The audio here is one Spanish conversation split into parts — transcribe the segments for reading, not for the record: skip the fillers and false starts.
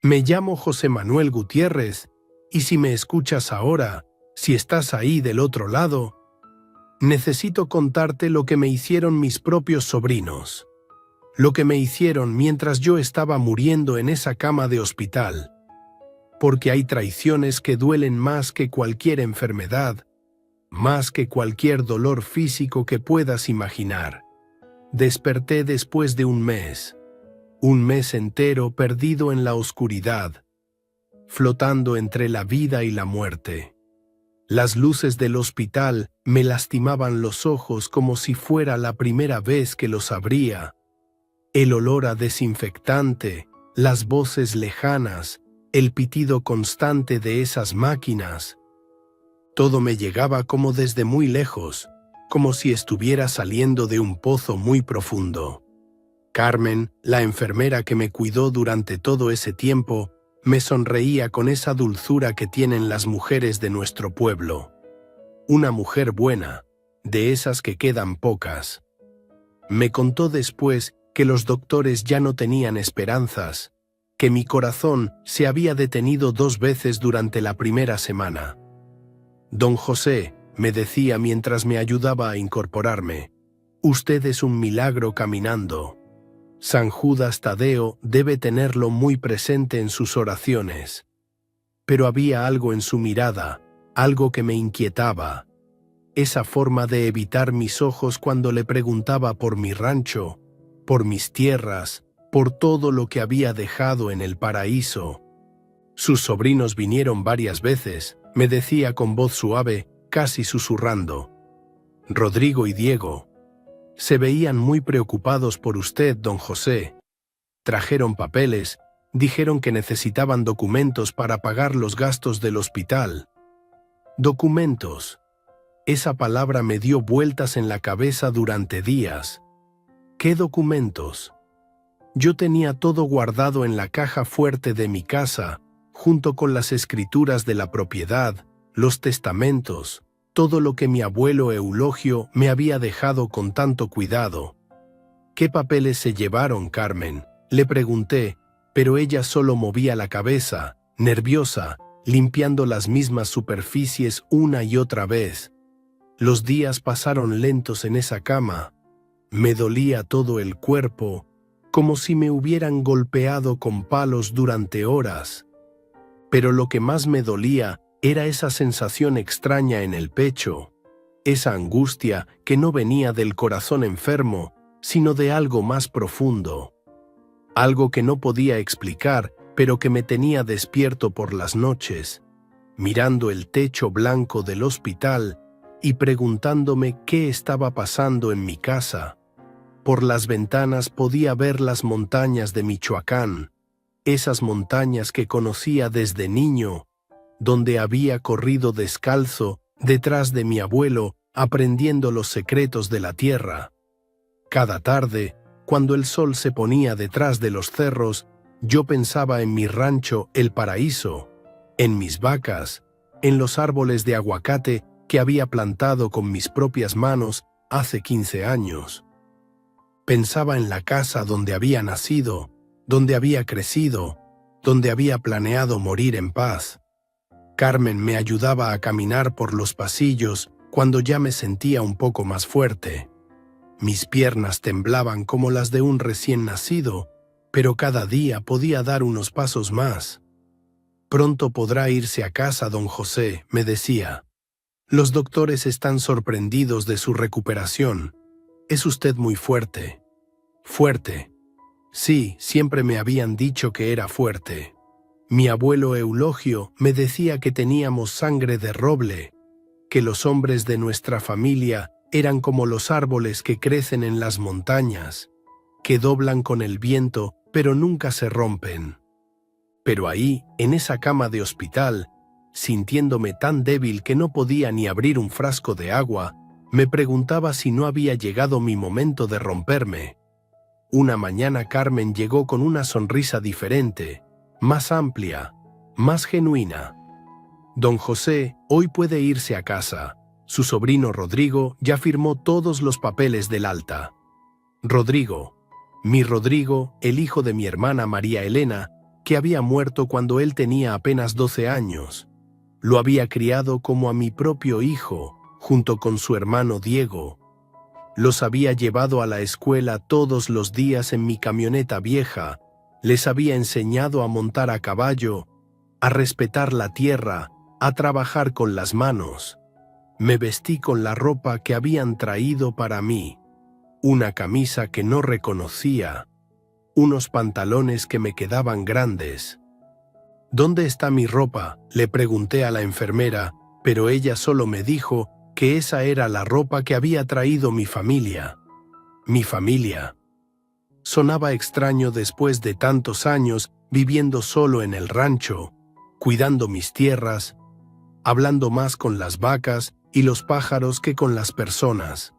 Me llamo José Manuel Gutiérrez, y si me escuchas ahora, si estás ahí del otro lado, necesito contarte lo que me hicieron mis propios sobrinos. Lo que me hicieron mientras yo estaba muriendo en esa cama de hospital. Porque hay traiciones que duelen más que cualquier enfermedad, más que cualquier dolor físico que puedas imaginar. Desperté después de un mes entero perdido en la oscuridad, flotando entre la vida y la muerte. Las luces del hospital me lastimaban los ojos como si fuera la primera vez que los abría. El olor a desinfectante, las voces lejanas, el pitido constante de esas máquinas. Todo me llegaba como desde muy lejos, como si estuviera saliendo de un pozo muy profundo. Carmen, la enfermera que me cuidó durante todo ese tiempo, me sonreía con esa dulzura que tienen las mujeres de nuestro pueblo. Una mujer buena, de esas que quedan pocas. Me contó después que los doctores ya no tenían esperanzas, que mi corazón se había detenido 2 veces durante la primera semana. Don José, me decía mientras me ayudaba a incorporarme, usted es un milagro caminando. San Judas Tadeo debe tenerlo muy presente en sus oraciones. Pero había algo en su mirada, algo que me inquietaba. Esa forma de evitar mis ojos cuando le preguntaba por mi rancho, por mis tierras, por todo lo que había dejado en el paraíso. Sus sobrinos vinieron varias veces, me decía con voz suave, casi susurrando. Rodrigo y Diego. Se veían muy preocupados por usted, don José. Trajeron papeles, dijeron que necesitaban documentos para pagar los gastos del hospital. Documentos. Esa palabra me dio vueltas en la cabeza durante días. ¿Qué documentos? Yo tenía todo guardado en la caja fuerte de mi casa, junto con las escrituras de la propiedad, los testamentos, todo lo que mi abuelo Eulogio me había dejado con tanto cuidado. ¿Qué papeles se llevaron, Carmen? Le pregunté, pero ella solo movía la cabeza, nerviosa, limpiando las mismas superficies una y otra vez. Los días pasaron lentos en esa cama. Me dolía todo el cuerpo, como si me hubieran golpeado con palos durante horas. Pero lo que más me dolía era esa sensación extraña en el pecho, esa angustia que no venía del corazón enfermo, sino de algo más profundo. Algo que no podía explicar, pero que me tenía despierto por las noches, mirando el techo blanco del hospital y preguntándome qué estaba pasando en mi casa. Por las ventanas podía ver las montañas de Michoacán, esas montañas que conocía desde niño, donde había corrido descalzo detrás de mi abuelo aprendiendo los secretos de la tierra. Cada tarde, cuando el sol se ponía detrás de los cerros, yo pensaba en mi rancho El Paraíso, en mis vacas, en los árboles de aguacate que había plantado con mis propias manos hace 15 años. Pensaba en la casa donde había nacido, donde había crecido, donde había planeado morir en paz. Carmen me ayudaba a caminar por los pasillos cuando ya me sentía un poco más fuerte. Mis piernas temblaban como las de un recién nacido, pero cada día podía dar unos pasos más. Pronto podrá irse a casa, don José, me decía. Los doctores están sorprendidos de su recuperación. Es usted muy fuerte. Fuerte. Sí, siempre me habían dicho que era fuerte. Mi abuelo Eulogio me decía que teníamos sangre de roble, que los hombres de nuestra familia eran como los árboles que crecen en las montañas, que doblan con el viento pero nunca se rompen. Pero ahí, en esa cama de hospital, sintiéndome tan débil que no podía ni abrir un frasco de agua, me preguntaba si no había llegado mi momento de romperme. Una mañana Carmen llegó con una sonrisa diferente, más amplia, más genuina. Don José hoy puede irse a casa. Su sobrino Rodrigo ya firmó todos los papeles del alta. Rodrigo, mi Rodrigo, el hijo de mi hermana María Elena, que había muerto cuando él tenía apenas 12 años. Lo había criado como a mi propio hijo, junto con su hermano Diego. Los había llevado a la escuela todos los días en mi camioneta vieja, les había enseñado a montar a caballo, a respetar la tierra, a trabajar con las manos. Me vestí con la ropa que habían traído para mí, una camisa que no reconocía, unos pantalones que me quedaban grandes. ¿Dónde está mi ropa?, le pregunté a la enfermera, pero ella solo me dijo que esa era la ropa que había traído mi familia. Mi familia. Sonaba extraño después de tantos años viviendo solo en el rancho, cuidando mis tierras, hablando más con las vacas y los pájaros que con las personas.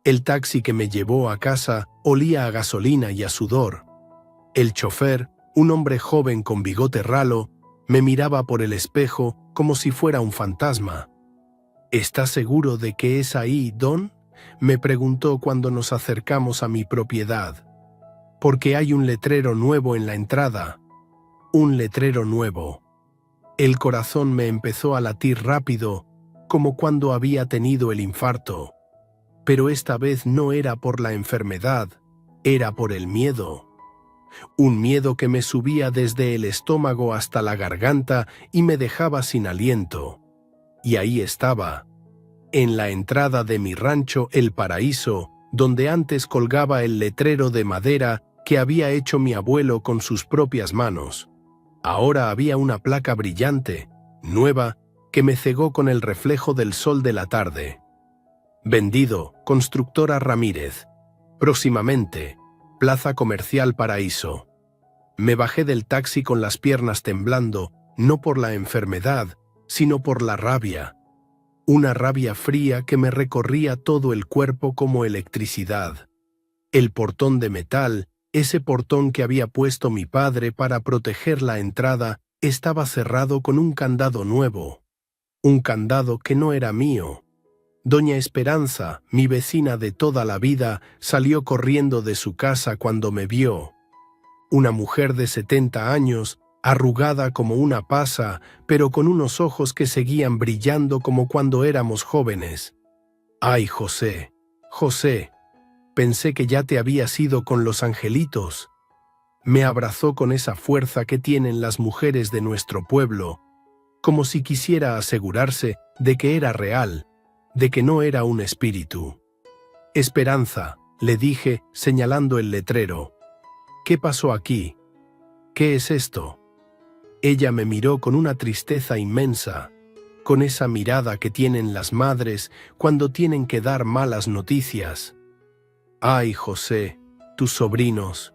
El taxi que me llevó a casa olía a gasolina y a sudor. El chofer, un hombre joven con bigote ralo, me miraba por el espejo como si fuera un fantasma. ¿Estás seguro de que es ahí, Don?, me preguntó cuando nos acercamos a mi propiedad. Porque hay un letrero nuevo en la entrada. Un letrero nuevo. El corazón me empezó a latir rápido, como cuando había tenido el infarto. Pero esta vez no era por la enfermedad, era por el miedo. Un miedo que me subía desde el estómago hasta la garganta y me dejaba sin aliento. Y ahí estaba, en la entrada de mi rancho El Paraíso, donde antes colgaba el letrero de madera que había hecho mi abuelo con sus propias manos. Ahora había una placa brillante, nueva, que me cegó con el reflejo del sol de la tarde. Vendido, Constructora Ramírez. Próximamente, Plaza Comercial Paraíso. Me bajé del taxi con las piernas temblando, no por la enfermedad, sino por la rabia. Una rabia fría que me recorría todo el cuerpo como electricidad. El portón de metal, ese portón que había puesto mi padre para proteger la entrada, estaba cerrado con un candado nuevo. Un candado que no era mío. Doña Esperanza, mi vecina de toda la vida, salió corriendo de su casa cuando me vio. Una mujer de 70 años, arrugada como una pasa, pero con unos ojos que seguían brillando como cuando éramos jóvenes. ¡Ay, José! José, pensé que ya te habías ido con los angelitos. Me abrazó con esa fuerza que tienen las mujeres de nuestro pueblo, como si quisiera asegurarse de que era real, de que no era un espíritu. Esperanza, le dije, señalando el letrero. ¿Qué pasó aquí? ¿Qué es esto? Ella me miró con una tristeza inmensa, con esa mirada que tienen las madres cuando tienen que dar malas noticias. Ay, José, tus sobrinos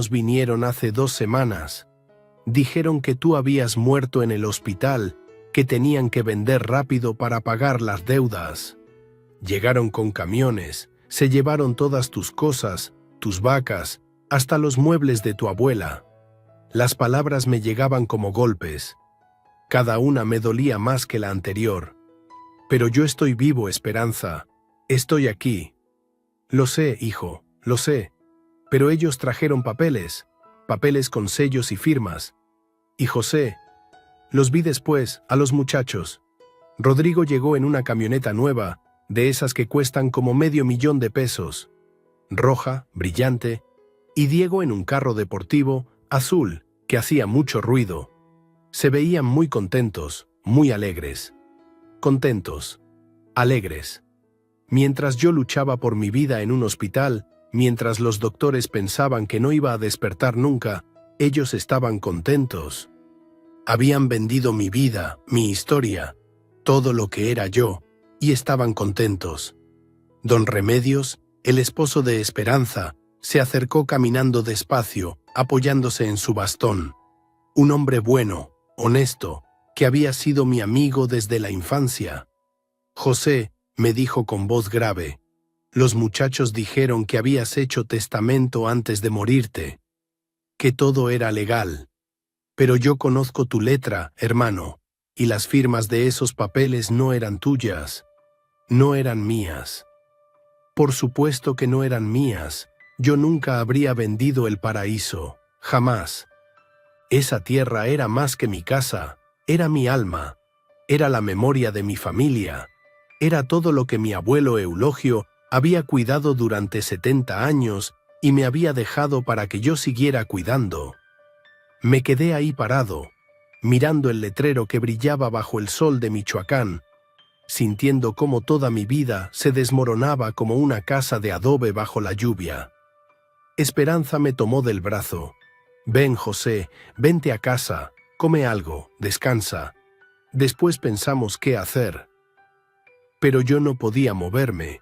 vinieron hace 2 semanas. Dijeron que tú habías muerto en el hospital, que tenían que vender rápido para pagar las deudas. Llegaron con camiones, se llevaron todas tus cosas, tus vacas, hasta los muebles de tu abuela. Las palabras me llegaban como golpes. Cada una me dolía más que la anterior. Pero yo estoy vivo, Esperanza. Estoy aquí. Lo sé, hijo, lo sé. Pero ellos trajeron papeles con sellos y firmas. Y José, los vi después, a los muchachos. Rodrigo llegó en una camioneta nueva, de esas que cuestan como $500,000, roja, brillante, y Diego en un carro deportivo, azul, que hacía mucho ruido. Se veían muy contentos, muy alegres. Contentos, alegres. Mientras yo luchaba por mi vida en un hospital, mientras los doctores pensaban que no iba a despertar nunca, ellos estaban contentos. Habían vendido mi vida, mi historia, todo lo que era yo, y estaban contentos. Don Remedios, el esposo de Esperanza, se acercó caminando despacio, apoyándose en su bastón. Un hombre bueno, honesto, que había sido mi amigo desde la infancia. José, me dijo con voz grave, los muchachos dijeron que habías hecho testamento antes de morirte, que todo era legal. Pero yo conozco tu letra, hermano, y las firmas de esos papeles no eran tuyas, no eran mías. Por supuesto que no eran mías. Yo nunca habría vendido el paraíso, jamás. Esa tierra era más que mi casa, era mi alma, era la memoria de mi familia, era todo lo que mi abuelo Eulogio había cuidado durante 70 años y me había dejado para que yo siguiera cuidando. Me quedé ahí parado, mirando el letrero que brillaba bajo el sol de Michoacán, sintiendo cómo toda mi vida se desmoronaba como una casa de adobe bajo la lluvia. Esperanza me tomó del brazo. «Ven, José, vente a casa, come algo, descansa. Después pensamos qué hacer». Pero yo no podía moverme.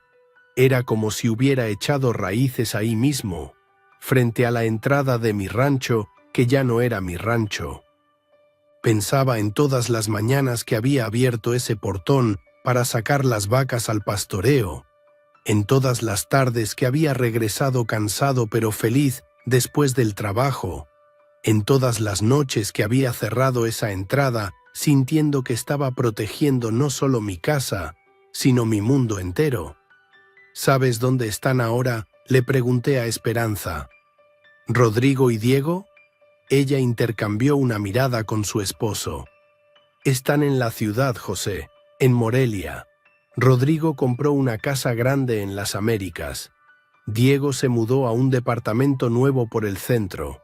Era como si hubiera echado raíces ahí mismo, frente a la entrada de mi rancho, que ya no era mi rancho. Pensaba en todas las mañanas que había abierto ese portón para sacar las vacas al pastoreo, en todas las tardes que había regresado cansado pero feliz después del trabajo, en todas las noches que había cerrado esa entrada sintiendo que estaba protegiendo no solo mi casa, sino mi mundo entero. ¿Sabes dónde están ahora?, le pregunté a Esperanza. ¿Rodrigo y Diego? Ella intercambió una mirada con su esposo. Están en la ciudad, José, en Morelia. Rodrigo compró una casa grande en las Américas. Diego se mudó a un departamento nuevo por el centro.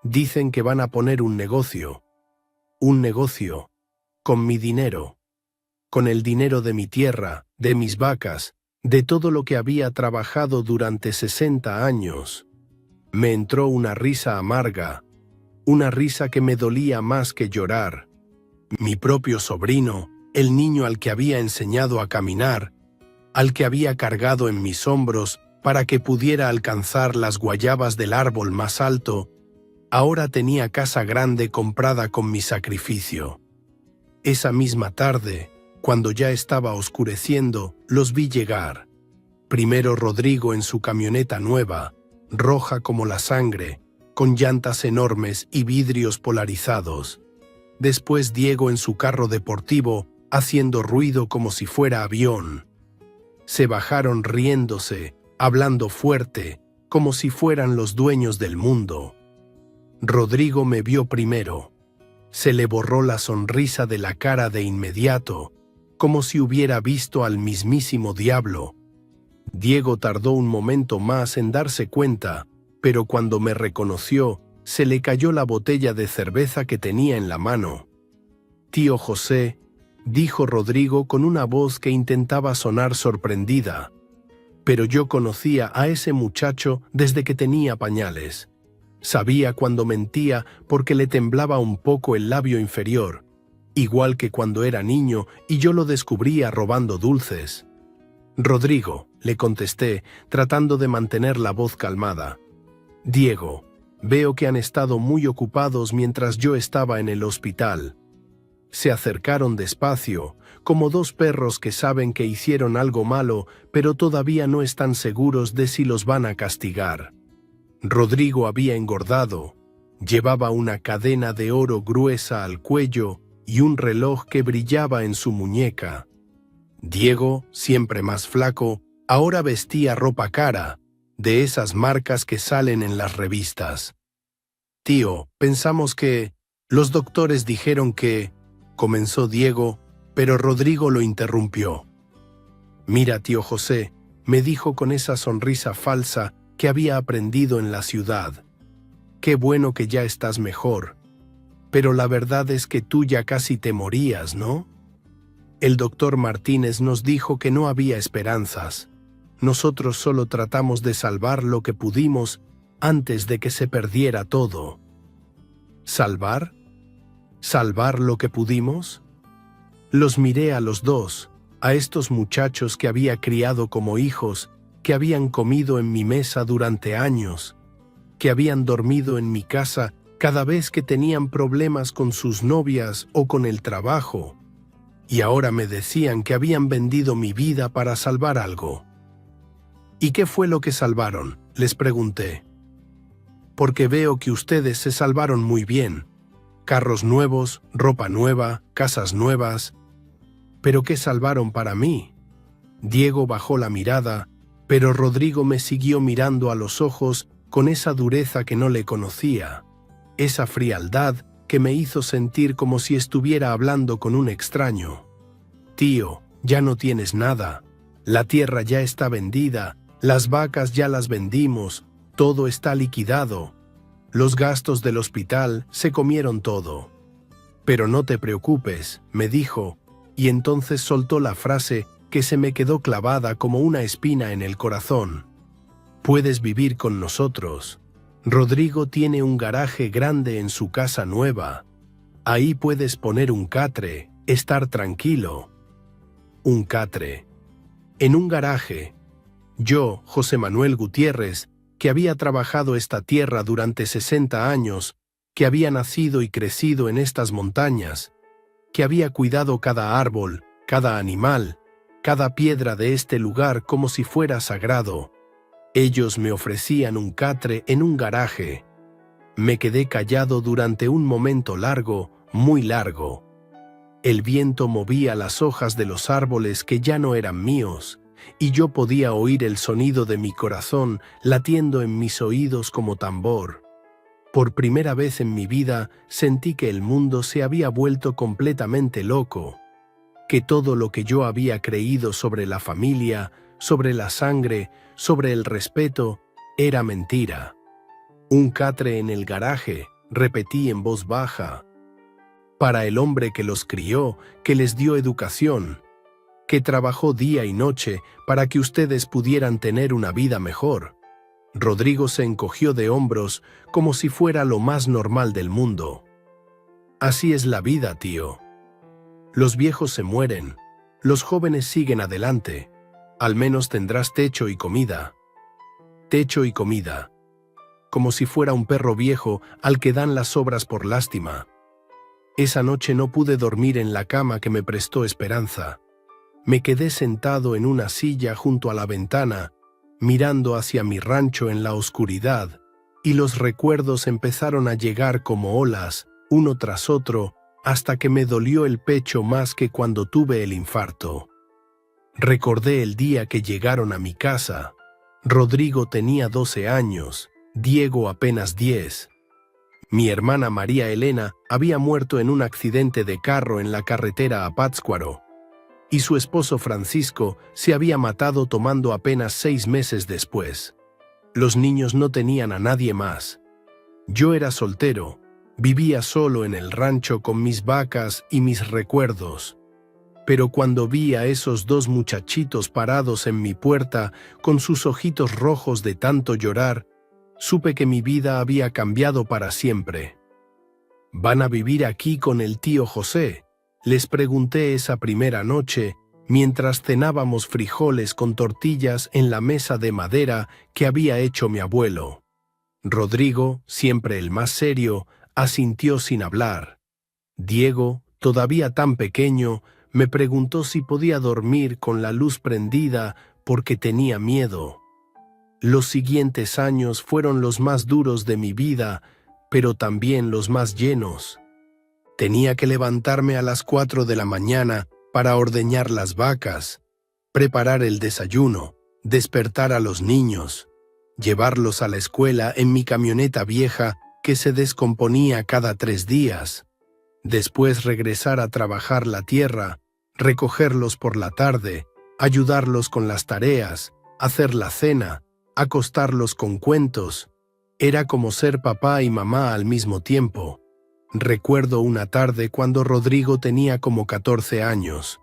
Dicen que van a poner un negocio. Un negocio. Con mi dinero. Con el dinero de mi tierra, de mis vacas, de todo lo que había trabajado durante 60 años. Me entró una risa amarga, una risa que me dolía más que llorar. Mi propio sobrino, el niño al que había enseñado a caminar, al que había cargado en mis hombros para que pudiera alcanzar las guayabas del árbol más alto, ahora tenía casa grande comprada con mi sacrificio. Esa misma tarde, cuando ya estaba oscureciendo, los vi llegar. Primero Rodrigo en su camioneta nueva, roja como la sangre, con llantas enormes y vidrios polarizados. Después Diego en su carro deportivo, haciendo ruido como si fuera avión. Se bajaron riéndose, hablando fuerte, como si fueran los dueños del mundo. Rodrigo me vio primero. Se le borró la sonrisa de la cara de inmediato, como si hubiera visto al mismísimo diablo. Diego tardó un momento más en darse cuenta, pero cuando me reconoció, se le cayó la botella de cerveza que tenía en la mano. «Tío José», dijo Rodrigo con una voz que intentaba sonar sorprendida. Pero yo conocía a ese muchacho desde que tenía pañales. Sabía cuando mentía porque le temblaba un poco el labio inferior, igual que cuando era niño y yo lo descubría robando dulces. «Rodrigo», le contesté, tratando de mantener la voz calmada. «Diego, veo que han estado muy ocupados mientras yo estaba en el hospital». Se acercaron despacio, como dos perros que saben que hicieron algo malo, pero todavía no están seguros de si los van a castigar. Rodrigo había engordado, llevaba una cadena de oro gruesa al cuello y un reloj que brillaba en su muñeca. Diego, siempre más flaco, ahora vestía ropa cara, de esas marcas que salen en las revistas. «Tío, pensamos que... los doctores dijeron que...», comenzó Diego, pero Rodrigo lo interrumpió. «Mira, tío José», me dijo con esa sonrisa falsa que había aprendido en la ciudad. «Qué bueno que ya estás mejor. Pero la verdad es que tú ya casi te morías, ¿no? El doctor Martínez nos dijo que no había esperanzas. Nosotros solo tratamos de salvar lo que pudimos antes de que se perdiera todo». ¿Salvar? ¿Salvar lo que pudimos? Los miré a los dos, a estos muchachos que había criado como hijos, que habían comido en mi mesa durante años, que habían dormido en mi casa cada vez que tenían problemas con sus novias o con el trabajo, y ahora me decían que habían vendido mi vida para salvar algo. «¿Y qué fue lo que salvaron?», les pregunté. «Porque veo que ustedes se salvaron muy bien. Carros nuevos, ropa nueva, casas nuevas. ¿Pero qué salvaron para mí?». Diego bajó la mirada, pero Rodrigo me siguió mirando a los ojos con esa dureza que no le conocía. esa frialdad que me hizo sentir como si estuviera hablando con un extraño. Tío, ya no tienes nada. La tierra ya está vendida, las vacas ya las vendimos, todo está liquidado. Los gastos del hospital se comieron todo. Pero no te preocupes, me dijo, y entonces soltó la frase que se me quedó clavada como una espina en el corazón. Puedes vivir con nosotros. Rodrigo tiene un garaje grande en su casa nueva. Ahí puedes poner un catre, estar tranquilo. Un catre. En un garaje. Yo, José Manuel Gutiérrez, que había trabajado esta tierra durante 60 años, que había nacido y crecido en estas montañas, que había cuidado cada árbol, cada animal, cada piedra de este lugar como si fuera sagrado. Ellos me ofrecían un catre en un garaje. Me quedé callado durante un momento largo, muy largo. El viento movía las hojas de los árboles que ya no eran míos, y yo podía oír el sonido de mi corazón latiendo en mis oídos como tambor. Por primera vez en mi vida sentí que el mundo se había vuelto completamente loco, que todo lo que yo había creído sobre la familia, sobre la sangre, sobre el respeto, era mentira. Un catre en el garaje, repetí en voz baja. Para el hombre que los crió, que les dio educación, que trabajó día y noche para que ustedes pudieran tener una vida mejor. Rodrigo se encogió de hombros como si fuera lo más normal del mundo. Así es la vida, tío. Los viejos se mueren, los jóvenes siguen adelante. Al menos tendrás techo y comida. Techo y comida. Como si fuera un perro viejo al que dan las sobras por lástima. Esa noche no pude dormir en la cama que me prestó Esperanza. Me quedé sentado en una silla junto a la ventana, mirando hacia mi rancho en la oscuridad, y los recuerdos empezaron a llegar como olas, uno tras otro, hasta que me dolió el pecho más que cuando tuve el infarto. Recordé el día que llegaron a mi casa. Rodrigo tenía 12 años, Diego apenas 10. Mi hermana María Elena había muerto en un accidente de carro en la carretera a Pátzcuaro, y su esposo Francisco se había matado tomando apenas 6 meses después. Los niños no tenían a nadie más. Yo era soltero, vivía solo en el rancho con mis vacas y mis recuerdos. Pero cuando vi a esos 2 muchachitos parados en mi puerta con sus ojitos rojos de tanto llorar, supe que mi vida había cambiado para siempre. ¿Van a vivir aquí con el tío José?, les pregunté esa primera noche, mientras cenábamos frijoles con tortillas en la mesa de madera que había hecho mi abuelo. Rodrigo, siempre el más serio, asintió sin hablar. Diego, todavía tan pequeño, me preguntó si podía dormir con la luz prendida porque tenía miedo. Los siguientes años fueron los más duros de mi vida, pero también los más llenos. Tenía que levantarme a las 4 de la mañana para ordeñar las vacas, preparar el desayuno, despertar a los niños, llevarlos a la escuela en mi camioneta vieja que se descomponía cada 3 días, después regresar a trabajar la tierra, recogerlos por la tarde, ayudarlos con las tareas, hacer la cena, acostarlos con cuentos. Era como ser papá y mamá al mismo tiempo. Recuerdo una tarde cuando Rodrigo tenía como 14 años.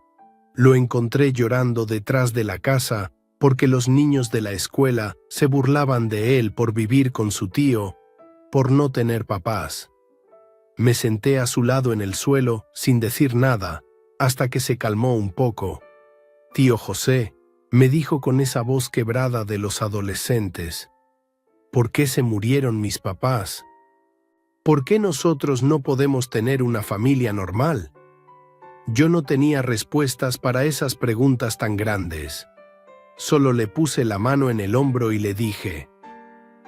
Lo encontré llorando detrás de la casa porque los niños de la escuela se burlaban de él por vivir con su tío, por no tener papás. Me senté a su lado en el suelo sin decir nada, hasta que se calmó un poco. «Tío José», me dijo con esa voz quebrada de los adolescentes, «¿por qué se murieron mis papás? ¿Por qué nosotros no podemos tener una familia normal?» Yo no tenía respuestas para esas preguntas tan grandes. Solo le puse la mano en el hombro y le dije,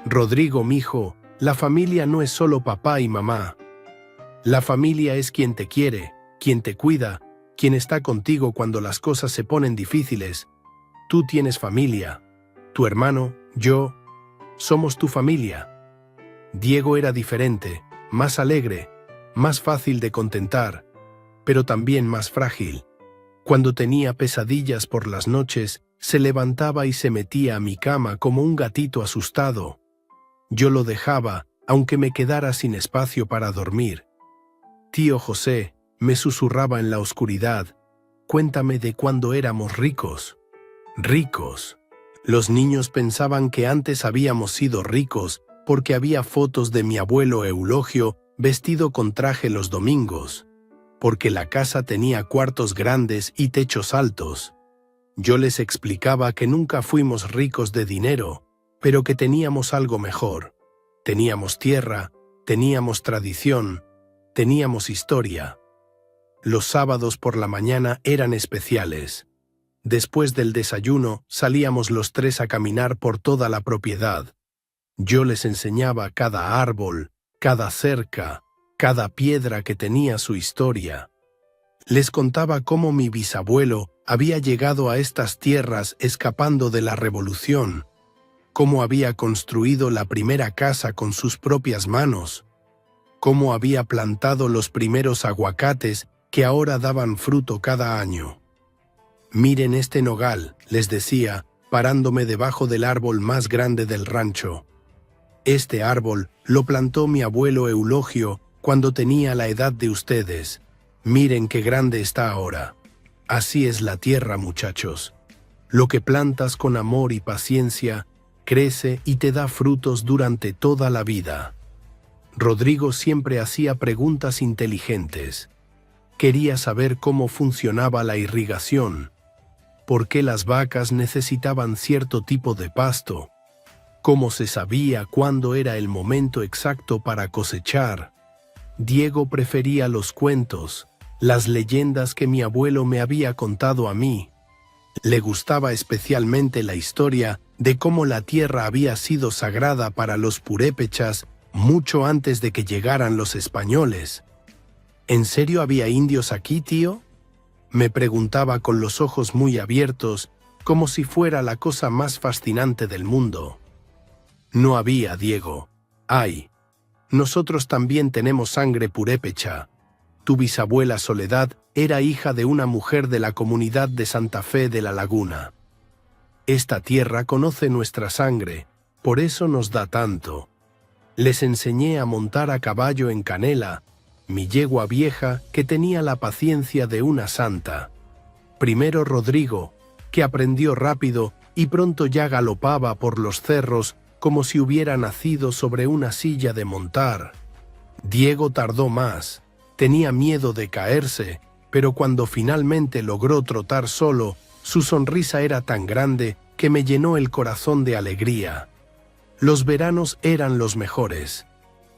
«Rodrigo, mijo, la familia no es solo papá y mamá. La familia es quien te quiere, quien te cuida, quien está contigo cuando las cosas se ponen difíciles. Tú tienes familia. Tu hermano, yo, somos tu familia». Diego era diferente, más alegre, más fácil de contentar, pero también más frágil. Cuando tenía pesadillas por las noches, se levantaba y se metía a mi cama como un gatito asustado. Yo lo dejaba, aunque me quedara sin espacio para dormir. Tío José, me susurraba en la oscuridad, cuéntame de cuando éramos ricos. Ricos. Los niños pensaban que antes habíamos sido ricos porque había fotos de mi abuelo Eulogio vestido con traje los domingos, porque la casa tenía cuartos grandes y techos altos. Yo les explicaba que nunca fuimos ricos de dinero, pero que teníamos algo mejor. Teníamos tierra, teníamos tradición, teníamos historia. Los sábados por la mañana eran especiales. Después del desayuno salíamos los tres a caminar por toda la propiedad. Yo les enseñaba cada árbol, cada cerca, cada piedra que tenía su historia. Les contaba cómo mi bisabuelo había llegado a estas tierras escapando de la revolución, cómo había construido la primera casa con sus propias manos, cómo había plantado los primeros aguacates que ahora daban fruto cada año. Miren este nogal, les decía, parándome debajo del árbol más grande del rancho. Este árbol lo plantó mi abuelo Eulogio cuando tenía la edad de ustedes. Miren qué grande está ahora. Así es la tierra, muchachos. Lo que plantas con amor y paciencia, crece y te da frutos durante toda la vida. Rodrigo siempre hacía preguntas inteligentes. Quería saber cómo funcionaba la irrigación, por qué las vacas necesitaban cierto tipo de pasto, cómo se sabía cuándo era el momento exacto para cosechar. Diego prefería los cuentos, las leyendas que mi abuelo me había contado a mí. Le gustaba especialmente la historia de cómo la tierra había sido sagrada para los purépechas mucho antes de que llegaran los españoles. ¿En serio había indios aquí, tío?, me preguntaba con los ojos muy abiertos, como si fuera la cosa más fascinante del mundo. No había, Diego. Hay. Nosotros también tenemos sangre purépecha. Tu bisabuela Soledad era hija de una mujer de la comunidad de Santa Fe de la Laguna. Esta tierra conoce nuestra sangre, por eso nos da tanto. Les enseñé a montar a caballo en Canela, mi yegua vieja que tenía la paciencia de una santa. Primero Rodrigo, que aprendió rápido y pronto ya galopaba por los cerros como si hubiera nacido sobre una silla de montar. Diego tardó más, tenía miedo de caerse, pero cuando finalmente logró trotar solo, su sonrisa era tan grande que me llenó el corazón de alegría. Los veranos eran los mejores.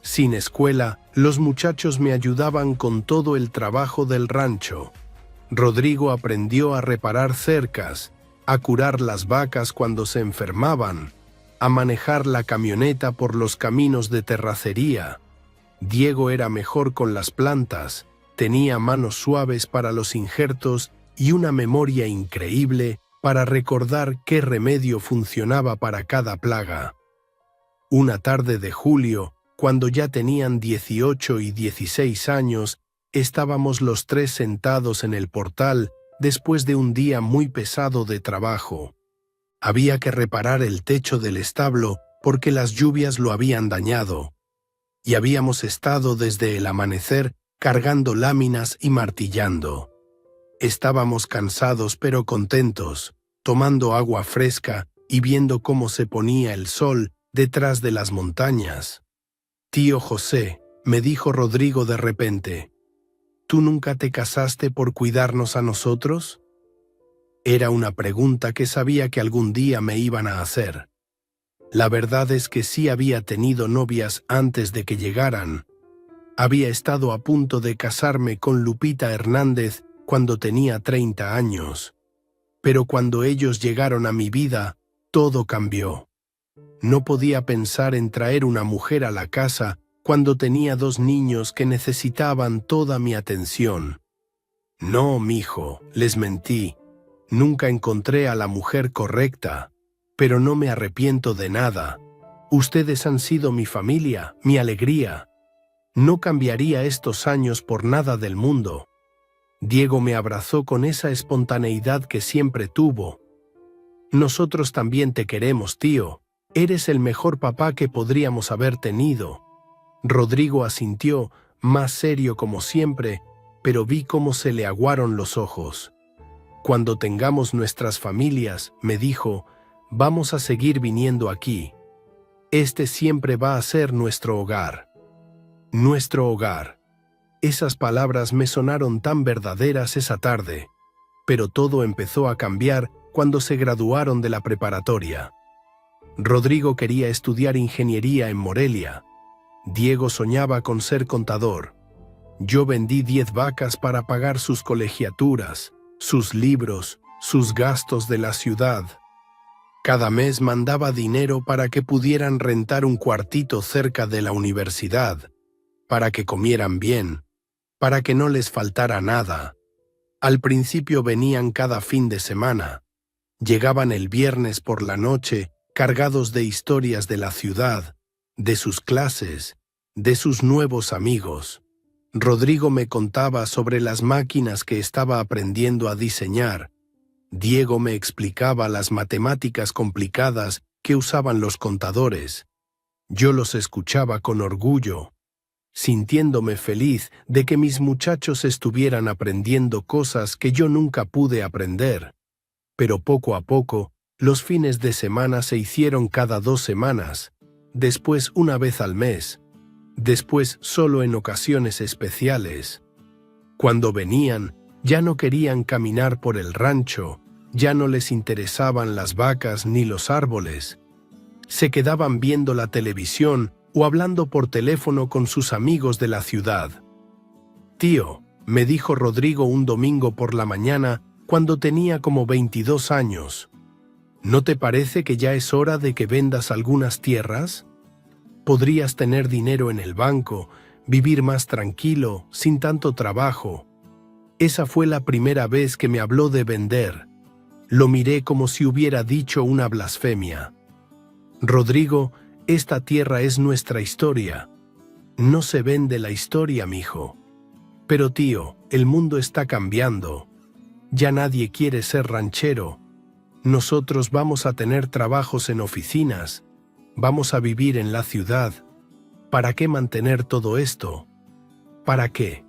Sin escuela, los muchachos me ayudaban con todo el trabajo del rancho. Rodrigo aprendió a reparar cercas, a curar las vacas cuando se enfermaban, a manejar la camioneta por los caminos de terracería. Diego era mejor con las plantas, tenía manos suaves para los injertos y una memoria increíble para recordar qué remedio funcionaba para cada plaga. Una tarde de julio, cuando ya tenían 18 y 16 años, estábamos los tres sentados en el portal después de un día muy pesado de trabajo. Había que reparar el techo del establo porque las lluvias lo habían dañado, y habíamos estado desde el amanecer cargando láminas y martillando. Estábamos cansados pero contentos, tomando agua fresca y viendo cómo se ponía el sol detrás de las montañas. Tío José, me dijo Rodrigo de repente, ¿tú nunca te casaste por cuidarnos a nosotros? Era una pregunta que sabía que algún día me iban a hacer. La verdad es que sí había tenido novias antes de que llegaran. Había estado a punto de casarme con Lupita Hernández cuando tenía 30 años. Pero cuando ellos llegaron a mi vida, todo cambió. No podía pensar en traer una mujer a la casa cuando tenía 2 niños que necesitaban toda mi atención. No, mijo, les mentí. Nunca encontré a la mujer correcta, pero no me arrepiento de nada. Ustedes han sido mi familia, mi alegría. No cambiaría estos años por nada del mundo. Diego me abrazó con esa espontaneidad que siempre tuvo. Nosotros también te queremos, tío. Eres el mejor papá que podríamos haber tenido. Rodrigo asintió, más serio como siempre, pero vi cómo se le aguaron los ojos. Cuando tengamos nuestras familias, me dijo, vamos a seguir viniendo aquí. Este siempre va a ser nuestro hogar. Nuestro hogar. Esas palabras me sonaron tan verdaderas esa tarde, pero todo empezó a cambiar cuando se graduaron de la preparatoria. Rodrigo quería estudiar ingeniería en Morelia. Diego soñaba con ser contador. Yo vendí 10 vacas para pagar sus colegiaturas, sus libros, sus gastos de la ciudad. Cada mes mandaba dinero para que pudieran rentar un cuartito cerca de la universidad, para que comieran bien, para que no les faltara nada. Al principio venían cada fin de semana. Llegaban el viernes por la noche, cargados de historias de la ciudad, de sus clases, de sus nuevos amigos. Rodrigo me contaba sobre las máquinas que estaba aprendiendo a diseñar. Diego me explicaba las matemáticas complicadas que usaban los contadores. Yo los escuchaba con orgullo, sintiéndome feliz de que mis muchachos estuvieran aprendiendo cosas que yo nunca pude aprender. Pero poco a poco, los fines de semana se hicieron cada 2 semanas, después una vez al mes, después solo en ocasiones especiales. Cuando venían, ya no querían caminar por el rancho, ya no les interesaban las vacas ni los árboles. Se quedaban viendo la televisión o hablando por teléfono con sus amigos de la ciudad. Tío, me dijo Rodrigo un domingo por la mañana cuando tenía como 22 años. ¿No te parece que ya es hora de que vendas algunas tierras? Podrías tener dinero en el banco, vivir más tranquilo, sin tanto trabajo. Esa fue la primera vez que me habló de vender. Lo miré como si hubiera dicho una blasfemia. Rodrigo, esta tierra es nuestra historia. No se vende la historia, mijo. Pero tío, el mundo está cambiando. Ya nadie quiere ser ranchero. Nosotros vamos a tener trabajos en oficinas. Vamos a vivir en la ciudad. ¿Para qué mantener todo esto? ¿Para qué?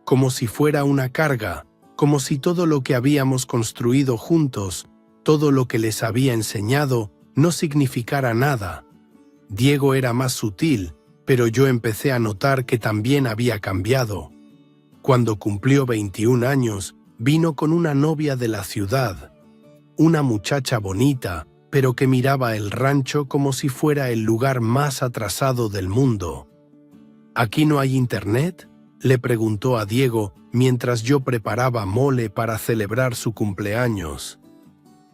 Como si fuera una carga, como si todo lo que habíamos construido juntos, todo lo que les había enseñado, no significara nada. Diego era más sutil, pero yo empecé a notar que también había cambiado. Cuando cumplió 21 años, vino con una novia de la ciudad, una muchacha bonita, pero que miraba el rancho como si fuera el lugar más atrasado del mundo. ¿Aquí no hay internet?, le preguntó a Diego mientras yo preparaba mole para celebrar su cumpleaños.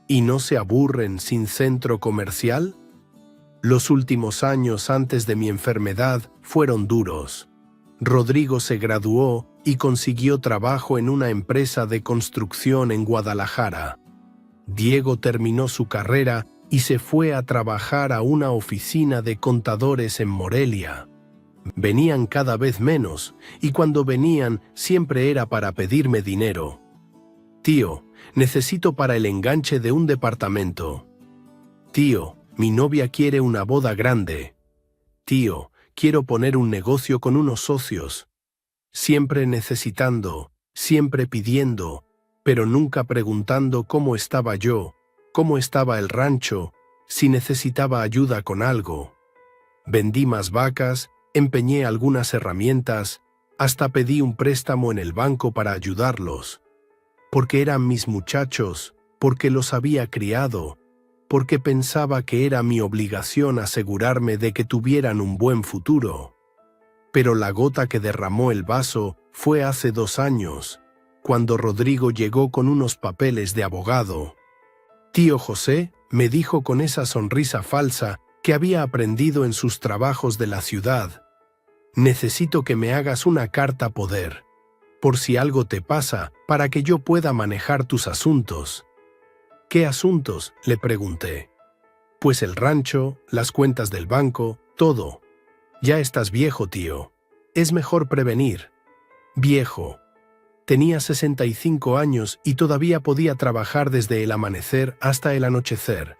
¿Y no se aburren sin centro comercial? Los últimos años antes de mi enfermedad fueron duros. Rodrigo se graduó y consiguió trabajo en una empresa de construcción en Guadalajara. Diego terminó su carrera y se fue a trabajar a una oficina de contadores en Morelia. Venían cada vez menos, y cuando venían siempre era para pedirme dinero. Tío, necesito para el enganche de un departamento. Tío, mi novia quiere una boda grande. Tío, quiero poner un negocio con unos socios. Siempre necesitando, siempre pidiendo, pero nunca preguntando cómo estaba yo, cómo estaba el rancho, si necesitaba ayuda con algo. Vendí más vacas, empeñé algunas herramientas, hasta pedí un préstamo en el banco para ayudarlos. Porque eran mis muchachos, porque los había criado, porque pensaba que era mi obligación asegurarme de que tuvieran un buen futuro. Pero la gota que derramó el vaso fue hace 2 años, cuando Rodrigo llegó con unos papeles de abogado. Tío José, me dijo con esa sonrisa falsa que había aprendido en sus trabajos de la ciudad, necesito que me hagas una carta poder, por si algo te pasa, para que yo pueda manejar tus asuntos. ¿Qué asuntos?, le pregunté. Pues el rancho, las cuentas del banco, todo. Ya estás viejo, tío. Es mejor prevenir. Viejo. Tenía 65 años y todavía podía trabajar desde el amanecer hasta el anochecer.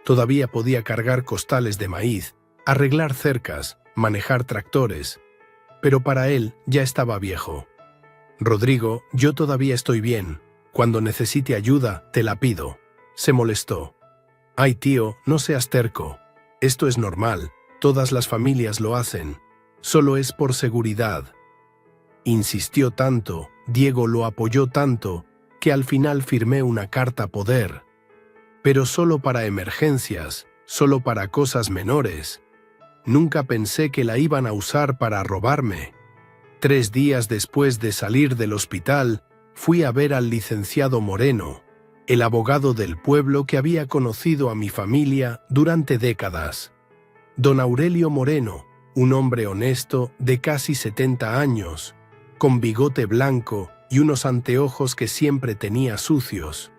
Todavía podía cargar costales de maíz, arreglar cercas, manejar tractores. Pero para él ya estaba viejo. Rodrigo, yo todavía estoy bien. Cuando necesite ayuda, te la pido. Se molestó. Ay, tío, no seas terco. Esto es normal. Todas las familias lo hacen. Solo es por seguridad. Insistió tanto, Diego lo apoyó tanto, que al final firmé una carta poder. Pero solo para emergencias, solo para cosas menores. Nunca pensé que la iban a usar para robarme. 3 días después de salir del hospital, fui a ver al licenciado Moreno, el abogado del pueblo que había conocido a mi familia durante décadas. Don Aurelio Moreno, un hombre honesto de casi 70 años, con bigote blanco y unos anteojos que siempre tenía sucios.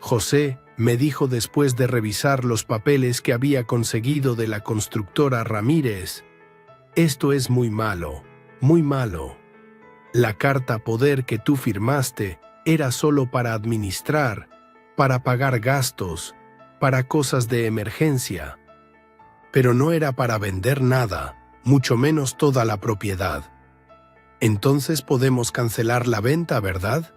José, me dijo después de revisar los papeles que había conseguido de la constructora Ramírez, esto es muy malo, muy malo. La carta poder que tú firmaste era solo para administrar, para pagar gastos, para cosas de emergencia. Pero no era para vender nada, mucho menos toda la propiedad. Entonces podemos cancelar la venta, ¿verdad?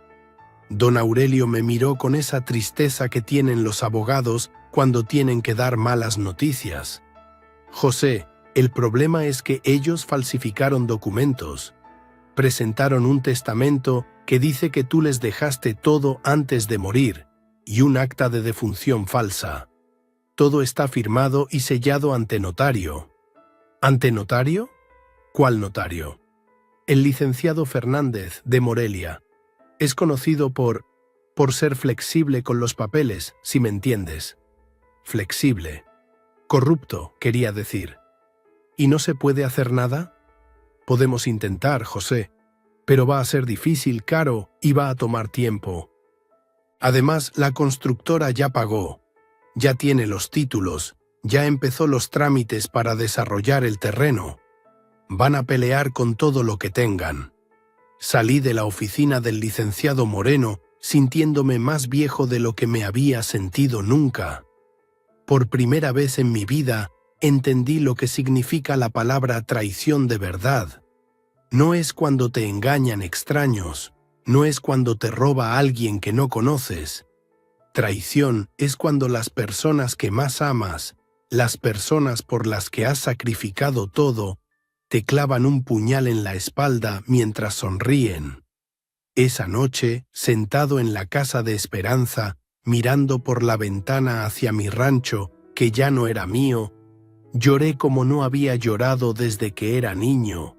Don Aurelio me miró con esa tristeza que tienen los abogados cuando tienen que dar malas noticias. José, el problema es que ellos falsificaron documentos. Presentaron un testamento que dice que tú les dejaste todo antes de morir y un acta de defunción falsa. Todo está firmado y sellado ante notario. ¿Ante notario? ¿Cuál notario? El licenciado Fernández, de Morelia. Es conocido por ser flexible con los papeles, si me entiendes. Flexible. Corrupto, quería decir. ¿Y no se puede hacer nada? Podemos intentar, José, pero va a ser difícil, caro y va a tomar tiempo. Además, la constructora ya pagó, ya tiene los títulos, ya empezó los trámites para desarrollar el terreno. Van a pelear con todo lo que tengan. Salí de la oficina del licenciado Moreno sintiéndome más viejo de lo que me había sentido nunca. Por primera vez en mi vida entendí lo que significa la palabra traición de verdad. No es cuando te engañan extraños, no es cuando te roba alguien que no conoces. Traición es cuando las personas que más amas, las personas por las que has sacrificado todo, te clavan un puñal en la espalda mientras sonríen. Esa noche, sentado en la casa de Esperanza, mirando por la ventana hacia mi rancho, que ya no era mío, lloré como no había llorado desde que era niño.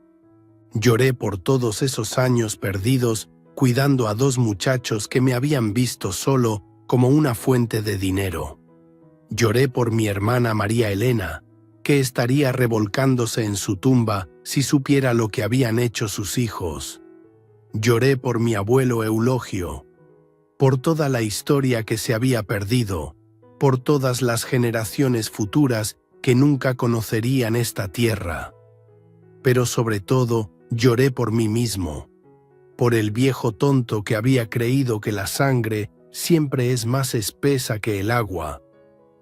Lloré por todos esos años perdidos cuidando a 2 muchachos que me habían visto solo como una fuente de dinero. Lloré por mi hermana María Elena, que estaría revolcándose en su tumba si supiera lo que habían hecho sus hijos. Lloré por mi abuelo Eulogio, por toda la historia que se había perdido, por todas las generaciones futuras que nunca conocerían esta tierra. Pero sobre todo, lloré por mí mismo, por el viejo tonto que había creído que la sangre siempre es más espesa que el agua,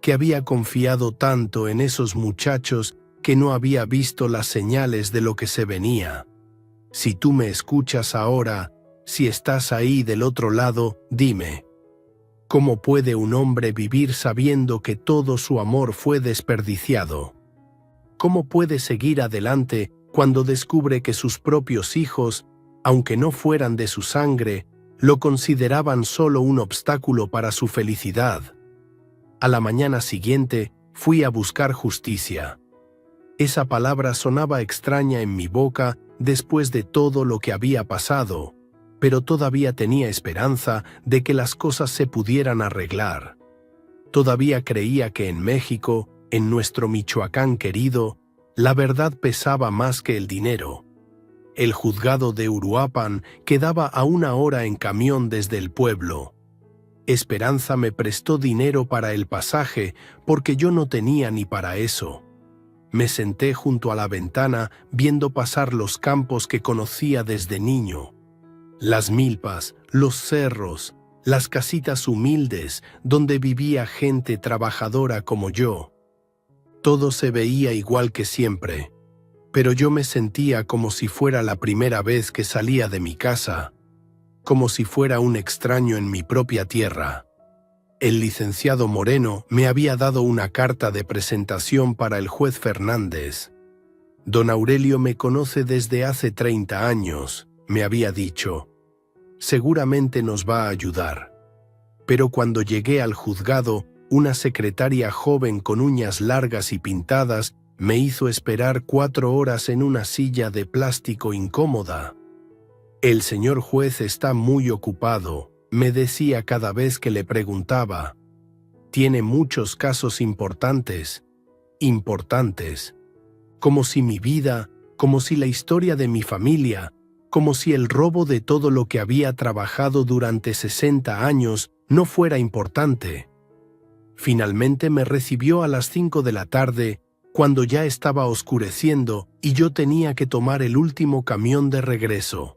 que había confiado tanto en esos muchachos que no había visto las señales de lo que se venía. Si tú me escuchas ahora, si estás ahí del otro lado, dime, ¿cómo puede un hombre vivir sabiendo que todo su amor fue desperdiciado? ¿Cómo puede seguir adelante cuando descubre que sus propios hijos, aunque no fueran de su sangre, lo consideraban solo un obstáculo para su felicidad? A la mañana siguiente fui a buscar justicia. Esa palabra sonaba extraña en mi boca después de todo lo que había pasado, pero todavía tenía esperanza de que las cosas se pudieran arreglar. Todavía creía que en México, en nuestro Michoacán querido, la verdad pesaba más que el dinero. El juzgado de Uruapan quedaba a 1 hora en camión desde el pueblo. Esperanza me prestó dinero para el pasaje porque yo no tenía ni para eso. Me senté junto a la ventana viendo pasar los campos que conocía desde niño. Las milpas, los cerros, las casitas humildes donde vivía gente trabajadora como yo. Todo se veía igual que siempre, pero yo me sentía como si fuera la primera vez que salía de mi casa, como si fuera un extraño en mi propia tierra. El licenciado Moreno me había dado una carta de presentación para el juez Fernández. Don Aurelio me conoce desde hace 30 años, me había dicho. Seguramente nos va a ayudar. Pero cuando llegué al juzgado, una secretaria joven con uñas largas y pintadas me hizo esperar 4 horas en una silla de plástico incómoda. El señor juez está muy ocupado, me decía cada vez que le preguntaba. Tiene muchos casos importantes, como si mi vida, como si la historia de mi familia, como si el robo de todo lo que había trabajado durante 60 años no fuera importante. Finalmente me recibió a las 5 de la tarde, cuando ya estaba oscureciendo y yo tenía que tomar el último camión de regreso.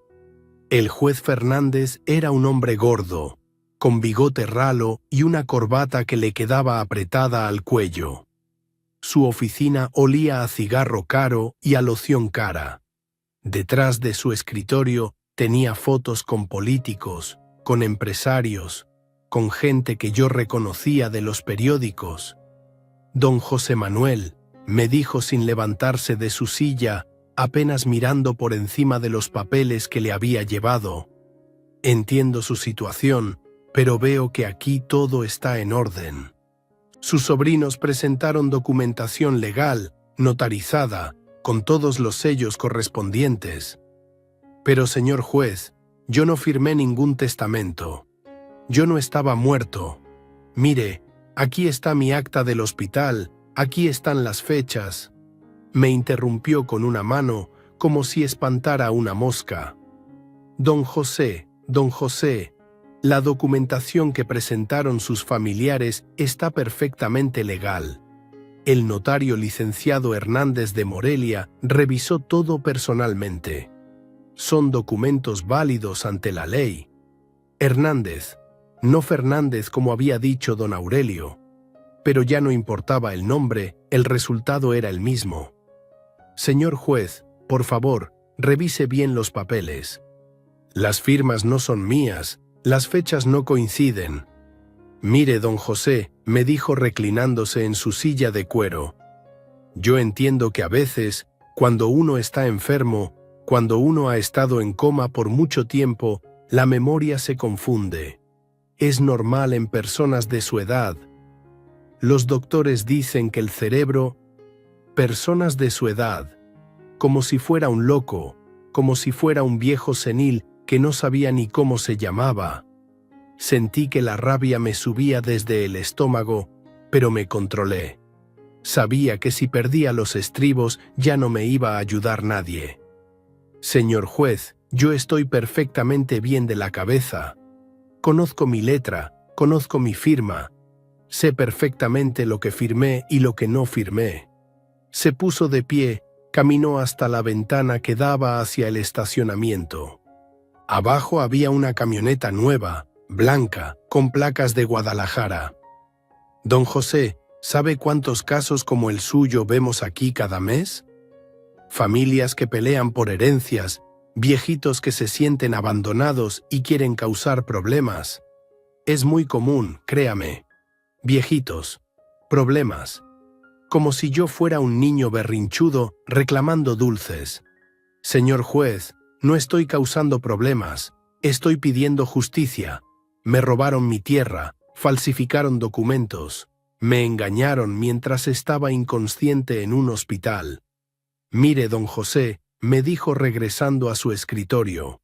El juez Fernández era un hombre gordo, con bigote ralo y una corbata que le quedaba apretada al cuello. Su oficina olía a cigarro caro y a loción cara. Detrás de su escritorio tenía fotos con políticos, con empresarios, con gente que yo reconocía de los periódicos. Don José Manuel, me dijo sin levantarse de su silla, apenas mirando por encima de los papeles que le había llevado. Entiendo su situación, pero veo que aquí todo está en orden. Sus sobrinos presentaron documentación legal, notarizada, con todos los sellos correspondientes. Pero, señor juez, yo no firmé ningún testamento. Yo no estaba muerto. Mire, aquí está mi acta del hospital, aquí están las fechas. Me interrumpió con una mano, como si espantara a una mosca. Don José, la documentación que presentaron sus familiares está perfectamente legal. El notario licenciado Hernández de Morelia revisó todo personalmente. Son documentos válidos ante la ley. Hernández, no Fernández como había dicho don Aurelio. Pero ya no importaba el nombre, el resultado era el mismo. Señor juez, por favor, revise bien los papeles. Las firmas no son mías, las fechas no coinciden. Mire, don José, me dijo reclinándose en su silla de cuero. Yo entiendo que a veces, cuando uno está enfermo, cuando uno ha estado en coma por mucho tiempo, la memoria se confunde. Es normal en personas de su edad. Los doctores dicen que el cerebro... Personas de su edad, como si fuera un loco, como si fuera un viejo senil que no sabía ni cómo se llamaba. Sentí que la rabia me subía desde el estómago, pero me controlé. Sabía que si perdía los estribos ya no me iba a ayudar nadie. Señor juez, yo estoy perfectamente bien de la cabeza. Conozco mi letra, conozco mi firma. Sé perfectamente lo que firmé y lo que no firmé. Se puso de pie, caminó hasta la ventana que daba hacia el estacionamiento. Abajo había una camioneta nueva, blanca, con placas de Guadalajara. Don José, ¿sabe cuántos casos como el suyo vemos aquí cada mes? Familias que pelean por herencias, viejitos que se sienten abandonados y quieren causar problemas. Es muy común, créame. Viejitos, problemas. Como si yo fuera un niño berrinchudo reclamando dulces. Señor juez, no estoy causando problemas, estoy pidiendo justicia. Me robaron mi tierra, falsificaron documentos, me engañaron mientras estaba inconsciente en un hospital. Mire, don José, me dijo regresando a su escritorio.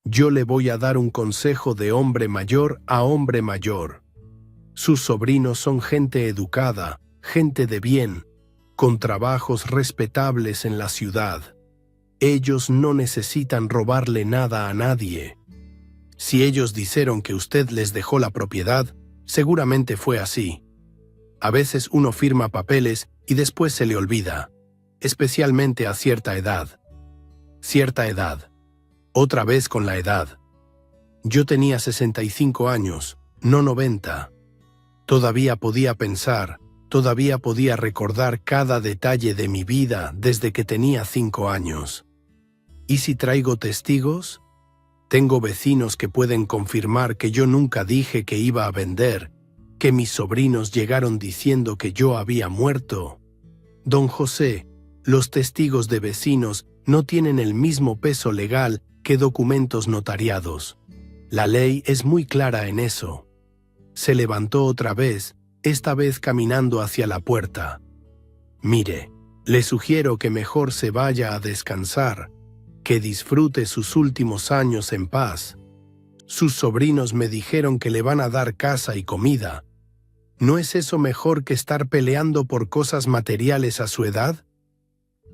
Yo le voy a dar un consejo de hombre mayor a hombre mayor. Sus sobrinos son gente educada, gente de bien, con trabajos respetables en la ciudad. Ellos no necesitan robarle nada a nadie. Si ellos dijeron que usted les dejó la propiedad, seguramente fue así. A veces uno firma papeles y después se le olvida. especialmente a cierta edad. Cierta edad. Otra vez con la edad. Yo tenía 65 años, no 90. Todavía podía pensar, todavía podía recordar cada detalle de mi vida desde que tenía 5 años. ¿Y si traigo testigos? Tengo vecinos que pueden confirmar que yo nunca dije que iba a vender, que mis sobrinos llegaron diciendo que yo había muerto. Don José, los testigos de vecinos no tienen el mismo peso legal que documentos notariados. La ley es muy clara en eso. Se levantó otra vez, esta vez caminando hacia la puerta. Mire, le sugiero que mejor se vaya a descansar, que disfrute sus últimos años en paz. Sus sobrinos me dijeron que le van a dar casa y comida. ¿No es eso mejor que estar peleando por cosas materiales a su edad?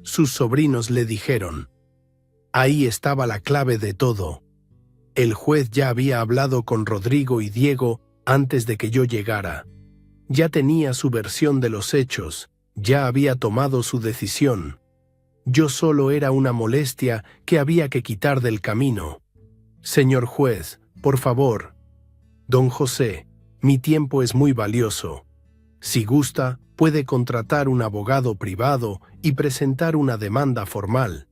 Sus sobrinos le dijeron. Ahí estaba la clave de todo. El juez ya había hablado con Rodrigo y Diego antes de que yo llegara. Ya tenía su versión de los hechos, ya había tomado su decisión. Yo solo era una molestia que había que quitar del camino. Señor juez, por favor. Don José, mi tiempo es muy valioso. Si gusta, puede contratar un abogado privado y presentar una demanda formal.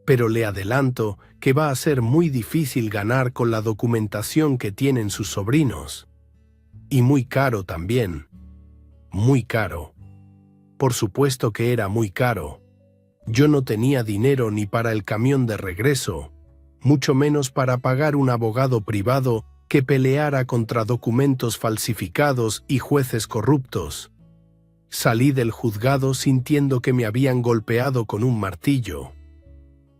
Pero le adelanto que va a ser muy difícil ganar con la documentación que tienen sus sobrinos. Y muy caro también. Muy caro. Por supuesto que era muy caro. Yo no tenía dinero ni para el camión de regreso, mucho menos para pagar un abogado privado que peleara contra documentos falsificados y jueces corruptos. Salí del juzgado sintiendo que me habían golpeado con un martillo.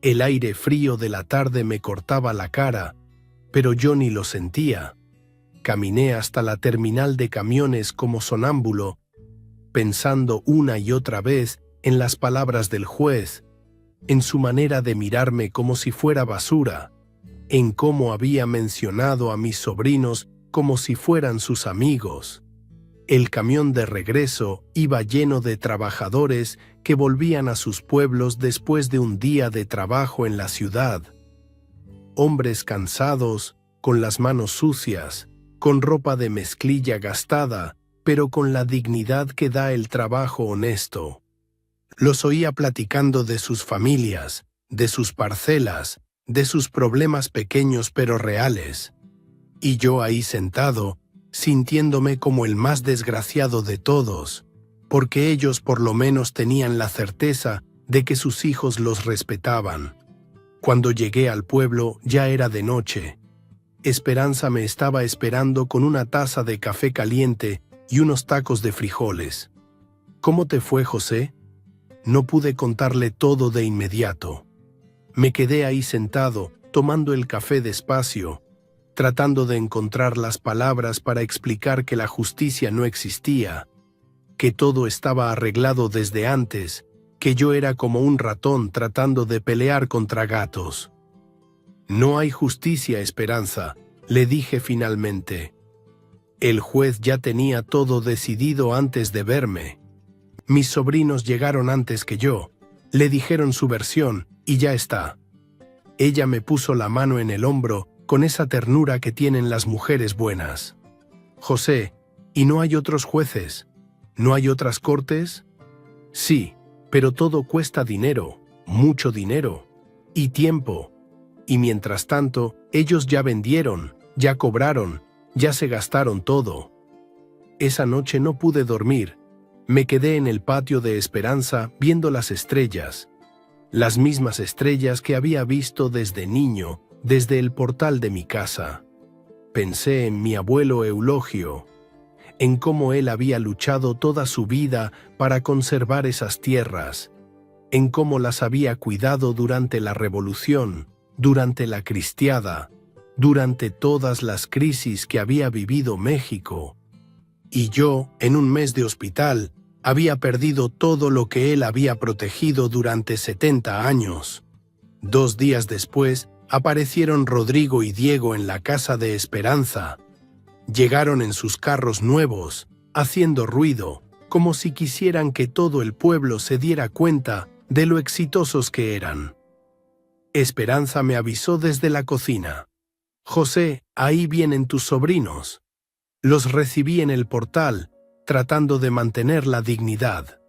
El aire frío de la tarde me cortaba la cara, pero yo ni lo sentía. Caminé hasta la terminal de camiones como sonámbulo, pensando una y otra vez en las palabras del juez, en su manera de mirarme como si fuera basura, en cómo había mencionado a mis sobrinos como si fueran sus amigos. El camión de regreso iba lleno de trabajadores que volvían a sus pueblos después de un día de trabajo en la ciudad. Hombres cansados, con las manos sucias, con ropa de mezclilla gastada, pero con la dignidad que da el trabajo honesto. Los oía platicando de sus familias, de sus parcelas, de sus problemas pequeños pero reales. Y yo ahí sentado, sintiéndome como el más desgraciado de todos, porque ellos por lo menos tenían la certeza de que sus hijos los respetaban. Cuando llegué al pueblo ya era de noche. Esperanza me estaba esperando con una taza de café caliente y unos tacos de frijoles. ¿Cómo te fue, José? No pude contarle todo de inmediato. Me quedé ahí sentado, tomando el café despacio, tratando de encontrar las palabras para explicar que la justicia no existía, que todo estaba arreglado desde antes, que yo era como un ratón tratando de pelear contra gatos. No hay justicia, Esperanza, le dije finalmente. El juez ya tenía todo decidido antes de verme. Mis sobrinos llegaron antes que yo, le dijeron su versión y ya está. Ella me puso la mano en el hombro con esa ternura que tienen las mujeres buenas. José, ¿y no hay otros jueces? ¿No hay otras cortes? Sí, pero todo cuesta dinero, mucho dinero, y tiempo. Y mientras tanto, ellos ya vendieron, ya cobraron, ya se gastaron todo. Esa noche no pude dormir. Me quedé en el patio de Esperanza viendo las estrellas, las mismas estrellas que había visto desde niño, desde el portal de mi casa. Pensé en mi abuelo Eulogio, en cómo él había luchado toda su vida para conservar esas tierras, en cómo las había cuidado durante la Revolución, durante la Cristiada, durante todas las crisis que había vivido México. Y yo, en un mes de hospital, había perdido todo lo que él había protegido durante 70 años. 2 días después, aparecieron Rodrigo y Diego en la casa de Esperanza. Llegaron en sus carros nuevos, haciendo ruido, como si quisieran que todo el pueblo se diera cuenta de lo exitosos que eran. Esperanza me avisó desde la cocina. «José, ahí vienen tus sobrinos». Los recibí en el portal, tratando de mantener la dignidad.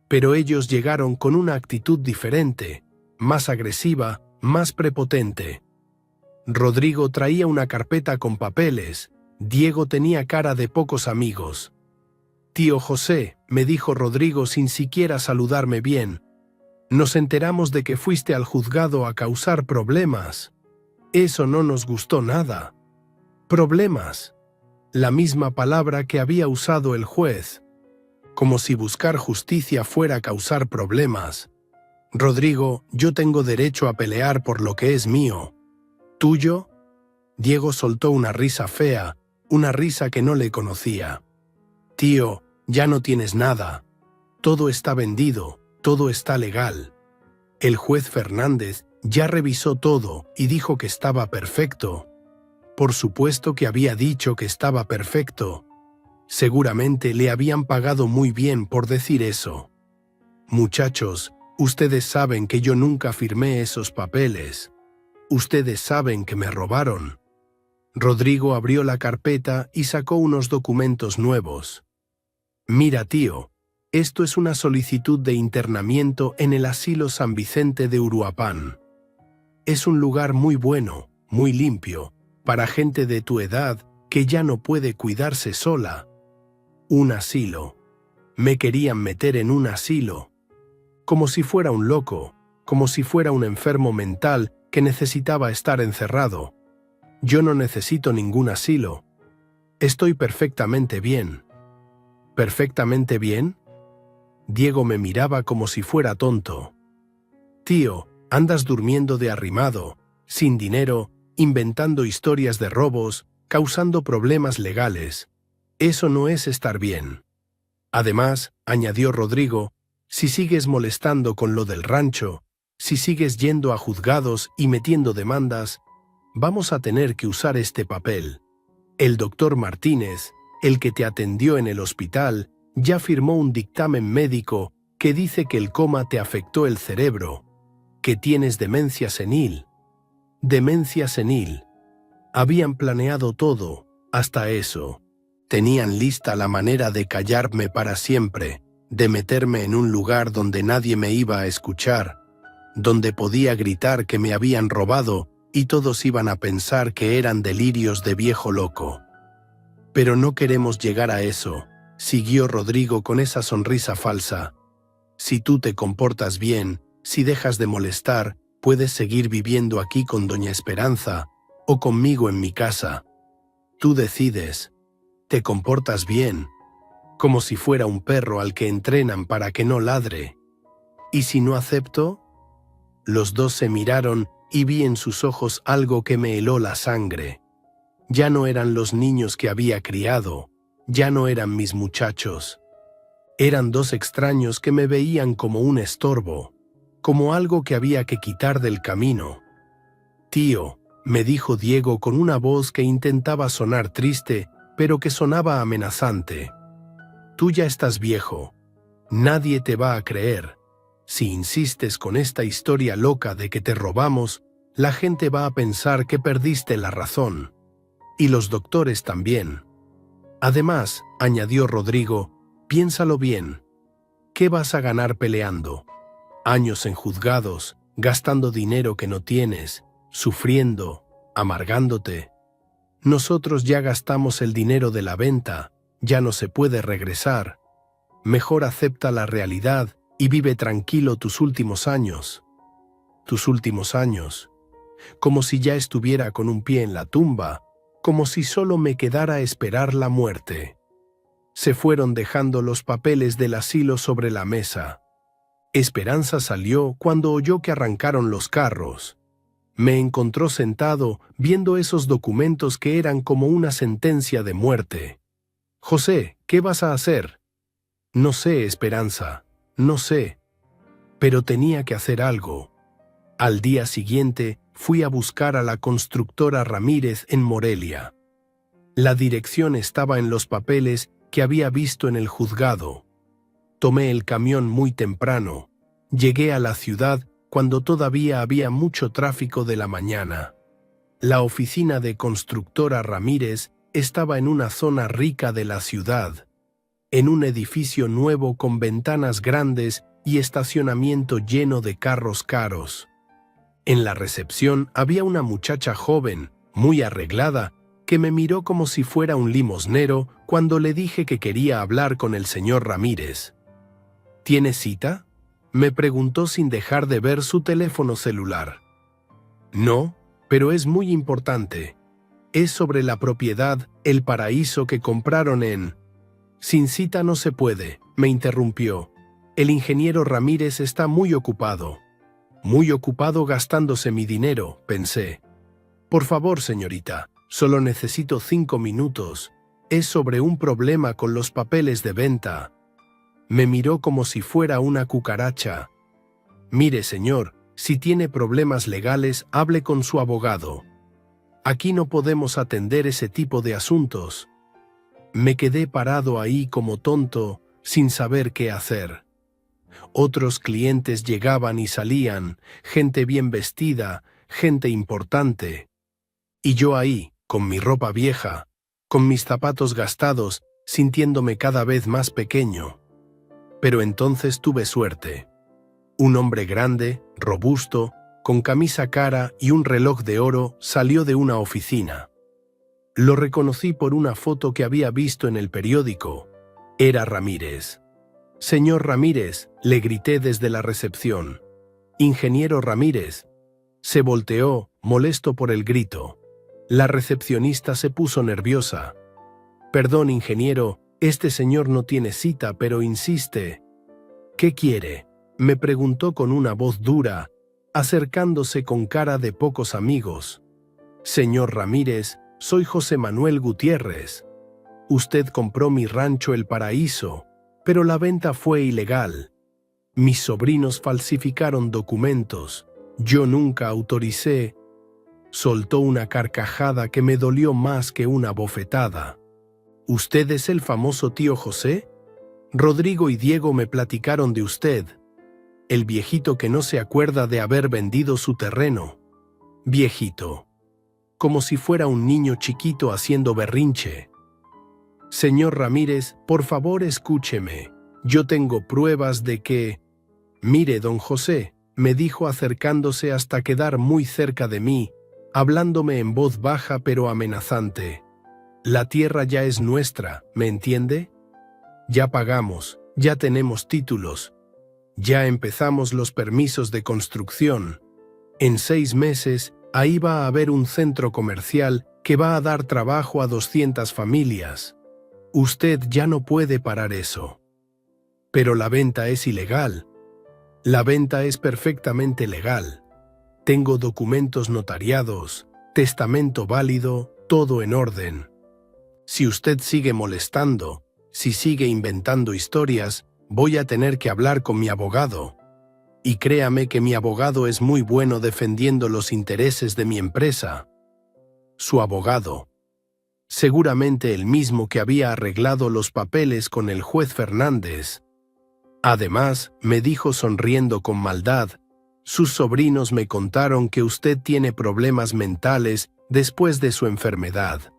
Pero ellos llegaron con una actitud diferente, más agresiva, más prepotente. Rodrigo traía una carpeta con papeles. Diego tenía cara de pocos amigos. «Tío José», me dijo Rodrigo sin siquiera saludarme bien, «nos enteramos de que fuiste al juzgado a causar problemas. Eso no nos gustó nada». «Problemas», la misma palabra que había usado el juez, como si buscar justicia fuera causar problemas. «Rodrigo, yo tengo derecho a pelear por lo que es mío». «¿Tuyo?» Diego soltó una risa fea, una risa que no le conocía. «Tío, ya no tienes nada. Todo está vendido, todo está legal. El juez Fernández ya revisó todo y dijo que estaba perfecto». Por supuesto que había dicho que estaba perfecto. Seguramente le habían pagado muy bien por decir eso. «Muchachos, ustedes saben que yo nunca firmé esos papeles. Ustedes saben que me robaron». Rodrigo abrió la carpeta y sacó unos documentos nuevos. «Mira, tío, esto es una solicitud de internamiento en el asilo San Vicente de Uruapan. Es un lugar muy bueno, muy limpio, para gente de tu edad que ya no puede cuidarse sola. Un asilo. Me querían meter en un asilo. Como si fuera un loco, como si fuera un enfermo mental que necesitaba estar encerrado. Yo no necesito ningún asilo. Estoy perfectamente bien». «¿Perfectamente bien?» Diego me miraba como si fuera tonto. «Tío, andas durmiendo de arrimado, sin dinero, inventando historias de robos, causando problemas legales. Eso no es estar bien. Además», añadió Rodrigo, «si sigues molestando con lo del rancho, si sigues yendo a juzgados y metiendo demandas, vamos a tener que usar este papel. El doctor Martínez, el que te atendió en el hospital, ya firmó un dictamen médico que dice que el coma te afectó el cerebro, que tienes demencia senil». Demencia senil. Habían planeado todo, hasta eso. Tenían lista la manera de callarme para siempre, de meterme en un lugar donde nadie me iba a escuchar, donde podía gritar que me habían robado y todos iban a pensar que eran delirios de viejo loco. «Pero no queremos llegar a eso», siguió Rodrigo con esa sonrisa falsa. «Si tú te comportas bien, si dejas de molestar, puedes seguir viviendo aquí con doña Esperanza o conmigo en mi casa. Tú decides. Te comportas bien, como si fuera un perro al que entrenan para que no ladre. ¿Y si no acepto?» Los dos se miraron y vi en sus ojos algo que me heló la sangre. Ya no eran los niños que había criado, ya no eran mis muchachos. Eran dos extraños que me veían como un estorbo, como algo que había que quitar del camino. «Tío», me dijo Diego con una voz que intentaba sonar triste, pero que sonaba amenazante. «Tú ya estás viejo. Nadie te va a creer. Si insistes con esta historia loca de que te robamos, la gente va a pensar que perdiste la razón. Y los doctores también. Además», añadió Rodrigo, «piénsalo bien. ¿Qué vas a ganar peleando? Años en juzgados, gastando dinero que no tienes, sufriendo, amargándote. Nosotros ya gastamos el dinero de la venta, ya no se puede regresar. Mejor acepta la realidad y vive tranquilo tus últimos años». Tus últimos años. Como si ya estuviera con un pie en la tumba, como si solo me quedara esperar la muerte. Se fueron dejando los papeles del asilo sobre la mesa. Esperanza salió cuando oyó que arrancaron los carros. Me encontró sentado viendo esos documentos que eran como una sentencia de muerte. «José, ¿qué vas a hacer?» «No sé, Esperanza, no sé. Pero tenía que hacer algo». Al día siguiente fui a buscar a la constructora Ramírez en Morelia. La dirección estaba en los papeles que había visto en el juzgado. Tomé el camión muy temprano. Llegué a la ciudad cuando todavía había mucho tráfico de la mañana. La oficina de constructora Ramírez estaba en una zona rica de la ciudad, en un edificio nuevo con ventanas grandes y estacionamiento lleno de carros caros. En la recepción había una muchacha joven, muy arreglada, que me miró como si fuera un limosnero cuando le dije que quería hablar con el señor Ramírez. ¿Tiene cita?, me preguntó sin dejar de ver su teléfono celular. No, pero es muy importante. Es sobre la propiedad El Paraíso que compraron en... Sin cita no se puede, me interrumpió. El ingeniero Ramírez está muy ocupado gastándose mi dinero, pensé. Por favor, señorita, solo necesito 5 minutos. Es sobre un problema con los papeles de venta. Me miró como si fuera una cucaracha. Mire, señor, si tiene problemas legales, hable con su abogado. Aquí no podemos atender ese tipo de asuntos. Me quedé parado ahí como tonto, sin saber qué hacer. Otros clientes llegaban y salían, gente bien vestida, gente importante. Y yo ahí, con mi ropa vieja, con mis zapatos gastados, sintiéndome cada vez más pequeño. Pero entonces tuve suerte. Un hombre grande, robusto, con camisa cara y un reloj de oro salió de una oficina. Lo reconocí por una foto que había visto en el periódico. Era Ramírez. «Señor Ramírez», le grité desde la recepción. «Ingeniero Ramírez». Se volteó, molesto por el grito. La recepcionista se puso nerviosa. «Perdón, ingeniero, este señor no tiene cita, pero insiste». «¿Qué quiere?», me preguntó con una voz dura, acercándose con cara de pocos amigos. «Señor Ramírez, soy José Manuel Gutiérrez. Usted compró mi rancho El Paraíso, pero la venta fue ilegal. Mis sobrinos falsificaron documentos. Yo nunca autoricé». Soltó una carcajada que me dolió más que una bofetada. «¿Usted es el famoso tío José? Rodrigo y Diego me platicaron de usted. El viejito que no se acuerda de haber vendido su terreno». Viejito. Como si fuera un niño chiquito haciendo berrinche. «Señor Ramírez, por favor escúcheme. Yo tengo pruebas de que...». «Mire, don José», me dijo acercándose hasta quedar muy cerca de mí, hablándome en voz baja pero amenazante. «La tierra ya es nuestra, ¿me entiende? Ya pagamos, ya tenemos títulos, ya empezamos los permisos de construcción. En 6 meses, ahí va a haber un centro comercial que va a dar trabajo a 200 familias. Usted ya no puede parar eso». «Pero la venta es ilegal». «La venta es perfectamente legal. Tengo documentos notariados, testamento válido, todo en orden. Si usted sigue molestando, si sigue inventando historias, voy a tener que hablar con mi abogado. Y créame que mi abogado es muy bueno defendiendo los intereses de mi empresa». Su abogado. Seguramente el mismo que había arreglado los papeles con el juez Fernández. Además, me dijo sonriendo con maldad, «Sus sobrinos me contaron que usted tiene problemas mentales después de su enfermedad.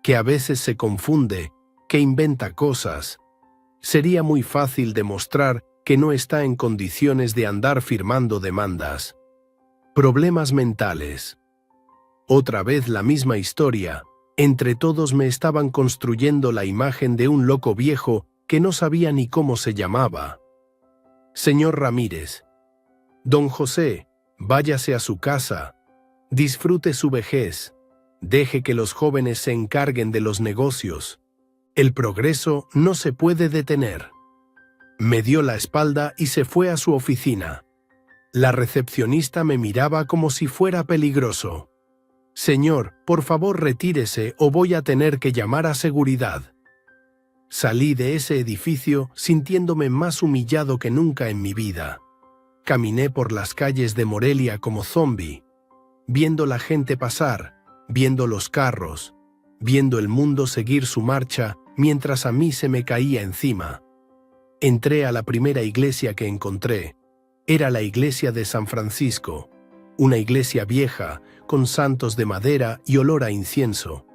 Que a veces se confunde, que inventa cosas. Sería muy fácil demostrar que no está en condiciones de andar firmando demandas». Problemas mentales. Otra vez la misma historia. Entre todos me estaban construyendo la imagen de un loco viejo que no sabía ni cómo se llamaba. «Señor Ramírez, don José, váyase a su casa, disfrute su vejez, deje que los jóvenes se encarguen de los negocios. El progreso no se puede detener». Me dio la espalda y se fue a su oficina. La recepcionista me miraba como si fuera peligroso. «Señor, por favor retírese o voy a tener que llamar a seguridad». Salí de ese edificio sintiéndome más humillado que nunca en mi vida. Caminé por las calles de Morelia como zombi, viendo la gente pasar, viendo los carros, viendo el mundo seguir su marcha mientras a mí se me caía encima. Entré a la primera iglesia que encontré. Era la iglesia de San Francisco, una iglesia vieja, con santos de madera y olor a incienso.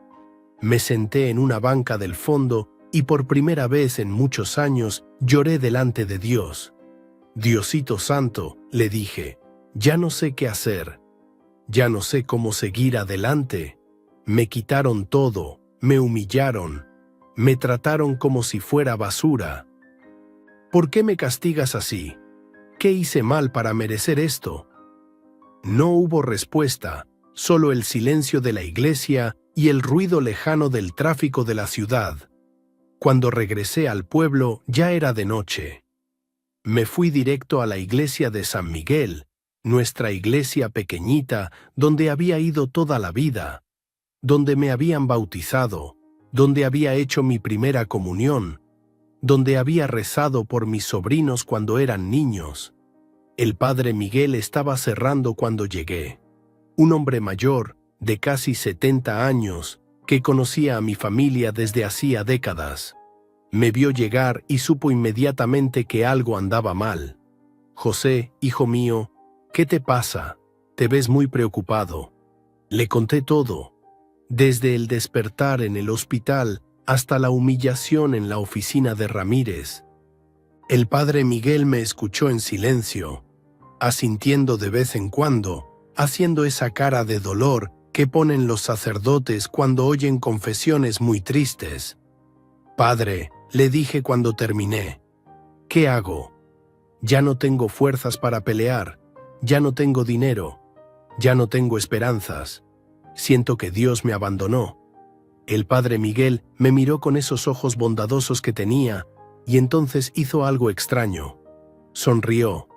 Me senté en una banca del fondo y por primera vez en muchos años lloré delante de Dios. Diosito Santo, le dije, ya no sé qué hacer. Ya no sé cómo seguir adelante. Me quitaron todo, me humillaron, me trataron como si fuera basura. ¿Por qué me castigas así? ¿Qué hice mal para merecer esto? No hubo respuesta, solo el silencio de la iglesia y el ruido lejano del tráfico de la ciudad. Cuando regresé al pueblo ya era de noche. Me fui directo a la iglesia de San Miguel, nuestra iglesia pequeñita donde había ido toda la vida, donde me habían bautizado, donde había hecho mi primera comunión, donde había rezado por mis sobrinos cuando eran niños. El padre Miguel estaba cerrando cuando llegué. Un hombre mayor, de casi 70 años, que conocía a mi familia desde hacía décadas. Me vio llegar y supo inmediatamente que algo andaba mal. José, hijo mío, ¿qué te pasa? Te ves muy preocupado. Le conté todo, desde el despertar en el hospital hasta la humillación en la oficina de Ramírez. El padre Miguel me escuchó en silencio, asintiendo de vez en cuando, haciendo esa cara de dolor que ponen los sacerdotes cuando oyen confesiones muy tristes. Padre, le dije cuando terminé, ¿qué hago? Ya no tengo fuerzas para pelear, ya no tengo dinero, ya no tengo esperanzas. Siento que Dios me abandonó. El padre Miguel me miró con esos ojos bondadosos que tenía y entonces hizo algo extraño. Sonrió.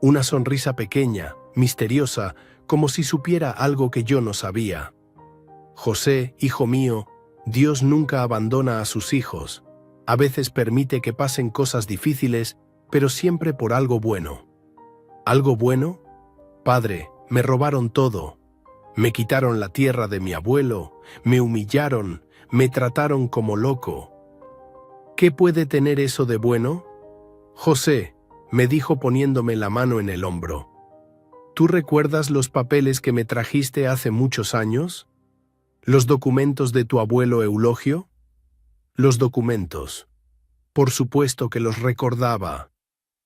Una sonrisa pequeña, misteriosa, como si supiera algo que yo no sabía. José, hijo mío, Dios nunca abandona a sus hijos. A veces permite que pasen cosas difíciles, pero siempre por algo bueno. ¿Algo bueno? Padre, me robaron todo. Me quitaron la tierra de mi abuelo, me humillaron, me trataron como loco. ¿Qué puede tener eso de bueno? José, me dijo poniéndome la mano en el hombro. ¿Tú recuerdas los papeles que me trajiste hace muchos años? ¿Los documentos de tu abuelo Eulogio? Los documentos. Por supuesto que los recordaba.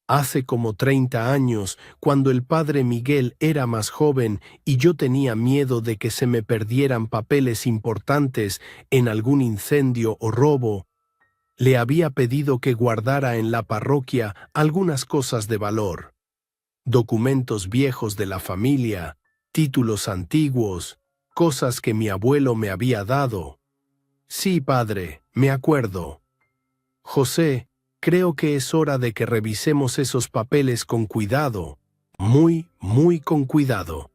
Hace como 30 años, cuando el padre Miguel era más joven y yo tenía miedo de que se me perdieran papeles importantes en algún incendio o robo, le había pedido que guardara en la parroquia algunas cosas de valor. Documentos viejos de la familia, títulos antiguos, cosas que mi abuelo me había dado. Sí, padre, me acuerdo. José, creo que es hora de que revisemos esos papeles con cuidado, muy con cuidado.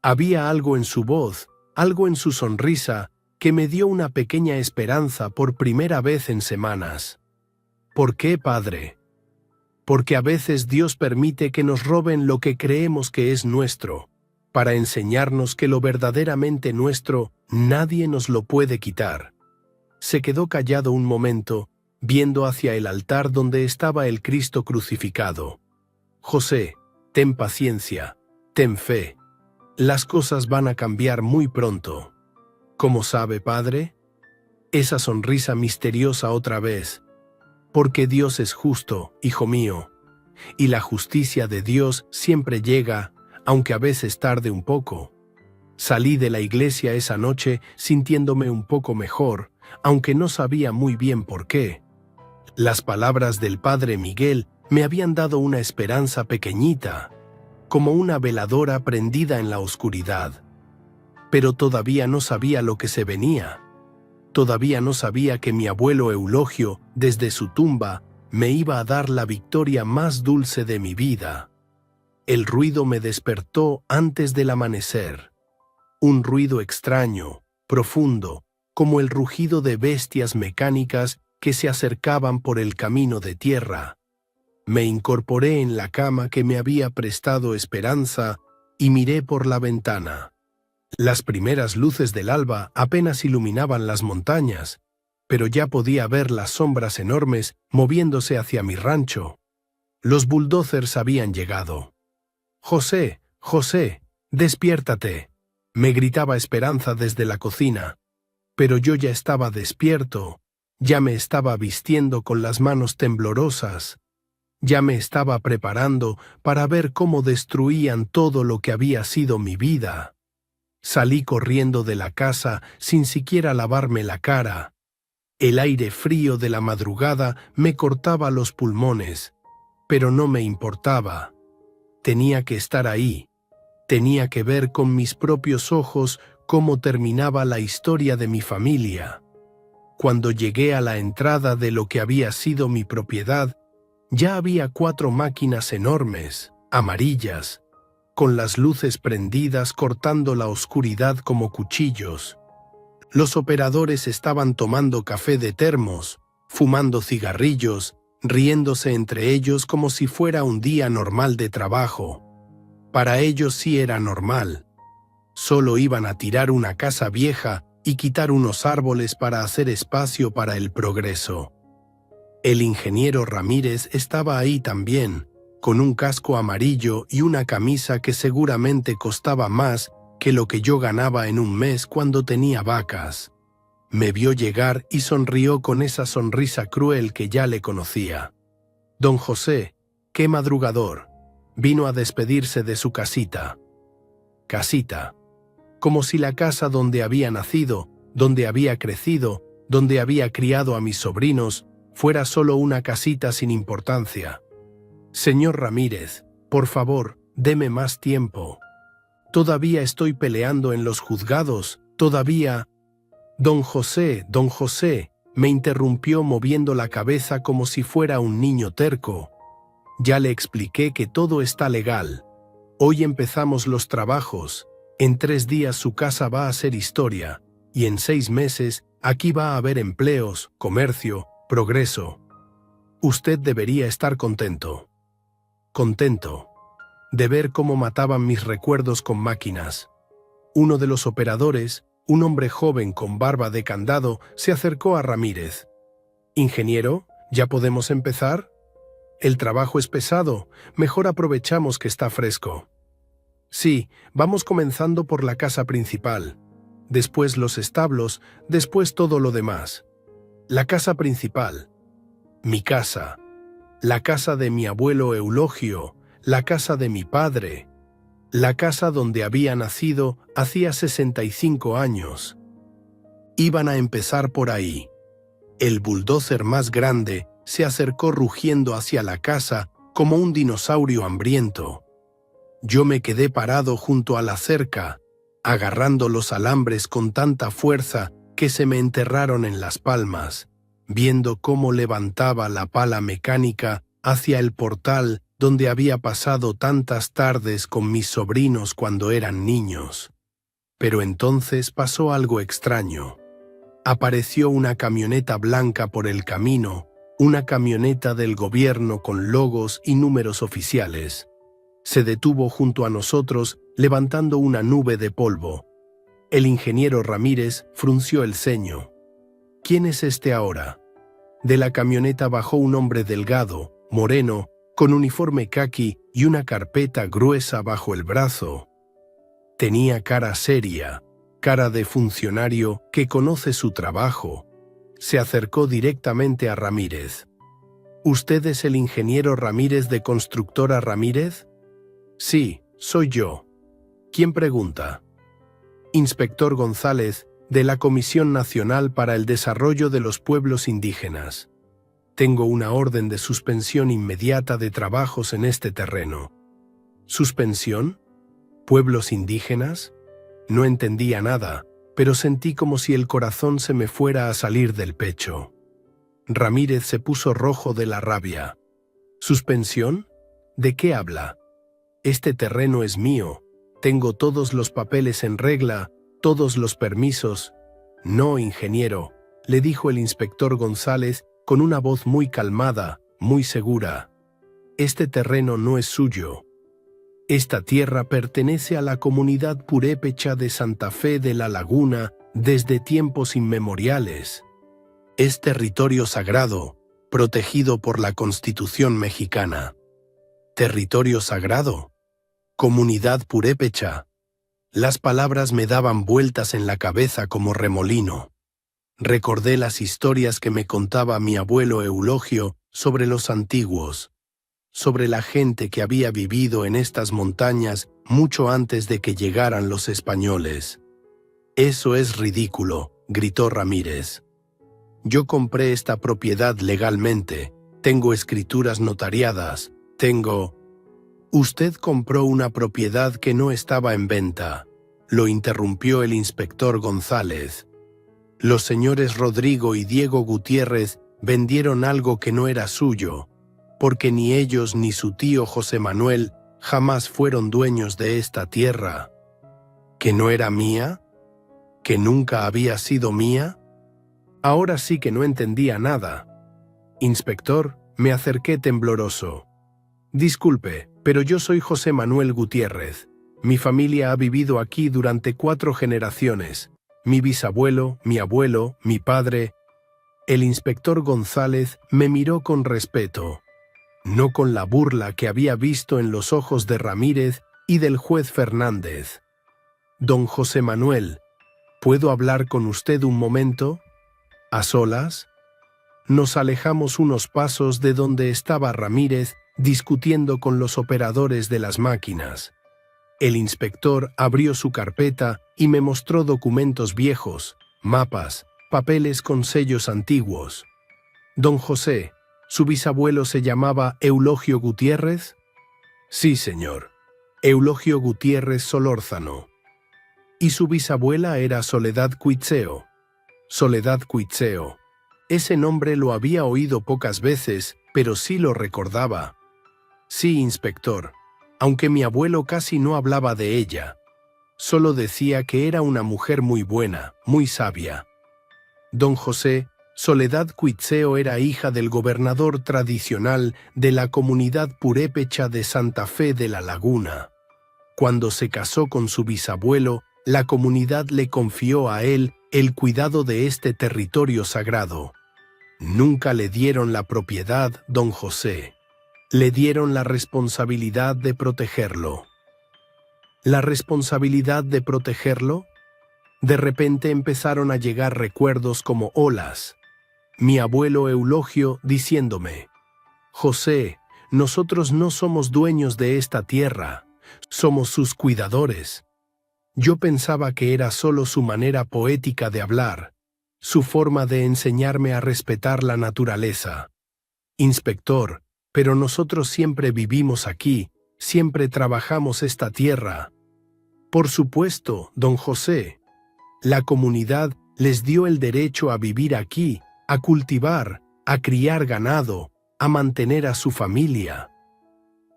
Había algo en su voz, algo en su sonrisa, que me dio una pequeña esperanza por primera vez en semanas. ¿Por qué, padre? Porque a veces Dios permite que nos roben lo que creemos que es nuestro, para enseñarnos que lo verdaderamente nuestro nadie nos lo puede quitar. Se quedó callado un momento, viendo hacia el altar donde estaba el Cristo crucificado. José, ten paciencia, ten fe. Las cosas van a cambiar muy pronto. ¿Cómo sabe, padre? Esa sonrisa misteriosa otra vez. Porque Dios es justo, hijo mío, y la justicia de Dios siempre llega, aunque a veces tarde un poco. Salí de la iglesia esa noche sintiéndome un poco mejor, aunque no sabía muy bien por qué. Las palabras del padre Miguel me habían dado una esperanza pequeñita, como una veladora prendida en la oscuridad. Pero todavía no sabía lo que se venía. Todavía no sabía que mi abuelo Eulogio, desde su tumba, me iba a dar la victoria más dulce de mi vida. El ruido me despertó antes del amanecer. Un ruido extraño, profundo, como el rugido de bestias mecánicas que se acercaban por el camino de tierra. Me incorporé en la cama que me había prestado esperanza y miré por la ventana. Las primeras luces del alba apenas iluminaban las montañas, pero ya podía ver las sombras enormes moviéndose hacia mi rancho. Los bulldozers habían llegado. «José, José, despiértate», me gritaba Esperanza desde la cocina. Pero yo ya estaba despierto, ya me estaba vistiendo con las manos temblorosas, ya me estaba preparando para ver cómo destruían todo lo que había sido mi vida. Salí corriendo de la casa sin siquiera lavarme la cara. El aire frío de la madrugada me cortaba los pulmones, pero no me importaba. Tenía que estar ahí. Tenía que ver con mis propios ojos cómo terminaba la historia de mi familia. Cuando llegué a la entrada de lo que había sido mi propiedad, ya había 4 máquinas enormes, amarillas, con las luces prendidas cortando la oscuridad como cuchillos. Los operadores estaban tomando café de termos, fumando cigarrillos, riéndose entre ellos como si fuera un día normal de trabajo. Para ellos sí era normal. Solo iban a tirar una casa vieja y quitar unos árboles para hacer espacio para el progreso. El ingeniero Ramírez estaba ahí también, con un casco amarillo y una camisa que seguramente costaba más que lo que yo ganaba en un mes cuando tenía vacas. Me vio llegar y sonrió con esa sonrisa cruel que ya le conocía. Don José, qué madrugador, vino a despedirse de su casita. Casita. Como si la casa donde había nacido, donde había crecido, donde había criado a mis sobrinos, fuera solo una casita sin importancia. Señor Ramírez, por favor, deme más tiempo. Todavía estoy peleando en los juzgados, todavía... Don José, me interrumpió moviendo la cabeza como si fuera un niño terco. Ya le expliqué que todo está legal. Hoy empezamos los trabajos. En 3 días su casa va a ser historia, y en 6 meses aquí va a haber empleos, comercio, progreso. Usted debería estar contento. Contento. De ver cómo mataban mis recuerdos con máquinas. Uno de los operadores, un hombre joven con barba de candado, se acercó a Ramírez. «Ingeniero, ¿ya podemos empezar? El trabajo es pesado, mejor aprovechamos que está fresco». «Sí, vamos comenzando por la casa principal. Después los establos, después todo lo demás. La casa principal. Mi casa. La casa de mi abuelo Eulogio, la casa de mi padre. La casa donde había nacido hacía 65 años. Iban a empezar por ahí. El bulldozer más grande se acercó rugiendo hacia la casa como un dinosaurio hambriento. Yo me quedé parado junto a la cerca, agarrando los alambres con tanta fuerza que se me enterraron en las palmas, viendo cómo levantaba la pala mecánica hacia el portal donde había pasado tantas tardes con mis sobrinos cuando eran niños. Pero entonces pasó algo extraño. Apareció una camioneta blanca por el camino, una camioneta del gobierno con logos y números oficiales. Se detuvo junto a nosotros, levantando una nube de polvo. El ingeniero Ramírez frunció el ceño. ¿Quién es este ahora? De la camioneta bajó un hombre delgado, moreno, con uniforme caqui y una carpeta gruesa bajo el brazo. Tenía cara seria, cara de funcionario que conoce su trabajo. Se acercó directamente a Ramírez. ¿Usted es el ingeniero Ramírez de Constructora Ramírez? Sí, soy yo. ¿Quién pregunta? Inspector González, de la Comisión Nacional para el Desarrollo de los Pueblos Indígenas. Tengo una orden de suspensión inmediata de trabajos en este terreno. ¿Suspensión? ¿Pueblos indígenas? No entendía nada, pero sentí como si el corazón se me fuera a salir del pecho. Ramírez se puso rojo de la rabia. ¿Suspensión? ¿De qué habla? Este terreno es mío. Tengo todos los papeles en regla, todos los permisos. No, ingeniero, le dijo el inspector González con una voz muy calmada, muy segura. Este terreno no es suyo. Esta tierra pertenece a la comunidad purépecha de Santa Fe de la Laguna desde tiempos inmemoriales. Es territorio sagrado, protegido por la Constitución mexicana. Territorio sagrado. Comunidad purépecha. Las palabras me daban vueltas en la cabeza como remolino. Recordé las historias que me contaba mi abuelo Eulogio sobre los antiguos, sobre la gente que había vivido en estas montañas mucho antes de que llegaran los españoles. «Eso es ridículo», gritó Ramírez. «Yo compré esta propiedad legalmente, tengo escrituras notariadas, tengo...» «Usted compró una propiedad que no estaba en venta», lo interrumpió el inspector González. «Los señores Rodrigo y Diego Gutiérrez vendieron algo que no era suyo, porque ni ellos ni su tío José Manuel jamás fueron dueños de esta tierra». ¿Que no era mía? ¿Que nunca había sido mía? Ahora sí que no entendía nada. «Inspector», me acerqué tembloroso. «Disculpe, pero yo soy José Manuel Gutiérrez. Mi familia ha vivido aquí durante 4 generaciones. Mi bisabuelo, mi abuelo, mi padre...» El inspector González me miró con respeto, no con la burla que había visto en los ojos de Ramírez y del juez Fernández. «Don José Manuel, ¿puedo hablar con usted un momento? ¿A solas?» Nos alejamos unos pasos de donde estaba Ramírez discutiendo con los operadores de las máquinas. El inspector abrió su carpeta y me mostró documentos viejos, mapas, papeles con sellos antiguos. «Don José, ¿su bisabuelo se llamaba Eulogio Gutiérrez?» «Sí, señor. Eulogio Gutiérrez Solórzano». «¿Y su bisabuela era Soledad Cuitzeo?» «Soledad Cuitzeo». Ese nombre lo había oído pocas veces, pero sí lo recordaba. «Sí, inspector, aunque mi abuelo casi no hablaba de ella. Solo decía que era una mujer muy buena, muy sabia». «Don José, Soledad Cuitzeo era hija del gobernador tradicional de la comunidad purépecha de Santa Fe de la Laguna. Cuando se casó con su bisabuelo, la comunidad le confió a él el cuidado de este territorio sagrado. Nunca le dieron la propiedad, don José. Le dieron la responsabilidad de protegerlo». ¿La responsabilidad de protegerlo? De repente empezaron a llegar recuerdos como olas. Mi abuelo Eulogio diciéndome: «José, nosotros no somos dueños de esta tierra, somos sus cuidadores». Yo pensaba que era solo su manera poética de hablar, su forma de enseñarme a respetar la naturaleza. «Inspector, pero nosotros siempre vivimos aquí, siempre trabajamos esta tierra». «Por supuesto, don José. La comunidad les dio el derecho a vivir aquí, a cultivar, a criar ganado, a mantener a su familia,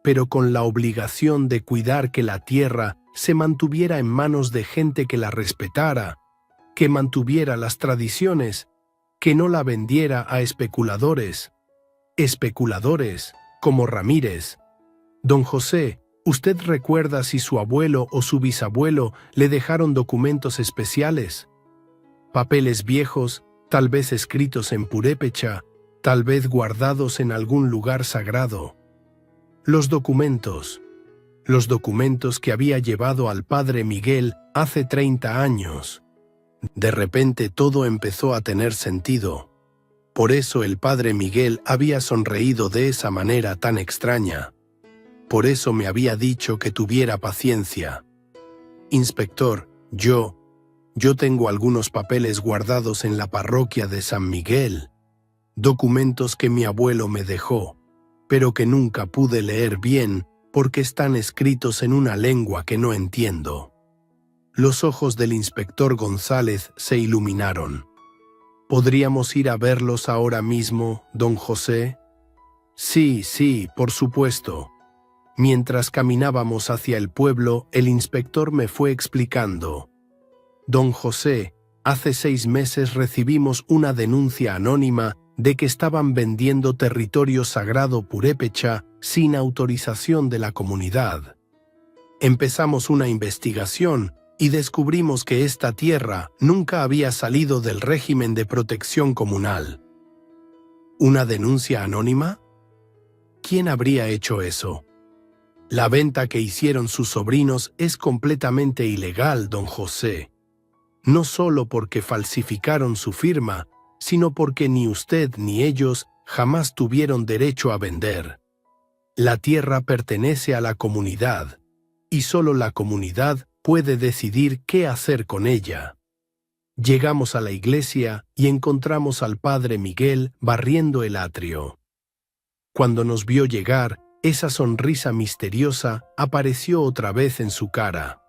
pero con la obligación de cuidar que la tierra se mantuviera en manos de gente que la respetara, que mantuviera las tradiciones, que no la vendiera a especuladores. Especuladores, como Ramírez. Don José, ¿usted recuerda si su abuelo o su bisabuelo le dejaron documentos especiales? Papeles viejos, tal vez escritos en purépecha, tal vez guardados en algún lugar sagrado. Los documentos que había llevado al padre Miguel hace 30 años. De repente todo empezó a tener sentido. Por eso el padre Miguel había sonreído de esa manera tan extraña. Por eso me había dicho que tuviera paciencia. «Inspector, yo tengo algunos papeles guardados en la parroquia de San Miguel, documentos que mi abuelo me dejó, pero que nunca pude leer bien porque están escritos en una lengua que no entiendo». Los ojos del inspector González se iluminaron. «¿Podríamos ir a verlos ahora mismo, don José?» «Sí, sí, por supuesto». Mientras caminábamos hacia el pueblo, el inspector me fue explicando: «Don José, hace 6 meses recibimos una denuncia anónima de que estaban vendiendo territorio sagrado purépecha sin autorización de la comunidad. Empezamos una investigación y descubrimos que esta tierra nunca había salido del régimen de protección comunal. ¿Una denuncia anónima? ¿Quién habría hecho eso? La venta que hicieron sus sobrinos es completamente ilegal, don José. No solo porque falsificaron su firma, sino porque ni usted ni ellos jamás tuvieron derecho a vender. La tierra pertenece a la comunidad, y solo la comunidad puede decidir qué hacer con ella. Llegamos a la iglesia y encontramos al padre Miguel barriendo el atrio. Cuando nos vio llegar, esa sonrisa misteriosa apareció otra vez en su cara.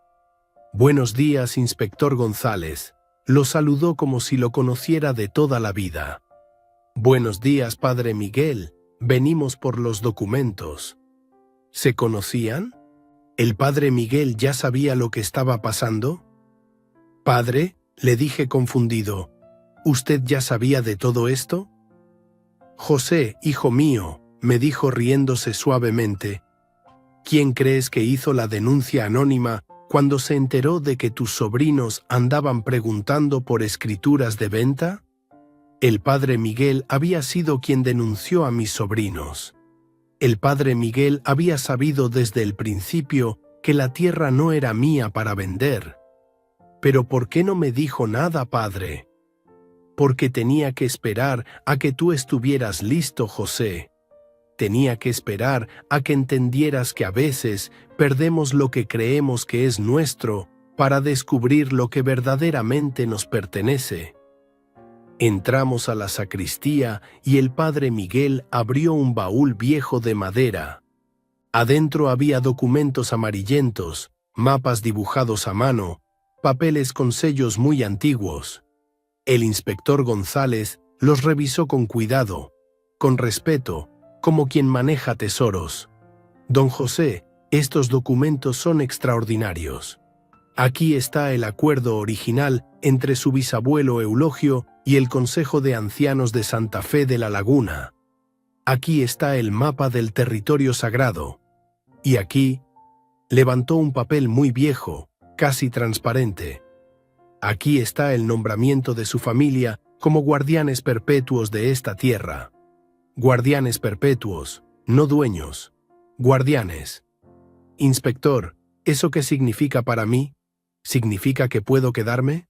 «Buenos días, inspector González», lo saludó como si lo conociera de toda la vida. «Buenos días, padre Miguel, venimos por los documentos». ¿Se conocían? ¿El padre Miguel ya sabía lo que estaba pasando? «Padre», le dije confundido, ¿usted ya sabía de todo esto? «José, hijo mío», me dijo riéndose suavemente, ¿quién crees que hizo la denuncia anónima cuando se enteró de que tus sobrinos andaban preguntando por escrituras de venta? El padre Miguel había sido quien denunció a mis sobrinos. El padre Miguel había sabido desde el principio que la tierra no era mía para vender. «¿Pero por qué no me dijo nada, padre?» «Porque tenía que esperar a que tú estuvieras listo, José. Tenía que esperar a que entendieras que a veces perdemos lo que creemos que es nuestro para descubrir lo que verdaderamente nos pertenece». Entramos a la sacristía y el padre Miguel abrió un baúl viejo de madera. Adentro había documentos amarillentos, mapas dibujados a mano, papeles con sellos muy antiguos. El inspector González los revisó con cuidado, con respeto, como quien maneja tesoros. «Don José, estos documentos son extraordinarios. Aquí está el acuerdo original entre su bisabuelo Eulogio y el Consejo de Ancianos de Santa Fe de la Laguna. Aquí está el mapa del territorio sagrado. Y aquí», levantó un papel muy viejo, casi transparente. «Aquí está el nombramiento de su familia como guardianes perpetuos de esta tierra. Guardianes perpetuos, no dueños. Guardianes. Inspector, ¿eso qué significa para mí? ¿Significa que puedo quedarme?»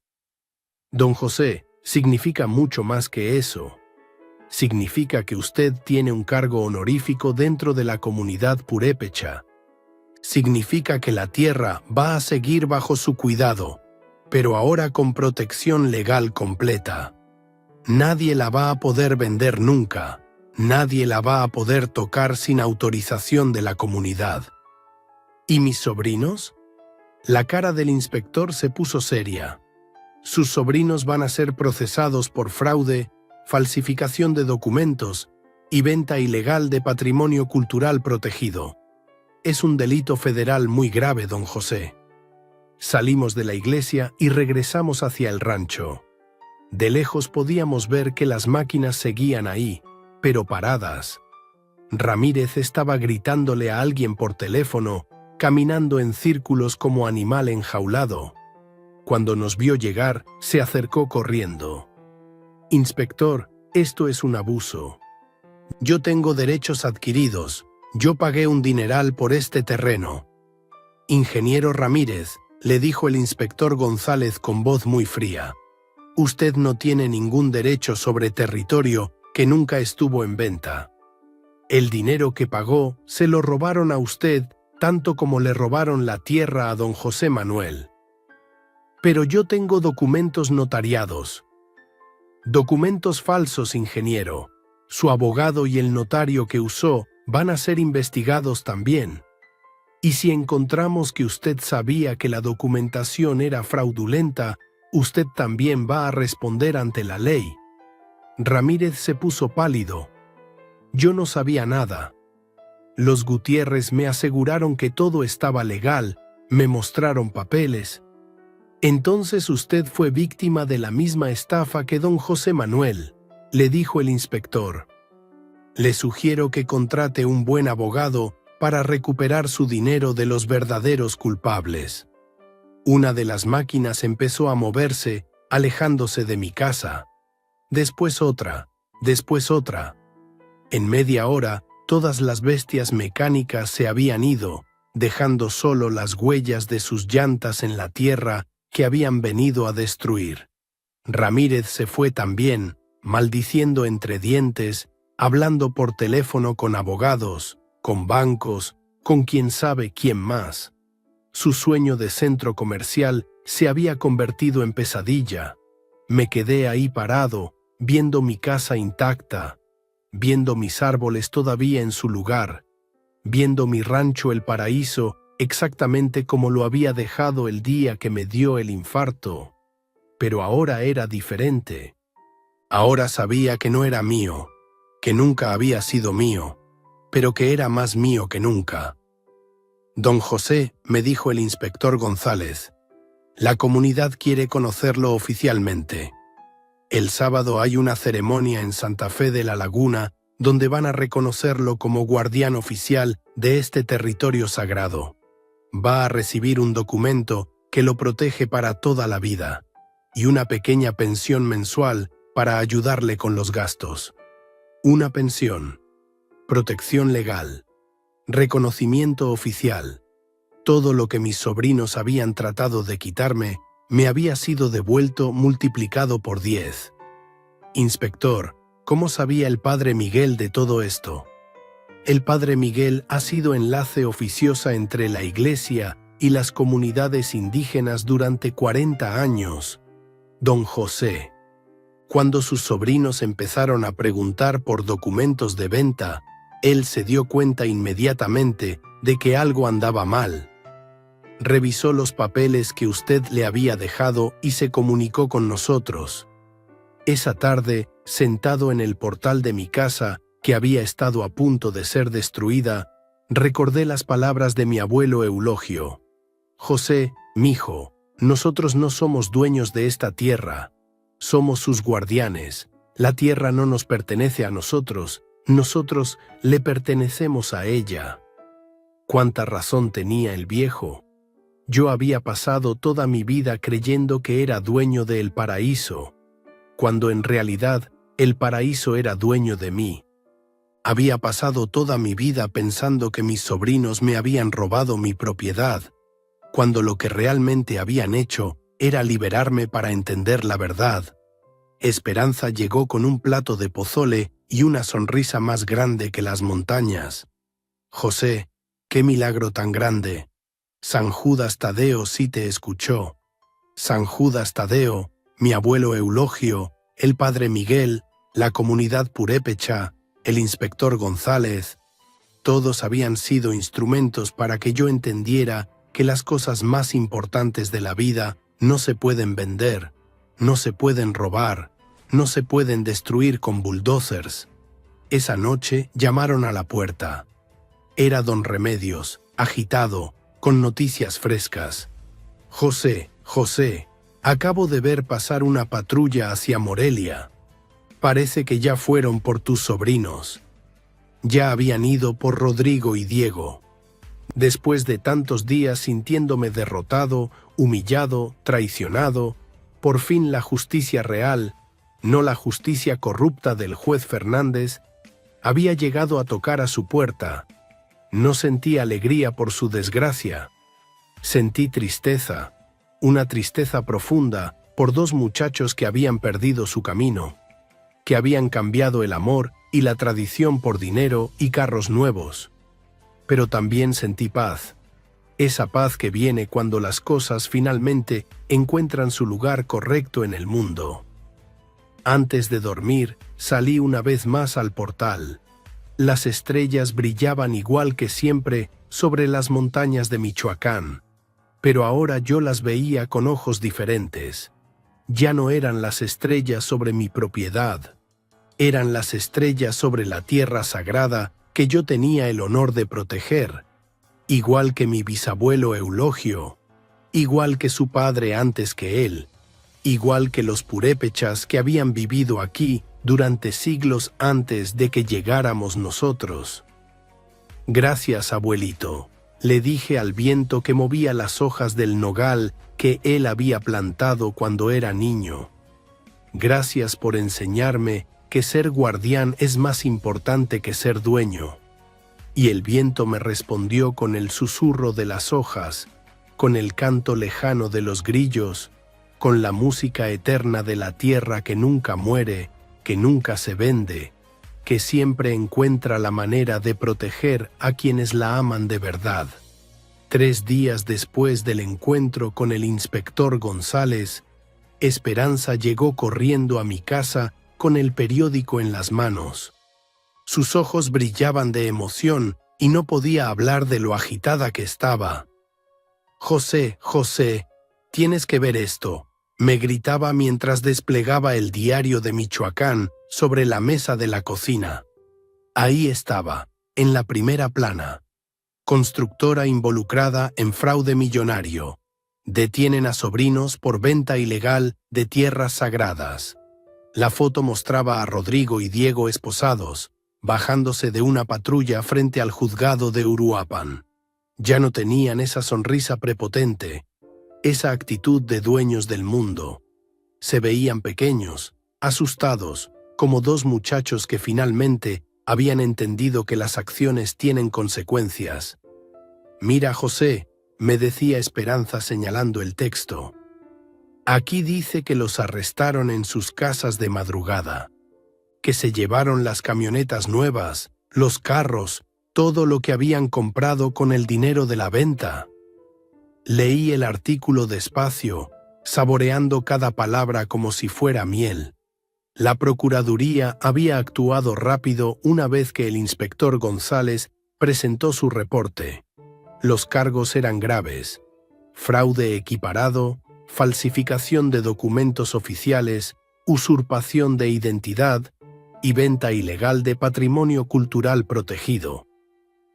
«Don José, significa mucho más que eso. Significa que usted tiene un cargo honorífico dentro de la comunidad purépecha. Significa que la tierra va a seguir bajo su cuidado, pero ahora con protección legal completa. Nadie la va a poder vender nunca. Nadie la va a poder tocar sin autorización de la comunidad». «¿Y mis sobrinos?» La cara del inspector se puso seria. «Sus sobrinos van a ser procesados por fraude, falsificación de documentos y venta ilegal de patrimonio cultural protegido. Es un delito federal muy grave, don José». Salimos de la iglesia y regresamos hacia el rancho. De lejos podíamos ver que las máquinas seguían ahí, pero paradas. Ramírez estaba gritándole a alguien por teléfono, caminando en círculos como animal enjaulado. Cuando nos vio llegar, se acercó corriendo. «Inspector, esto es un abuso. Yo tengo derechos adquiridos. Yo pagué un dineral por este terreno». «Ingeniero Ramírez», le dijo el inspector González con voz muy fría, «usted no tiene ningún derecho sobre territorio que nunca estuvo en venta. El dinero que pagó se lo robaron a usted tanto como le robaron la tierra a don José Manuel. Pero yo tengo documentos notariados». «Documentos falsos, ingeniero. Su abogado y el notario que usó van a ser investigados también. Y si encontramos que usted sabía que la documentación era fraudulenta, usted también va a responder ante la ley». Ramírez se puso pálido. «Yo no sabía nada. Los Gutiérrez me aseguraron que todo estaba legal, me mostraron papeles». «Entonces usted fue víctima de la misma estafa que don José Manuel», le dijo el inspector. «Le sugiero que contrate un buen abogado para recuperar su dinero de los verdaderos culpables». Una de las máquinas empezó a moverse, alejándose de mi casa. Después otra, después otra. En media hora, todas las bestias mecánicas se habían ido, dejando solo las huellas de sus llantas en la tierra que habían venido a destruir. Ramírez se fue también, maldiciendo entre dientes, hablando por teléfono con abogados, con bancos, con quién sabe quién más. Su sueño de centro comercial se había convertido en pesadilla. Me quedé ahí parado, viendo mi casa intacta, viendo mis árboles todavía en su lugar, viendo mi rancho El Paraíso exactamente como lo había dejado el día que me dio el infarto. Pero ahora era diferente. Ahora sabía que no era mío, que nunca había sido mío, pero que era más mío que nunca. Don José, me dijo el inspector González, la comunidad quiere conocerlo oficialmente. El sábado hay una ceremonia en Santa Fe de la Laguna donde van a reconocerlo como guardián oficial de este territorio sagrado. Va a recibir un documento que lo protege para toda la vida y una pequeña pensión mensual para ayudarle con los gastos. Una pensión, protección legal, reconocimiento oficial. Todo lo que mis sobrinos habían tratado de quitarme me había sido devuelto multiplicado por 10. Inspector, ¿cómo sabía el padre Miguel de todo esto? El padre Miguel ha sido enlace oficiosa entre la Iglesia y las comunidades indígenas durante 40 años. Don José. Cuando sus sobrinos empezaron a preguntar por documentos de venta, él se dio cuenta inmediatamente de que algo andaba mal. Revisó los papeles que usted le había dejado y se comunicó con nosotros. Esa tarde, sentado en el portal de mi casa, que había estado a punto de ser destruida, recordé las palabras de mi abuelo Eulogio. José, mijo, nosotros no somos dueños de esta tierra. Somos sus guardianes. La tierra no nos pertenece a nosotros. Nosotros le pertenecemos a ella. Cuánta razón tenía el viejo. Yo había pasado toda mi vida creyendo que era dueño del paraíso, cuando en realidad el paraíso era dueño de mí. Había pasado toda mi vida pensando que mis sobrinos me habían robado mi propiedad, cuando lo que realmente habían hecho era liberarme para entender la verdad. Esperanza llegó con un plato de pozole y una sonrisa más grande que las montañas. José, qué milagro tan grande. San Judas Tadeo sí te escuchó. San Judas Tadeo, mi abuelo Eulogio, el padre Miguel, la comunidad purépecha, el inspector González, todos habían sido instrumentos para que yo entendiera que las cosas más importantes de la vida no se pueden vender, no se pueden robar, no se pueden destruir con bulldozers. Esa noche llamaron a la puerta. Era don Remedios, agitado, con noticias frescas. José, José, acabo de ver pasar una patrulla hacia Morelia. Parece que ya fueron por tus sobrinos. Ya habían ido por Rodrigo y Diego. Después de tantos días sintiéndome derrotado, humillado, traicionado, por fin la justicia real, no la justicia corrupta del juez Fernández, había llegado a tocar a su puerta. No sentí alegría por su desgracia. Sentí tristeza, una tristeza profunda por dos muchachos que habían perdido su camino, que habían cambiado el amor y la tradición por dinero y carros nuevos. Pero también sentí paz, esa paz que viene cuando las cosas finalmente encuentran su lugar correcto en el mundo. Antes de dormir, salí una vez más al portal. Las estrellas brillaban igual que siempre sobre las montañas de Michoacán, pero ahora yo las veía con ojos diferentes. Ya no eran las estrellas sobre mi propiedad, eran las estrellas sobre la tierra sagrada que yo tenía el honor de proteger, igual que mi bisabuelo Eulogio, igual que su padre antes que él, igual que los purépechas que habían vivido aquí durante siglos antes de que llegáramos nosotros. Gracias, abuelito, Le dije al viento que movía las hojas del nogal que él había plantado cuando era niño. Gracias por enseñarme que ser guardián es más importante que ser dueño. Y el viento me respondió con el susurro de las hojas, con el canto lejano de los grillos, con la música eterna de la tierra que nunca muere, que nunca se vende, que siempre encuentra la manera de proteger a quienes la aman de verdad. 3 días después del encuentro con el inspector González, Esperanza llegó corriendo a mi casa con el periódico en las manos. Sus ojos brillaban de emoción y no podía hablar de lo agitada que estaba. «José, José, tienes que ver esto», me gritaba mientras desplegaba el diario de Michoacán sobre la mesa de la cocina. Ahí estaba, en la primera plana. Constructora involucrada en fraude millonario. Detienen a sobrinos por venta ilegal de tierras sagradas. La foto mostraba a Rodrigo y Diego esposados, bajándose de una patrulla frente al juzgado de Uruapan. Ya no tenían esa sonrisa prepotente, esa actitud de dueños del mundo. Se veían pequeños, asustados, como 2 muchachos que finalmente habían entendido que las acciones tienen consecuencias. «Mira, José», me decía Esperanza señalando el texto. «Aquí dice que los arrestaron en sus casas de madrugada, que se llevaron las camionetas nuevas, los carros, todo lo que habían comprado con el dinero de la venta». Leí el artículo despacio, saboreando cada palabra como si fuera miel. La Procuraduría había actuado rápido una vez que el inspector González presentó su reporte. Los cargos eran graves: fraude equiparado, falsificación de documentos oficiales, usurpación de identidad y venta ilegal de patrimonio cultural protegido.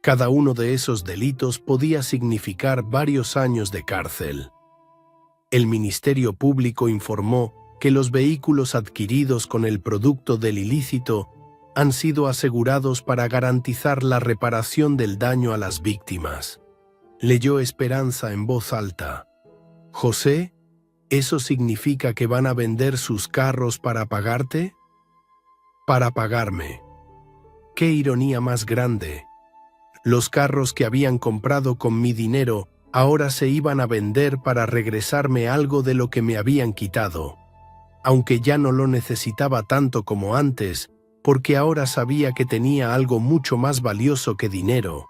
Cada uno de esos delitos podía significar varios años de cárcel. El Ministerio Público informó que los vehículos adquiridos con el producto del ilícito han sido asegurados para garantizar la reparación del daño a las víctimas. Leyó Esperanza en voz alta. «José, ¿eso significa que van a vender sus carros para pagarte?» «Para pagarme». ¡Qué ironía más grande! Los carros que habían comprado con mi dinero ahora se iban a vender para regresarme algo de lo que me habían quitado. Aunque ya no lo necesitaba tanto como antes, porque ahora sabía que tenía algo mucho más valioso que dinero.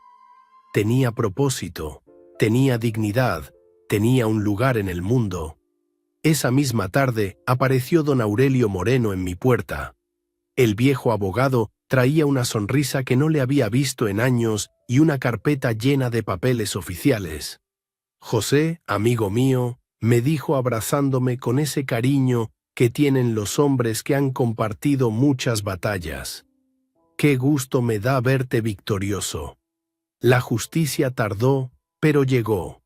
Tenía propósito, tenía dignidad, tenía un lugar en el mundo. Esa misma tarde apareció don Aurelio Moreno en mi puerta. El viejo abogado traía una sonrisa que no le había visto en años y una carpeta llena de papeles oficiales. «José, amigo mío», me dijo abrazándome con ese cariño que tienen los hombres que han compartido muchas batallas. «Qué gusto me da verte victorioso. La justicia tardó, pero llegó».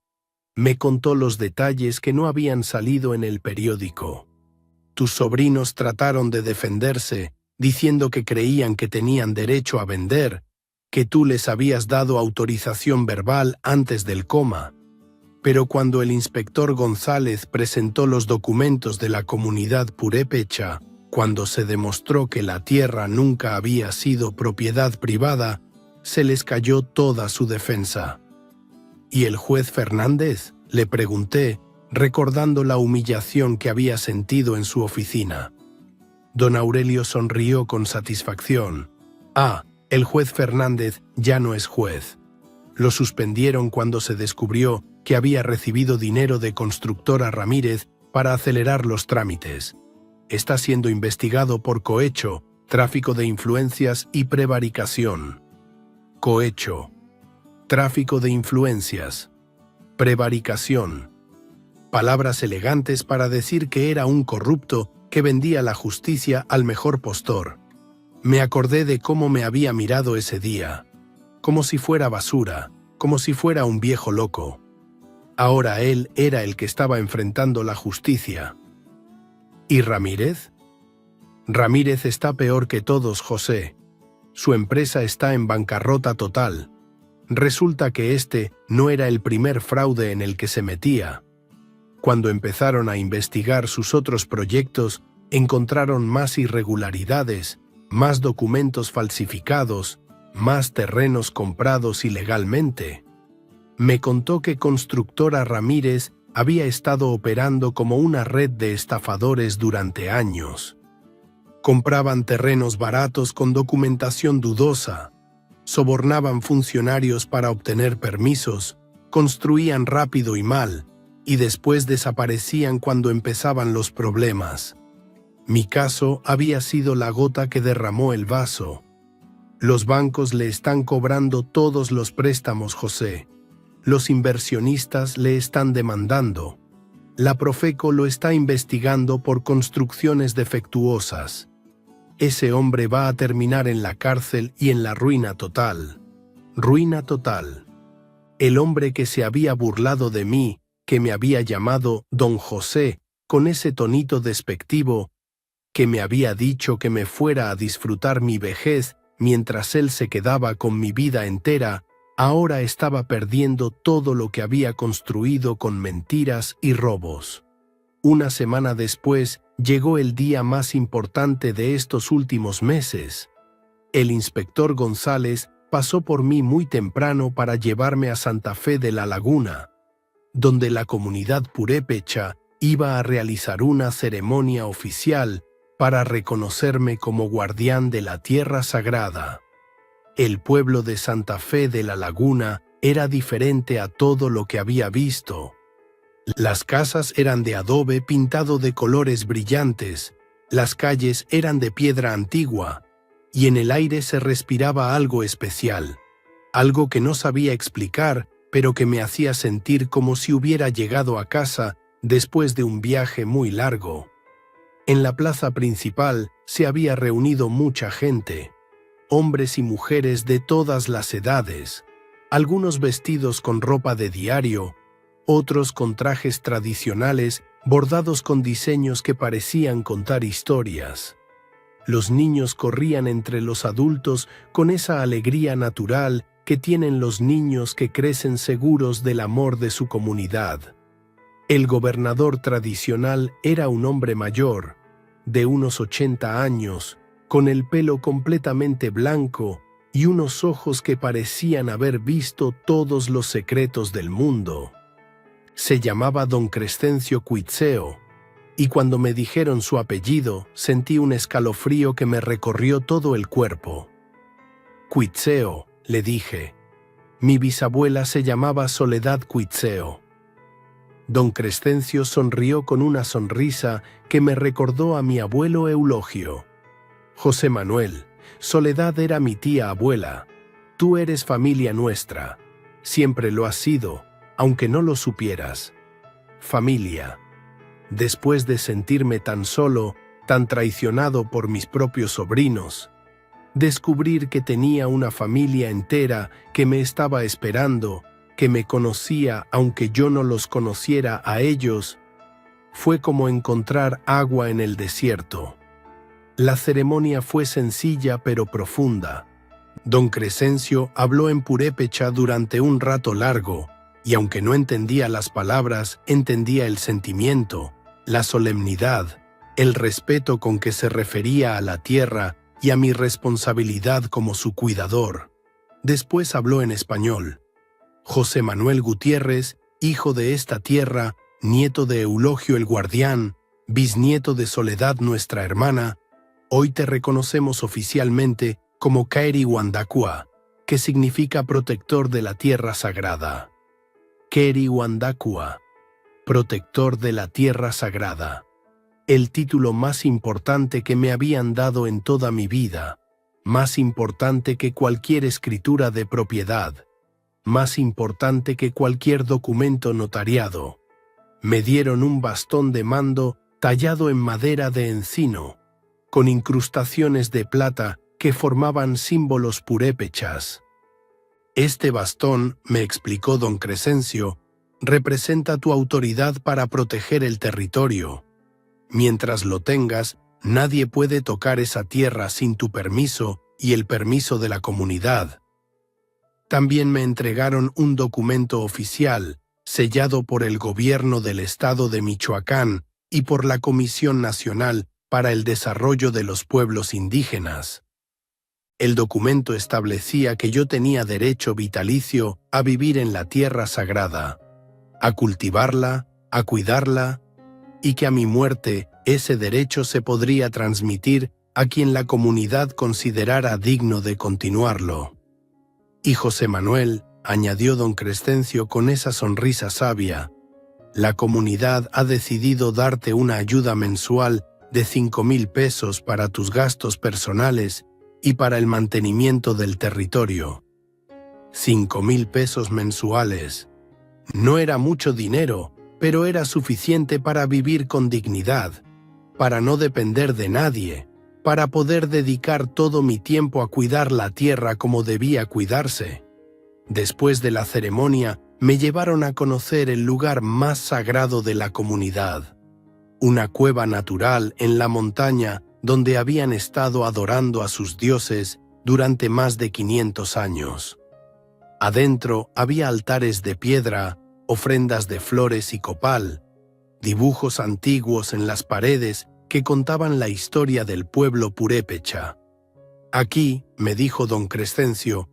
Me contó los detalles que no habían salido en el periódico. «Tus sobrinos trataron de defenderse, diciendo que creían que tenían derecho a vender, que tú les habías dado autorización verbal antes del coma. Pero cuando el inspector González presentó los documentos de la comunidad purépecha, cuando se demostró que la tierra nunca había sido propiedad privada, se les cayó toda su defensa». «¿Y el juez Fernández?», le pregunté, recordando la humillación que había sentido en su oficina. Don Aurelio sonrió con satisfacción. «Ah, el juez Fernández ya no es juez. Lo suspendieron cuando se descubrió que había recibido dinero de Constructora Ramírez para acelerar los trámites. Está siendo investigado por cohecho, tráfico de influencias y prevaricación». Cohecho, tráfico de influencias, prevaricación. Palabras elegantes para decir que era un corrupto que vendía la justicia al mejor postor. Me acordé de cómo me había mirado ese día, como si fuera basura, como si fuera un viejo loco. Ahora él era el que estaba enfrentando la justicia. ¿Y Ramírez? Ramírez está peor que todos, José. Su empresa está en bancarrota total. Resulta que este no era el primer fraude en el que se metía. Cuando empezaron a investigar sus otros proyectos, encontraron más irregularidades, más documentos falsificados, más terrenos comprados ilegalmente. Me contó que Constructora Ramírez había estado operando como una red de estafadores durante años. Compraban terrenos baratos con documentación dudosa, sobornaban funcionarios para obtener permisos, construían rápido y mal, y después desaparecían cuando empezaban los problemas. Mi caso había sido la gota que derramó el vaso. Los bancos le están cobrando todos los préstamos, José. Los inversionistas le están demandando. La Profeco lo está investigando por construcciones defectuosas. Ese hombre va a terminar en la cárcel y en la ruina total. Ruina total. El hombre que se había burlado de mí, que me había llamado Don José, con ese tonito despectivo, que me había dicho que me fuera a disfrutar mi vejez mientras él se quedaba con mi vida entera, ahora estaba perdiendo todo lo que había construido con mentiras y robos. Una semana después llegó el día más importante de estos últimos meses. El inspector González pasó por mí muy temprano para llevarme a Santa Fe de la Laguna, donde la comunidad purépecha iba a realizar una ceremonia oficial para reconocerme como guardián de la tierra sagrada. El pueblo de Santa Fe de la Laguna era diferente a todo lo que había visto. Las casas eran de adobe pintado de colores brillantes, las calles eran de piedra antigua, y en el aire se respiraba algo especial, algo que no sabía explicar, pero que me hacía sentir como si hubiera llegado a casa después de un viaje muy largo. En la plaza principal se había reunido mucha gente, hombres y mujeres de todas las edades, algunos vestidos con ropa de diario, otros con trajes tradicionales bordados con diseños que parecían contar historias. Los niños corrían entre los adultos con esa alegría natural que tienen los niños que crecen seguros del amor de su comunidad. El gobernador tradicional era un hombre mayor, de unos 80 años, con el pelo completamente blanco y unos ojos que parecían haber visto todos los secretos del mundo. Se llamaba don Crescencio Cuitzeo, y cuando me dijeron su apellido, sentí un escalofrío que me recorrió todo el cuerpo. Cuitzeo, le dije. Mi bisabuela se llamaba Soledad Cuitzeo. Don Crescencio sonrió con una sonrisa que me recordó a mi abuelo Eulogio. José Manuel, Soledad era mi tía abuela. Tú eres familia nuestra. Siempre lo has sido, aunque no lo supieras. Familia. Después de sentirme tan solo, tan traicionado por mis propios sobrinos, descubrir que tenía una familia entera que me estaba esperando, que me conocía aunque yo no los conociera a ellos, fue como encontrar agua en el desierto. La ceremonia fue sencilla pero profunda. Don Crescencio habló en purépecha durante un rato largo, y aunque no entendía las palabras, entendía el sentimiento, la solemnidad, el respeto con que se refería a la tierra y a mi responsabilidad como su cuidador. Después habló en español. José Manuel Gutiérrez, hijo de esta tierra, nieto de Eulogio el Guardián, bisnieto de Soledad nuestra hermana, hoy te reconocemos oficialmente como Kaeri Wandakua, que significa protector de la tierra sagrada. Kaeri Wandakua, protector de la tierra sagrada. El título más importante que me habían dado en toda mi vida, más importante que cualquier escritura de propiedad, más importante que cualquier documento notariado. Me dieron un bastón de mando tallado en madera de encino, con incrustaciones de plata que formaban símbolos purépechas. Este bastón, me explicó don Crescencio, representa tu autoridad para proteger el territorio. Mientras lo tengas, nadie puede tocar esa tierra sin tu permiso y el permiso de la comunidad. También me entregaron un documento oficial, sellado por el gobierno del estado de Michoacán y por la Comisión Nacional para el Desarrollo de los Pueblos Indígenas. El documento establecía que yo tenía derecho vitalicio a vivir en la tierra sagrada, a cultivarla, a cuidarla, y que a mi muerte ese derecho se podría transmitir a quien la comunidad considerara digno de continuarlo. Y José Manuel, añadió don Crescencio con esa sonrisa sabia, la comunidad ha decidido darte una ayuda mensual de 5,000 pesos para tus gastos personales y para el mantenimiento del territorio. 5,000 pesos mensuales. No era mucho dinero, pero era suficiente para vivir con dignidad, para no depender de nadie, para poder dedicar todo mi tiempo a cuidar la tierra como debía cuidarse. Después de la ceremonia, me llevaron a conocer el lugar más sagrado de la comunidad, una cueva natural en la montaña donde habían estado adorando a sus dioses durante más de 500 años. Adentro había altares de piedra, ofrendas de flores y copal, dibujos antiguos en las paredes que contaban la historia del pueblo purépecha. Aquí, me dijo don Crescencio,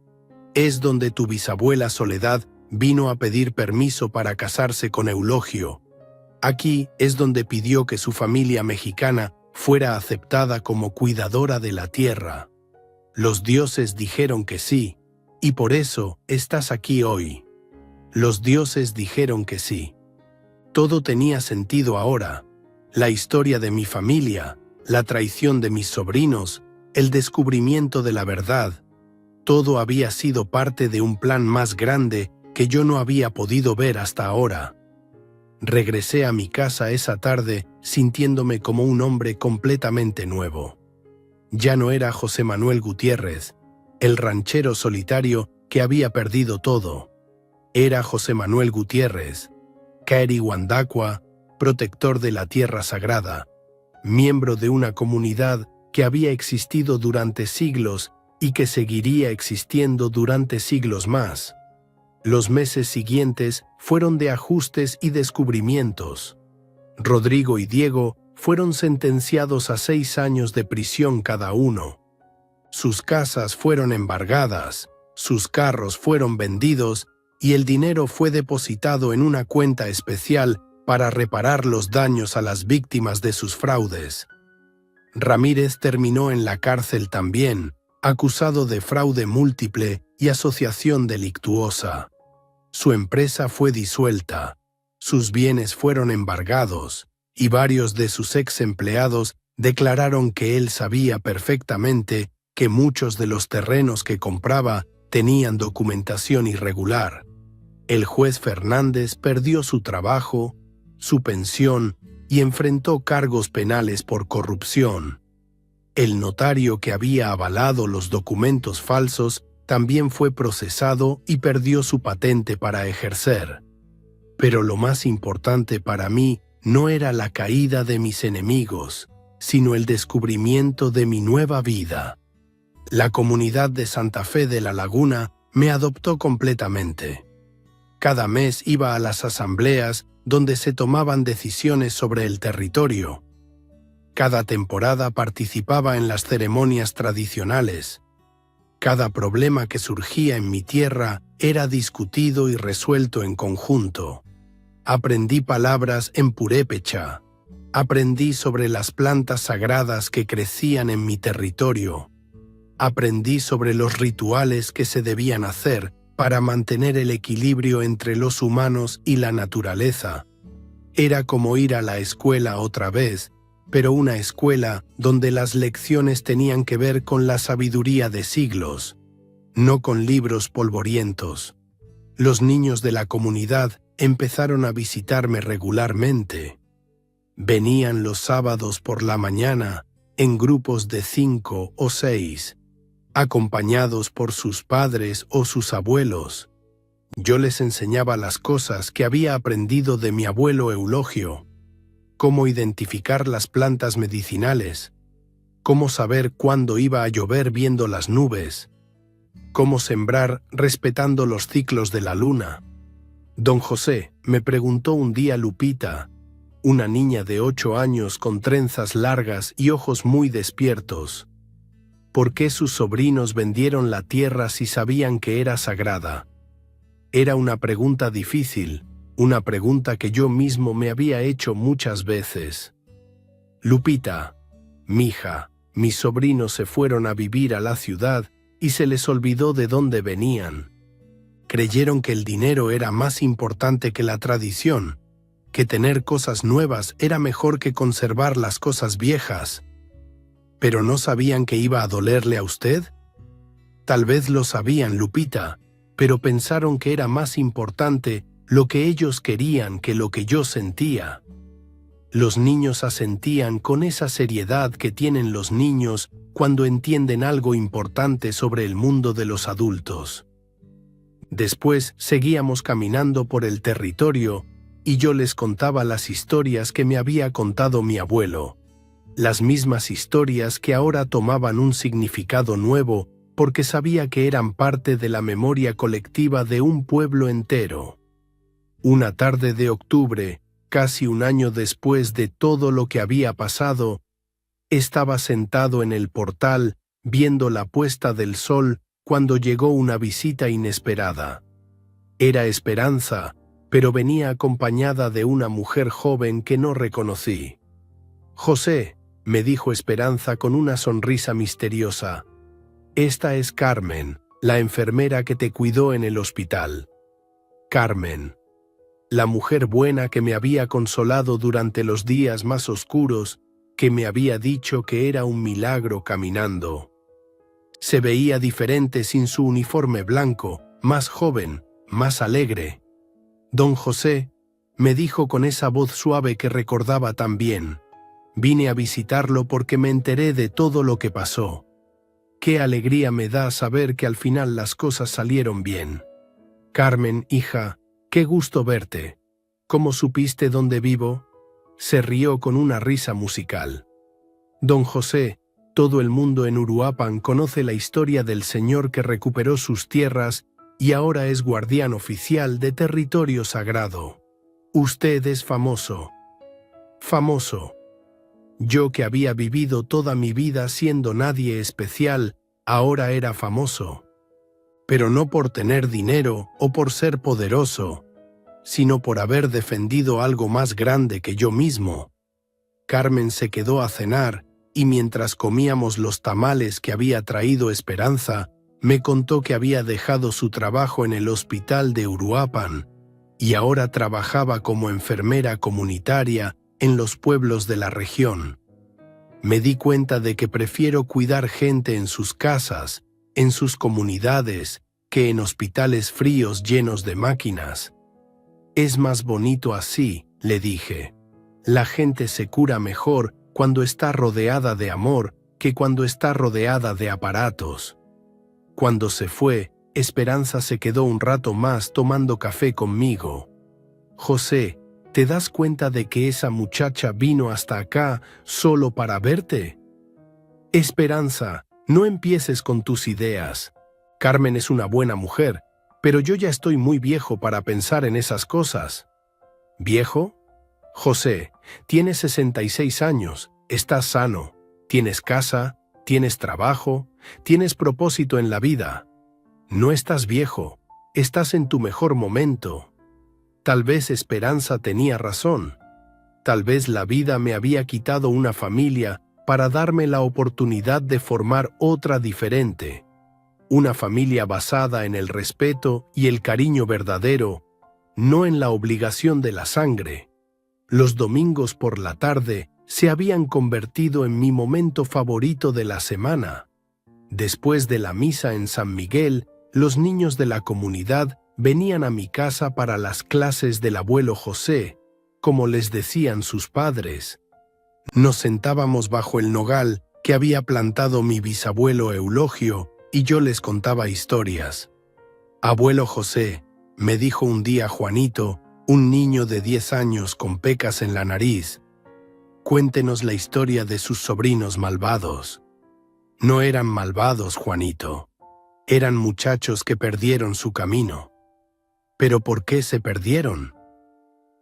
es donde tu bisabuela Soledad vino a pedir permiso para casarse con Eulogio. Aquí es donde pidió que su familia mexicana fuera aceptada como cuidadora de la tierra. Los dioses dijeron que sí, y por eso estás aquí hoy. Los dioses dijeron que sí. Todo tenía sentido ahora. La historia de mi familia, la traición de mis sobrinos, el descubrimiento de la verdad. Todo había sido parte de un plan más grande que yo no había podido ver hasta ahora. Regresé a mi casa esa tarde sintiéndome como un hombre completamente nuevo. Ya no era José Manuel Gutiérrez, el ranchero solitario que había perdido todo. Era José Manuel Gutiérrez, Caerihuandacua, protector de la tierra sagrada, miembro de una comunidad que había existido durante siglos y que seguiría existiendo durante siglos más. Los meses siguientes fueron de ajustes y descubrimientos. Rodrigo y Diego fueron sentenciados a 6 años de prisión cada uno. Sus casas fueron embargadas, sus carros fueron vendidos y el dinero fue depositado en una cuenta especial para reparar los daños a las víctimas de sus fraudes. Ramírez terminó en la cárcel también, acusado de fraude múltiple y asociación delictuosa. Su empresa fue disuelta, sus bienes fueron embargados y varios de sus ex empleados declararon que él sabía perfectamente que muchos de los terrenos que compraba tenían documentación irregular. El juez Fernández perdió su trabajo, su pensión y enfrentó cargos penales por corrupción. El notario que había avalado los documentos falsos también fue procesado y perdió su patente para ejercer. Pero lo más importante para mí no era la caída de mis enemigos, sino el descubrimiento de mi nueva vida. La comunidad de Santa Fe de la Laguna me adoptó completamente. Cada mes iba a las asambleas donde se tomaban decisiones sobre el territorio. Cada temporada participaba en las ceremonias tradicionales. Cada problema que surgía en mi tierra era discutido y resuelto en conjunto. Aprendí palabras en purépecha. Aprendí sobre las plantas sagradas que crecían en mi territorio. Aprendí sobre los rituales que se debían hacer para mantener el equilibrio entre los humanos y la naturaleza. Era como ir a la escuela otra vez, pero una escuela donde las lecciones tenían que ver con la sabiduría de siglos, no con libros polvorientos. Los niños de la comunidad empezaron a visitarme regularmente. Venían los sábados por la mañana en grupos de 5 o 6, acompañados por sus padres o sus abuelos. Yo les enseñaba las cosas que había aprendido de mi abuelo Eulogio: cómo identificar las plantas medicinales, cómo saber cuándo iba a llover viendo las nubes, ¿Cómo sembrar respetando los ciclos de la luna? Don José, me preguntó un día Lupita, una niña de 8 años con trenzas largas y ojos muy despiertos. ¿Por qué sus sobrinos vendieron la tierra si sabían que era sagrada? Era una pregunta difícil, una pregunta que yo mismo me había hecho muchas veces. Lupita, mija, mis sobrinos se fueron a vivir a la ciudad y se les olvidó de dónde venían. Creyeron que el dinero era más importante que la tradición, que tener cosas nuevas era mejor que conservar las cosas viejas. ¿Pero no sabían que iba a dolerle a usted? Tal vez lo sabían, Lupita, pero pensaron que era más importante lo que ellos querían que lo que yo sentía. Los niños asentían con esa seriedad que tienen los niños cuando entienden algo importante sobre el mundo de los adultos. Después seguíamos caminando por el territorio y yo les contaba las historias que me había contado mi abuelo. Las mismas historias que ahora tomaban un significado nuevo porque sabía que eran parte de la memoria colectiva de un pueblo entero. Una tarde de octubre, casi un año después de todo lo que había pasado, estaba sentado en el portal viendo la puesta del sol cuando llegó una visita inesperada. Era Esperanza, pero venía acompañada de una mujer joven que no reconocí. «José», me dijo Esperanza con una sonrisa misteriosa, «esta es Carmen, la enfermera que te cuidó en el hospital». Carmen, la mujer buena que me había consolado durante los días más oscuros, que me había dicho que era un milagro caminando. Se veía diferente sin su uniforme blanco, más joven, más alegre. «Don José», me dijo con esa voz suave que recordaba tan bien, «vine a visitarlo porque me enteré de todo lo que pasó. Qué alegría me da saber que al final las cosas salieron bien. Carmen, hija, qué gusto verte. ¿Cómo supiste dónde vivo?». Se rió con una risa musical. «Don José, todo el mundo en Uruapan conoce la historia del señor que recuperó sus tierras y ahora es guardián oficial de territorio sagrado. Usted es famoso». «Famoso». Yo que había vivido toda mi vida siendo nadie especial, ahora era famoso. Pero no por tener dinero o por ser poderoso, sino por haber defendido algo más grande que yo mismo. Carmen se quedó a cenar y mientras comíamos los tamales que había traído Esperanza, me contó que había dejado su trabajo en el hospital de Uruapan y ahora trabajaba como enfermera comunitaria en los pueblos de la región. Me di cuenta de que prefiero cuidar gente en sus casas, en sus comunidades, que en hospitales fríos llenos de máquinas. «Es más bonito así», le dije. «La gente se cura mejor cuando está rodeada de amor que cuando está rodeada de aparatos». Cuando se fue, Esperanza se quedó un rato más tomando café conmigo. «José, ¿te das cuenta de que esa muchacha vino hasta acá solo para verte?». «Esperanza, no empieces con tus ideas. Carmen es una buena mujer, pero yo ya estoy muy viejo para pensar en esas cosas». «¿Viejo? José, tienes 66 años, estás sano, tienes casa, tienes trabajo, tienes propósito en la vida. No estás viejo, estás en tu mejor momento». Tal vez Esperanza tenía razón. Tal vez la vida me había quitado una familia para darme la oportunidad de formar otra diferente. Una familia basada en el respeto y el cariño verdadero, no en la obligación de la sangre. Los domingos por la tarde se habían convertido en mi momento favorito de la semana. Después de la misa en San Miguel, los niños de la comunidad venían a mi casa para las clases del abuelo José, como les decían sus padres. Nos sentábamos bajo el nogal que había plantado mi bisabuelo Eulogio y yo les contaba historias. «Abuelo José», me dijo un día Juanito, un niño de 10 años con pecas en la nariz, «cuéntenos la historia de sus sobrinos malvados». «No eran malvados, Juanito. Eran muchachos que perdieron su camino. ¿Pero por qué se perdieron?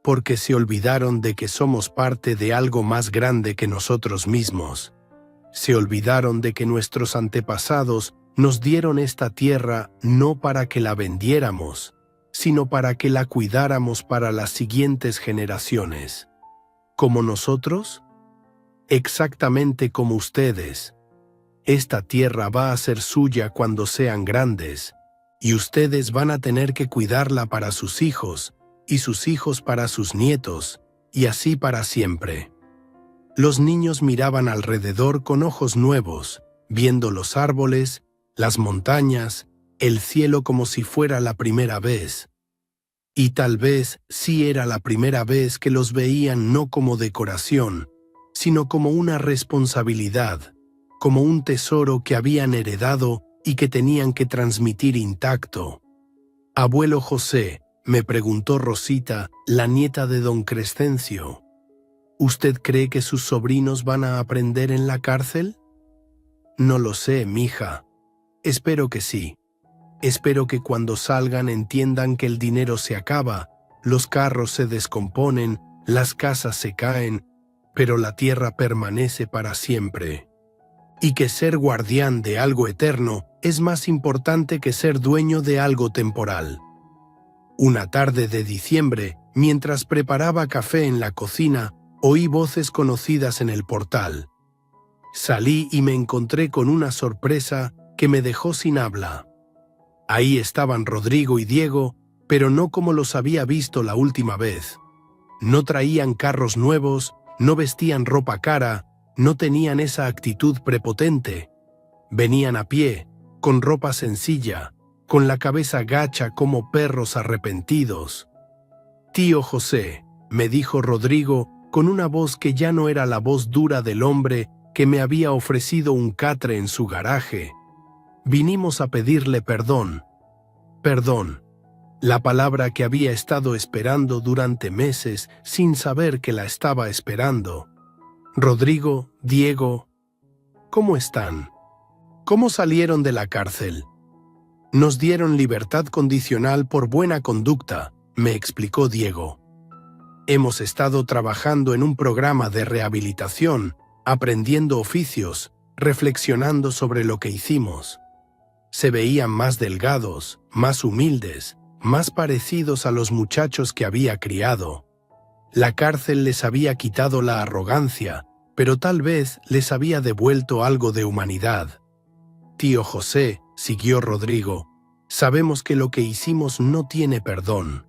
Porque se olvidaron de que somos parte de algo más grande que nosotros mismos. Se olvidaron de que nuestros antepasados nos dieron esta tierra no para que la vendiéramos, sino para que la cuidáramos para las siguientes generaciones. ¿Como nosotros? Exactamente como ustedes. Esta tierra va a ser suya cuando sean grandes, y ustedes van a tener que cuidarla para sus hijos, y sus hijos para sus nietos, y así para siempre. Los niños miraban alrededor con ojos nuevos, viendo los árboles, las montañas, el cielo como si fuera la primera vez. Y tal vez sí era la primera vez que los veían no como decoración, sino como una responsabilidad, como un tesoro que habían heredado y que tenían que transmitir intacto. «Abuelo José», me preguntó Rosita, la nieta de don Crescencio, «¿usted cree que sus sobrinos van a aprender en la cárcel?» «No lo sé, mija. Espero que sí. Espero que cuando salgan entiendan que el dinero se acaba, los carros se descomponen, las casas se caen, pero la tierra permanece para siempre. Y que ser guardián de algo eterno es más importante que ser dueño de algo temporal». Una tarde de diciembre, mientras preparaba café en la cocina, oí voces conocidas en el portal. Salí y me encontré con una sorpresa que me dejó sin habla. Ahí estaban Rodrigo y Diego, pero no como los había visto la última vez. No traían carros nuevos, no vestían ropa cara, no tenían esa actitud prepotente. Venían a pie, con ropa sencilla, con la cabeza gacha como perros arrepentidos. «Tío José», me dijo Rodrigo con una voz que ya no era la voz dura del hombre que me había ofrecido un catre en su garaje. «Vinimos a pedirle perdón». Perdón, la palabra que había estado esperando durante meses sin saber que la estaba esperando. «Rodrigo, Diego, ¿cómo están? ¿Cómo salieron de la cárcel?» «Nos dieron libertad condicional por buena conducta», me explicó Diego. «Hemos estado trabajando en un programa de rehabilitación, aprendiendo oficios, reflexionando sobre lo que hicimos. Se veían más delgados, más humildes, más parecidos a los muchachos que había criado. La cárcel les había quitado la arrogancia, pero tal vez les había devuelto algo de humanidad. Tío José», siguió Rodrigo, «sabemos que lo que hicimos no tiene perdón.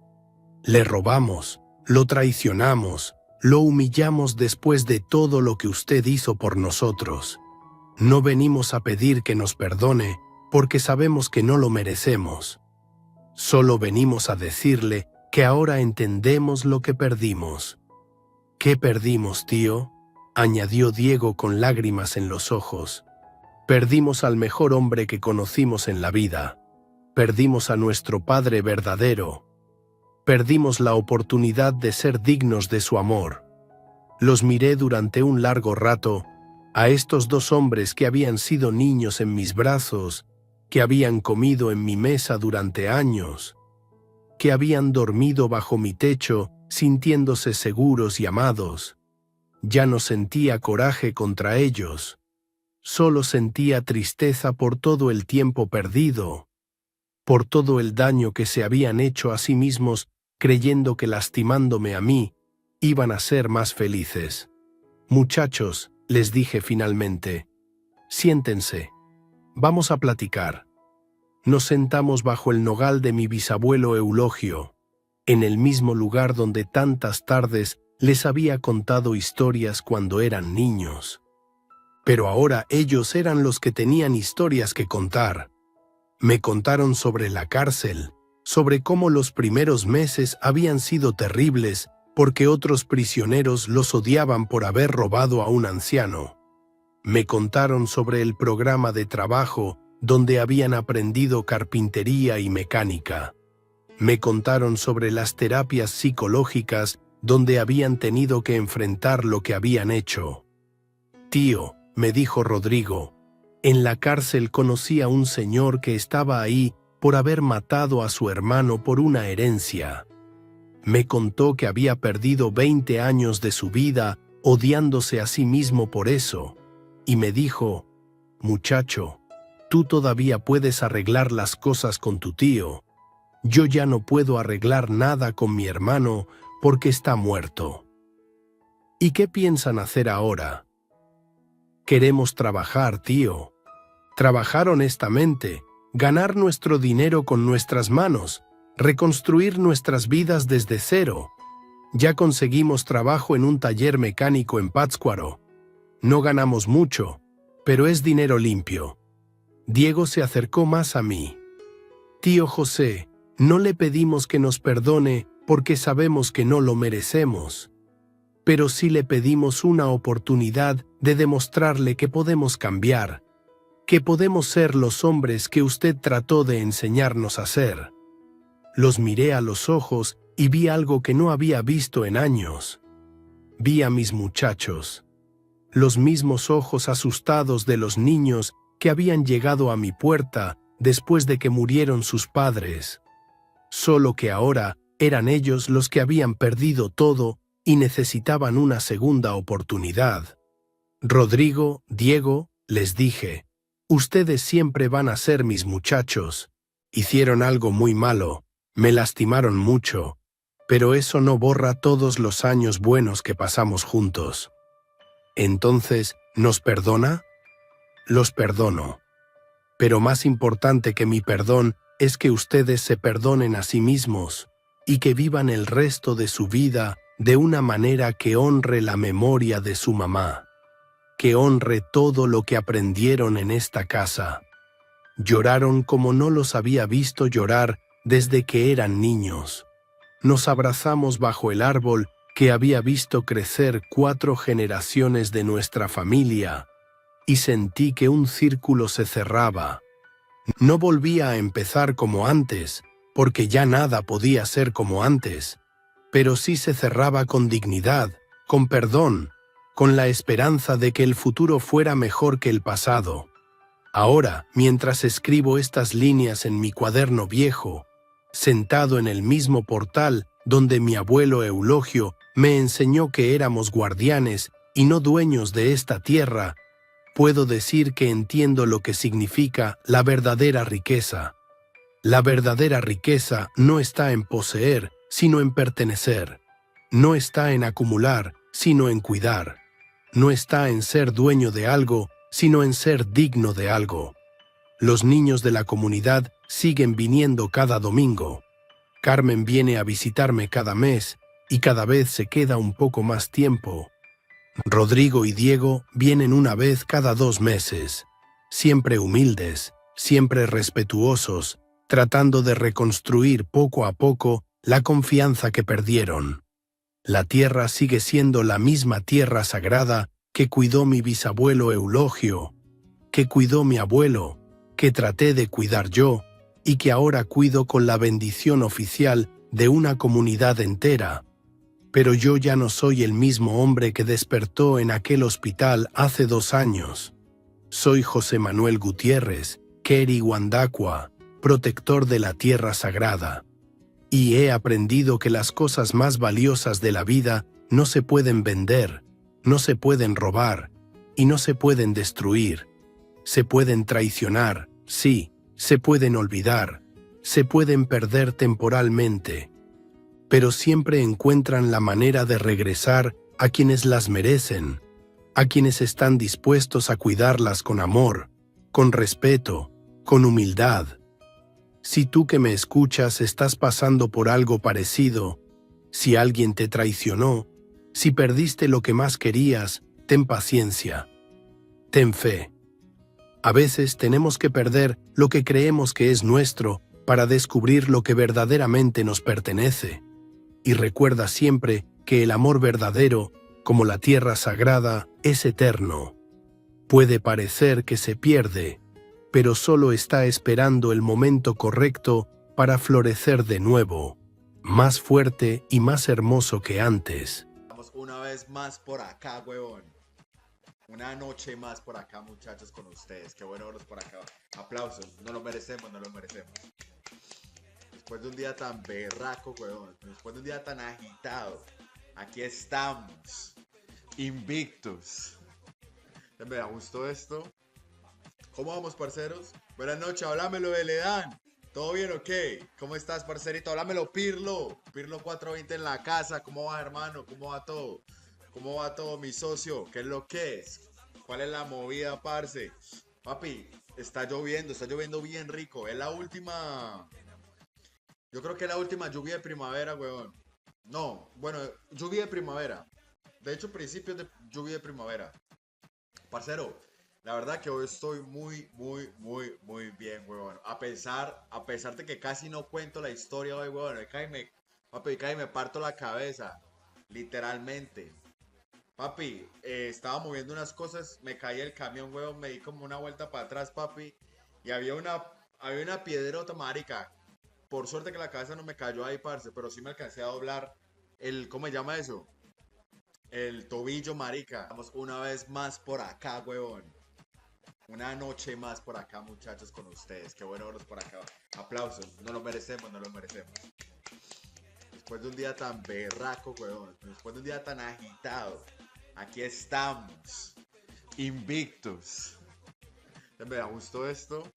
Le robamos, lo traicionamos, lo humillamos después de todo lo que usted hizo por nosotros. No venimos a pedir que nos perdone porque sabemos que no lo merecemos. Solo venimos a decirle que ahora entendemos lo que perdimos». «¿Qué perdimos, tío?», añadió Diego con lágrimas en los ojos. «Perdimos al mejor hombre que conocimos en la vida. Perdimos a nuestro padre verdadero. Perdimos la oportunidad de ser dignos de su amor». Los miré durante un largo rato, a estos dos hombres que habían sido niños en mis brazos, que habían comido en mi mesa durante años, que habían dormido bajo mi techo sintiéndose seguros y amados. Ya no sentía coraje contra ellos. Solo sentía tristeza por todo el tiempo perdido, por todo el daño que se habían hecho a sí mismos creyendo que lastimándome a mí iban a ser más felices. «Muchachos», les dije finalmente, «siéntense. Vamos a platicar». Nos sentamos bajo el nogal de mi bisabuelo Eulogio, en el mismo lugar donde tantas tardes les había contado historias cuando eran niños. Pero ahora ellos eran los que tenían historias que contar. Me contaron sobre la cárcel, sobre cómo los primeros meses habían sido terribles porque otros prisioneros los odiaban por haber robado a un anciano. Me contaron sobre el programa de trabajo donde habían aprendido carpintería y mecánica. Me contaron sobre las terapias psicológicas donde habían tenido que enfrentar lo que habían hecho. «Tío», me dijo Rodrigo, En la cárcel conocí a un señor que estaba ahí por haber matado a su hermano por una herencia. Me contó que había perdido 20 años de su vida odiándose a sí mismo por eso, y me dijo: «Muchacho, tú todavía puedes arreglar las cosas con tu tío. Yo ya no puedo arreglar nada con mi hermano porque está muerto». ¿Y qué piensan hacer ahora? Queremos trabajar, tío. Trabajar honestamente, ganar nuestro dinero con nuestras manos, reconstruir nuestras vidas desde cero. Ya conseguimos trabajo en un taller mecánico en Pátzcuaro. No ganamos mucho, pero es dinero limpio. Diego se acercó más a mí. «Tío José, no le pedimos que nos perdone porque sabemos que no lo merecemos, pero sí le pedimos una oportunidad de demostrarle que podemos cambiar, que podemos ser los hombres que usted trató de enseñarnos a ser». Los miré a los ojos y vi algo que no había visto en años. Vi a mis muchachos, los mismos ojos asustados de los niños que habían llegado a mi puerta después de que murieron sus padres. Solo que ahora eran ellos los que habían perdido todo y necesitaban una segunda oportunidad. «Rodrigo, Diego», les dije, «ustedes siempre van a ser mis muchachos. Hicieron algo muy malo, me lastimaron mucho, pero eso no borra todos los años buenos que pasamos juntos. Entonces, ¿nos perdona?» «Los perdono. Pero más importante que mi perdón es que ustedes se perdonen a sí mismos y que vivan el resto de su vida de una manera que honre la memoria de su mamá, que honre todo lo que aprendieron en esta casa». Lloraron como no los había visto llorar desde que eran niños. Nos abrazamos bajo el árbol que había visto crecer 4 generaciones de nuestra familia y sentí que un círculo se cerraba. No volvía a empezar como antes, porque ya nada podía ser como antes, pero sí se cerraba con dignidad, con perdón, con la esperanza de que el futuro fuera mejor que el pasado. Ahora, mientras escribo estas líneas en mi cuaderno viejo, sentado en el mismo portal donde mi abuelo Eulogio me enseñó que éramos guardianes y no dueños de esta tierra, puedo decir que entiendo lo que significa la verdadera riqueza. La verdadera riqueza no está en poseer, sino en pertenecer. No está en acumular, sino en cuidar. No está en ser dueño de algo, sino en ser digno de algo. Los niños de la comunidad siguen viniendo cada domingo. Carmen viene a visitarme cada mes y cada vez se queda un poco más tiempo. Rodrigo y Diego vienen una vez cada 2 meses, siempre humildes, siempre respetuosos, tratando de reconstruir poco a poco la confianza que perdieron. La tierra sigue siendo la misma tierra sagrada que cuidó mi bisabuelo Eulogio, que cuidó mi abuelo, que traté de cuidar yo y que ahora cuido con la bendición oficial de una comunidad entera. Pero yo ya no soy el mismo hombre que despertó en aquel hospital hace 2 años. Soy José Manuel Gutiérrez, Keri Wandakwa, protector de la tierra sagrada. Y he aprendido que las cosas más valiosas de la vida no se pueden vender, no se pueden robar y no se pueden destruir. Se pueden traicionar, sí, se pueden olvidar, se pueden perder temporalmente, pero siempre encuentran la manera de regresar a quienes las merecen, a quienes están dispuestos a cuidarlas con amor, con respeto, con humildad. Si tú que me escuchas estás pasando por algo parecido, si alguien te traicionó, si perdiste lo que más querías, ten paciencia, ten fe. A veces tenemos que perder lo que creemos que es nuestro para descubrir lo que verdaderamente nos pertenece. Y recuerda siempre que el amor verdadero, como la tierra sagrada, es eterno. Puede parecer que se pierde, pero solo está esperando el momento correcto para florecer de nuevo, más fuerte y más hermoso que antes. Una vez más por acá, huevón. Una noche más por acá, muchachos, con ustedes. Qué bueno verlos por acá. Aplausos. No lo merecemos, no lo merecemos. Después de un día tan berraco, weón. Después de un día tan agitado. Aquí estamos. Invictus. Me da gusto esto. ¿Cómo vamos, parceros? Buenas noches, háblamelo de Ledán. ¿Todo bien o qué? ¿Cómo estás, parcerito? Háblamelo, Pirlo. Pirlo 420 en la casa. ¿Cómo va, hermano? ¿Cómo va todo? ¿Cómo va todo, mi socio? ¿Qué es lo que es? ¿Cuál es la movida, parce? Papi, está lloviendo bien rico. Es la última. Yo creo que es la última lluvia de primavera, weón. No, bueno, lluvia de primavera. De hecho, principios de lluvia de primavera. Parcero, la verdad que hoy estoy muy bien, weón. A pesar de que casi no cuento la historia hoy, weón. Papi, cae me parto la cabeza. Literalmente. Papi, estaba moviendo unas cosas, me caí el camión, weón, me di como una vuelta para atrás, papi, y había una piedrota, marica. Por suerte que la cabeza no me cayó ahí, parce, pero sí me alcancé a doblar ¿cómo se llama eso? El tobillo, marica. Vamos una vez más por acá, weón. Una noche más por acá, muchachos, con ustedes. Qué bueno verlos por acá. Aplausos. No lo merecemos, no lo merecemos. Después de un día tan berraco, weón. Después de un día tan agitado. Aquí estamos. Invictus. Me da gusto esto.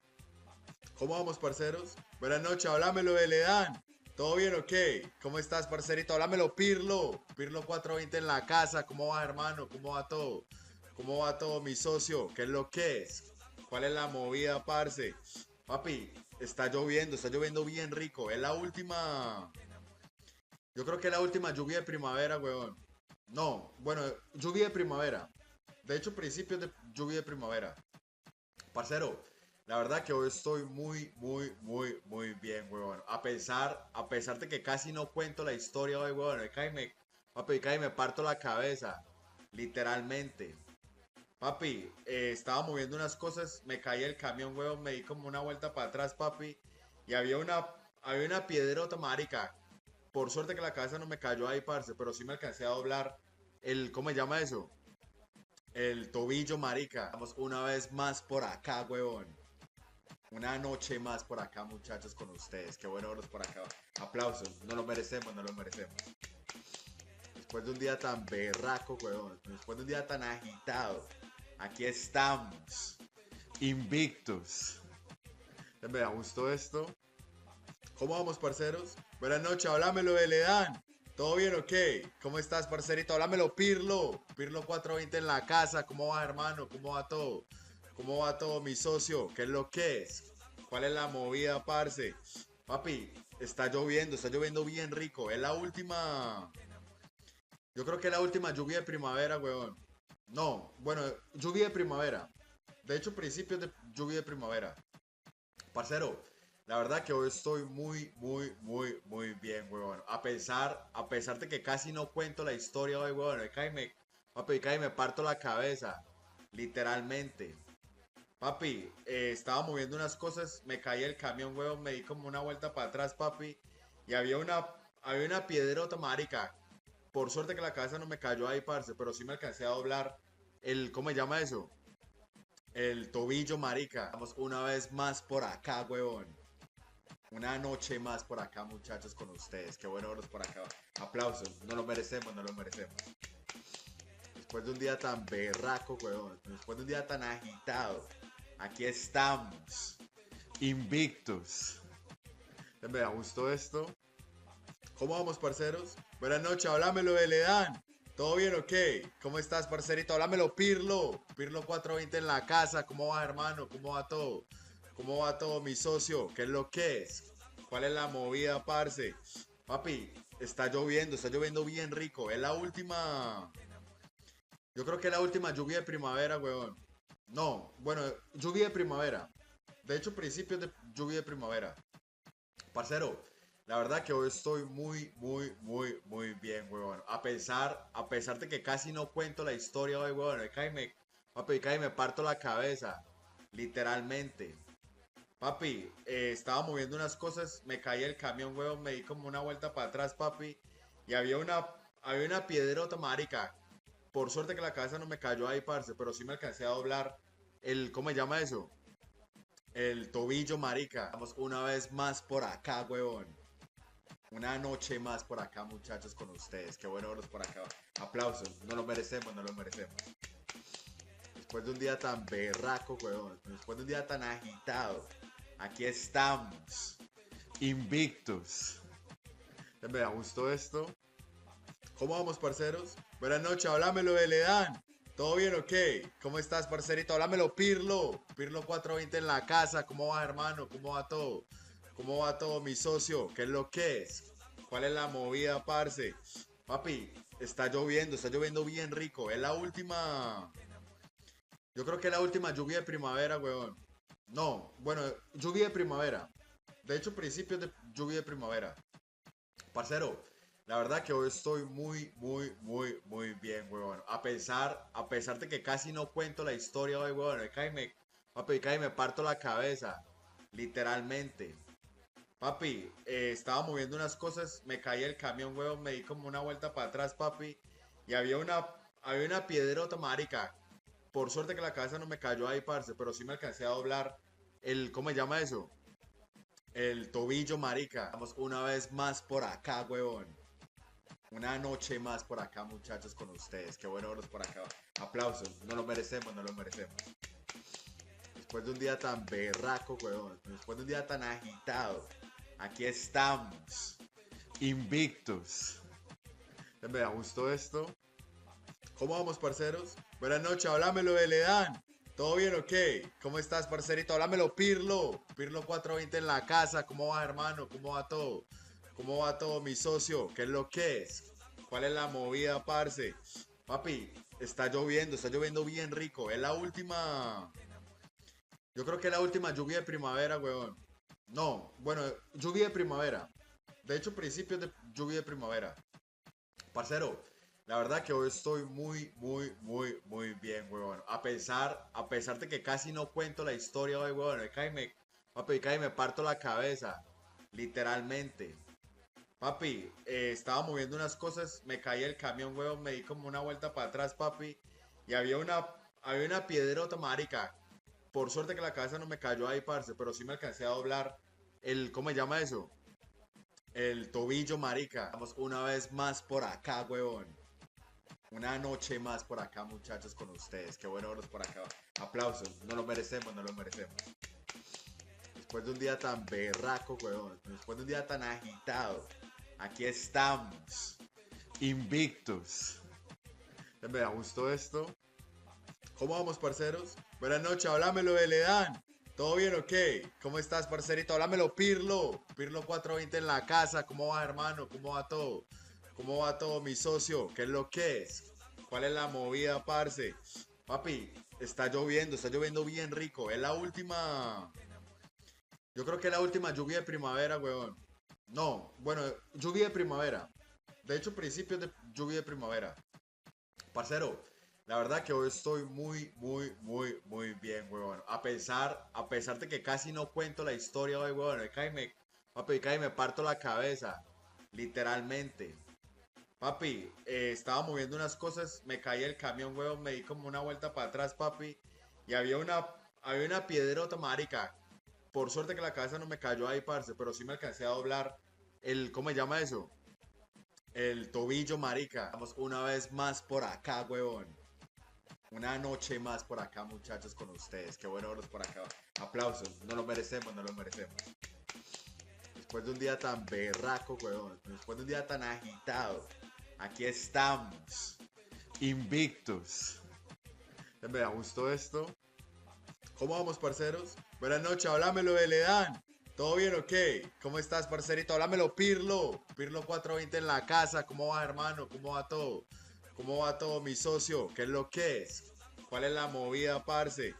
¿Cómo vamos, parceros? Buenas noches, háblamelo de Ledán. ¿Todo bien o qué? ¿Cómo estás, parcerito? Háblamelo, Pirlo. Pirlo 420 en la casa. ¿Cómo va, hermano? ¿Cómo va todo? ¿Cómo va todo, mi socio? ¿Qué es lo que es? ¿Cuál es la movida, parce? Papi, está lloviendo bien rico. Es la última. Yo creo que es la última lluvia de primavera, weón. No, bueno, lluvia de primavera. De hecho, principios de lluvia de primavera. Parcero, la verdad que hoy estoy muy bien, weón. A pesar de que casi no cuento la historia hoy, weón. Papi, cae me parto la cabeza. Literalmente. Papi, estaba moviendo unas cosas, me caí el camión, weón, me di como una vuelta para atrás, papi. Y había una piedrota, marica. Por suerte que la cabeza no me cayó ahí, parce, pero sí me alcancé a doblar ¿cómo se llama eso? El tobillo, marica. Vamos una vez más por acá, weón. Una noche más por acá, muchachos, con ustedes. Qué bueno verlos por acá. Aplausos. No lo merecemos, no lo merecemos. Después de un día tan berraco, weón. Después de un día tan agitado. Aquí estamos. Invictus. Me da gusto esto. ¿Cómo vamos, parceros? Buenas noches, háblamelo de Ledán. ¿Todo bien o qué? ¿Cómo estás, parcerito? Háblamelo, Pirlo. Pirlo 420 en la casa. ¿Cómo va, hermano? ¿Cómo va todo? ¿Cómo va todo, mi socio? ¿Qué es lo que es? ¿Cuál es la movida, parce? Papi, está lloviendo bien rico. Es la última. Yo creo que es la última lluvia de primavera, weón. No, bueno, lluvia de primavera. De hecho, principios de lluvia de primavera. Parcero, la verdad que hoy estoy muy bien, weón. A pesar de que casi no cuento la historia hoy, weón. Papi, cae me parto la cabeza. Literalmente. Papi, estaba moviendo unas cosas, me caí el camión, weón, me di como una vuelta para atrás, papi. Y había una piedrota, marica. Por suerte que la cabeza no me cayó ahí, parce, pero sí me alcancé a doblar ¿cómo se llama eso? El tobillo, marica. Vamos una vez más por acá, weón. Una noche más por acá, muchachos, con ustedes. Qué bueno verlos por acá. Aplausos. No lo merecemos, no lo merecemos. Después de un día tan berraco, weón. Después de un día tan agitado. Aquí estamos. Invictus. Me da gusto esto. ¿Cómo vamos, parceros? Buenas noches, háblamelo de Ledán. ¿Todo bien o qué? ¿Cómo estás, parcerito? Háblamelo, Pirlo. Pirlo 420 en la casa. ¿Cómo va, hermano? ¿Cómo va todo? ¿Cómo va todo, mi socio? ¿Qué es lo que es? ¿Cuál es la movida, parce? Papi, está lloviendo bien rico. Es la última. Yo creo que es la última lluvia de primavera, weón. No, bueno, lluvia de primavera. De hecho, principios de lluvia de primavera. Parcero, la verdad que hoy estoy muy bien, weón. A pesar de que casi no cuento la historia hoy, weón. Papi, cae me parto la cabeza. Literalmente. Papi, estaba moviendo unas cosas, me caí el camión, weón, me di como una vuelta para atrás, papi. Y había una piedrota, marica. Por suerte que la cabeza no me cayó ahí, parce, pero sí me alcancé a doblar ¿cómo se llama eso? El tobillo, marica. Vamos una vez más por acá, huevón. Una noche más por acá, muchachos, con ustedes. Qué bueno verlos por acá. Aplausos. No lo merecemos, no lo merecemos. Después de un día tan berraco, huevón. Después de un día tan agitado. Aquí estamos. Invictus. Me da gusto esto. ¿Cómo vamos, parceros? Buenas noches, háblamelo de Ledán. ¿Todo bien o qué? ¿Cómo estás, parcerito? Háblamelo, Pirlo. Pirlo 420 en la casa. ¿Cómo va, hermano? ¿Cómo va todo? ¿Cómo va todo, mi socio? ¿Qué es lo que es? ¿Cuál es la movida, parce? Papi, está lloviendo bien rico. Es la última... Yo creo que es la última lluvia de primavera, weón. No, bueno, lluvia de primavera. De hecho, principios de lluvia de primavera. Parcero, la verdad que hoy estoy muy bien, huevón. A pesar de que casi no cuento la historia hoy, huevón. Papi, cae me parto la cabeza. Literalmente. Papi, estaba moviendo unas cosas, me caí el camión, huevón, me di como una vuelta para atrás, papi. Y había una piedrota, marica. Por suerte que la cabeza no me cayó ahí, parce, pero sí me alcancé a doblar ¿cómo se llama eso? El tobillo, marica. Vamos una vez más por acá, huevón. Una noche más por acá, muchachos, con ustedes. Qué bueno verlos por acá. Aplausos. No lo merecemos, no lo merecemos. Después de un día tan berraco, huevón. Después de un día tan agitado. Aquí estamos. Invictus. Me da gusto esto. ¿Cómo vamos, parceros? Buenas noches, háblamelo de Ledán. ¿Todo bien o qué? ¿Cómo estás, parcerito? Háblamelo, Pirlo. Pirlo 420 en la casa. ¿Cómo va, hermano? ¿Cómo va todo? ¿Cómo va todo, mi socio? ¿Qué es lo que es? ¿Cuál es la movida, parce? Papi, está lloviendo bien rico. Es la última... Yo creo que es la última lluvia de primavera, weón. No, bueno, lluvia de primavera. De hecho, principios de lluvia de primavera. Parcero, la verdad que hoy estoy muy bien, weón. A pesar de que casi no cuento la historia hoy, weón. Papi, cae me parto la cabeza. Literalmente. Papi, estaba moviendo unas cosas, me caí el camión, weón, me di como una vuelta para atrás, papi. Y había una piedrota, marica. Por suerte que la cabeza no me cayó ahí, parce, pero sí me alcancé a doblar ¿cómo se llama eso? El tobillo, marica. Vamos una vez más por acá, huevón. Una noche más por acá, muchachos, con ustedes. Qué bueno verlos por acá. Aplausos. No lo merecemos, no lo merecemos. Después de un día tan berraco, huevón. Después de un día tan agitado. Aquí estamos. Invictus. Me da gusto esto. ¿Cómo vamos, parceros? Buenas noches, háblamelo de Ledán. ¿Todo bien o qué? ¿Cómo estás, parcerito? Háblamelo, Pirlo. Pirlo 420 en la casa. ¿Cómo va, hermano? ¿Cómo va todo? ¿Cómo va todo, mi socio? ¿Qué es lo que es? ¿Cuál es la movida, parce? Papi, está lloviendo bien rico. Es la última... Yo creo que es la última lluvia de primavera, weón. No, bueno, lluvia de primavera. De hecho, principios de lluvia de primavera. Parcero, la verdad que hoy estoy muy bien, huevón. A pesar de que casi no cuento la historia hoy, huevón. Papi, cae me parto la cabeza. Literalmente. Papi, estaba moviendo unas cosas, me caí el camión, huevón, me di como una vuelta para atrás, papi. Y había una piedrota, marica. Por suerte que la cabeza no me cayó ahí, parce, pero sí me alcancé a doblar ¿cómo se llama eso? El tobillo, marica. Vamos una vez más por acá, huevón. Una noche más por acá, muchachos, con ustedes. Qué bueno verlos por acá. Aplausos. No lo merecemos, no lo merecemos. Después de un día tan berraco, huevón. Después de un día tan agitado. Aquí estamos. Invictus. Me da gusto esto. ¿Cómo vamos, parceros? Buenas noches, háblamelo de Ledán. ¿Todo bien o qué? ¿Cómo estás, parcerito? Háblamelo, Pirlo. Pirlo 420 en la casa. ¿Cómo va, hermano? ¿Cómo va todo? ¿Cómo va todo, mi socio? ¿Qué es lo que es? ¿Cuál es la movida, parce?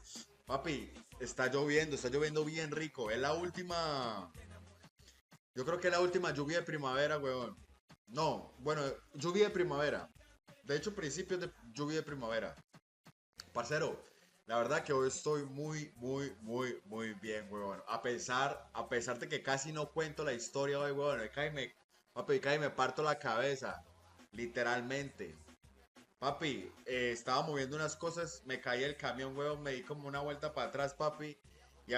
Papi, está lloviendo bien rico. Es la última... Yo creo que es la última lluvia de primavera, weón. No, bueno, lluvia de primavera. De hecho, principios de lluvia de primavera. Parcero, la verdad que hoy estoy muy bien, weón. A pesar de que casi no cuento la historia hoy, weón. Papi, cae me parto la cabeza. Literalmente. Papi, estaba moviendo unas cosas, me caí el camión, weón, me di como una vuelta para atrás, papi,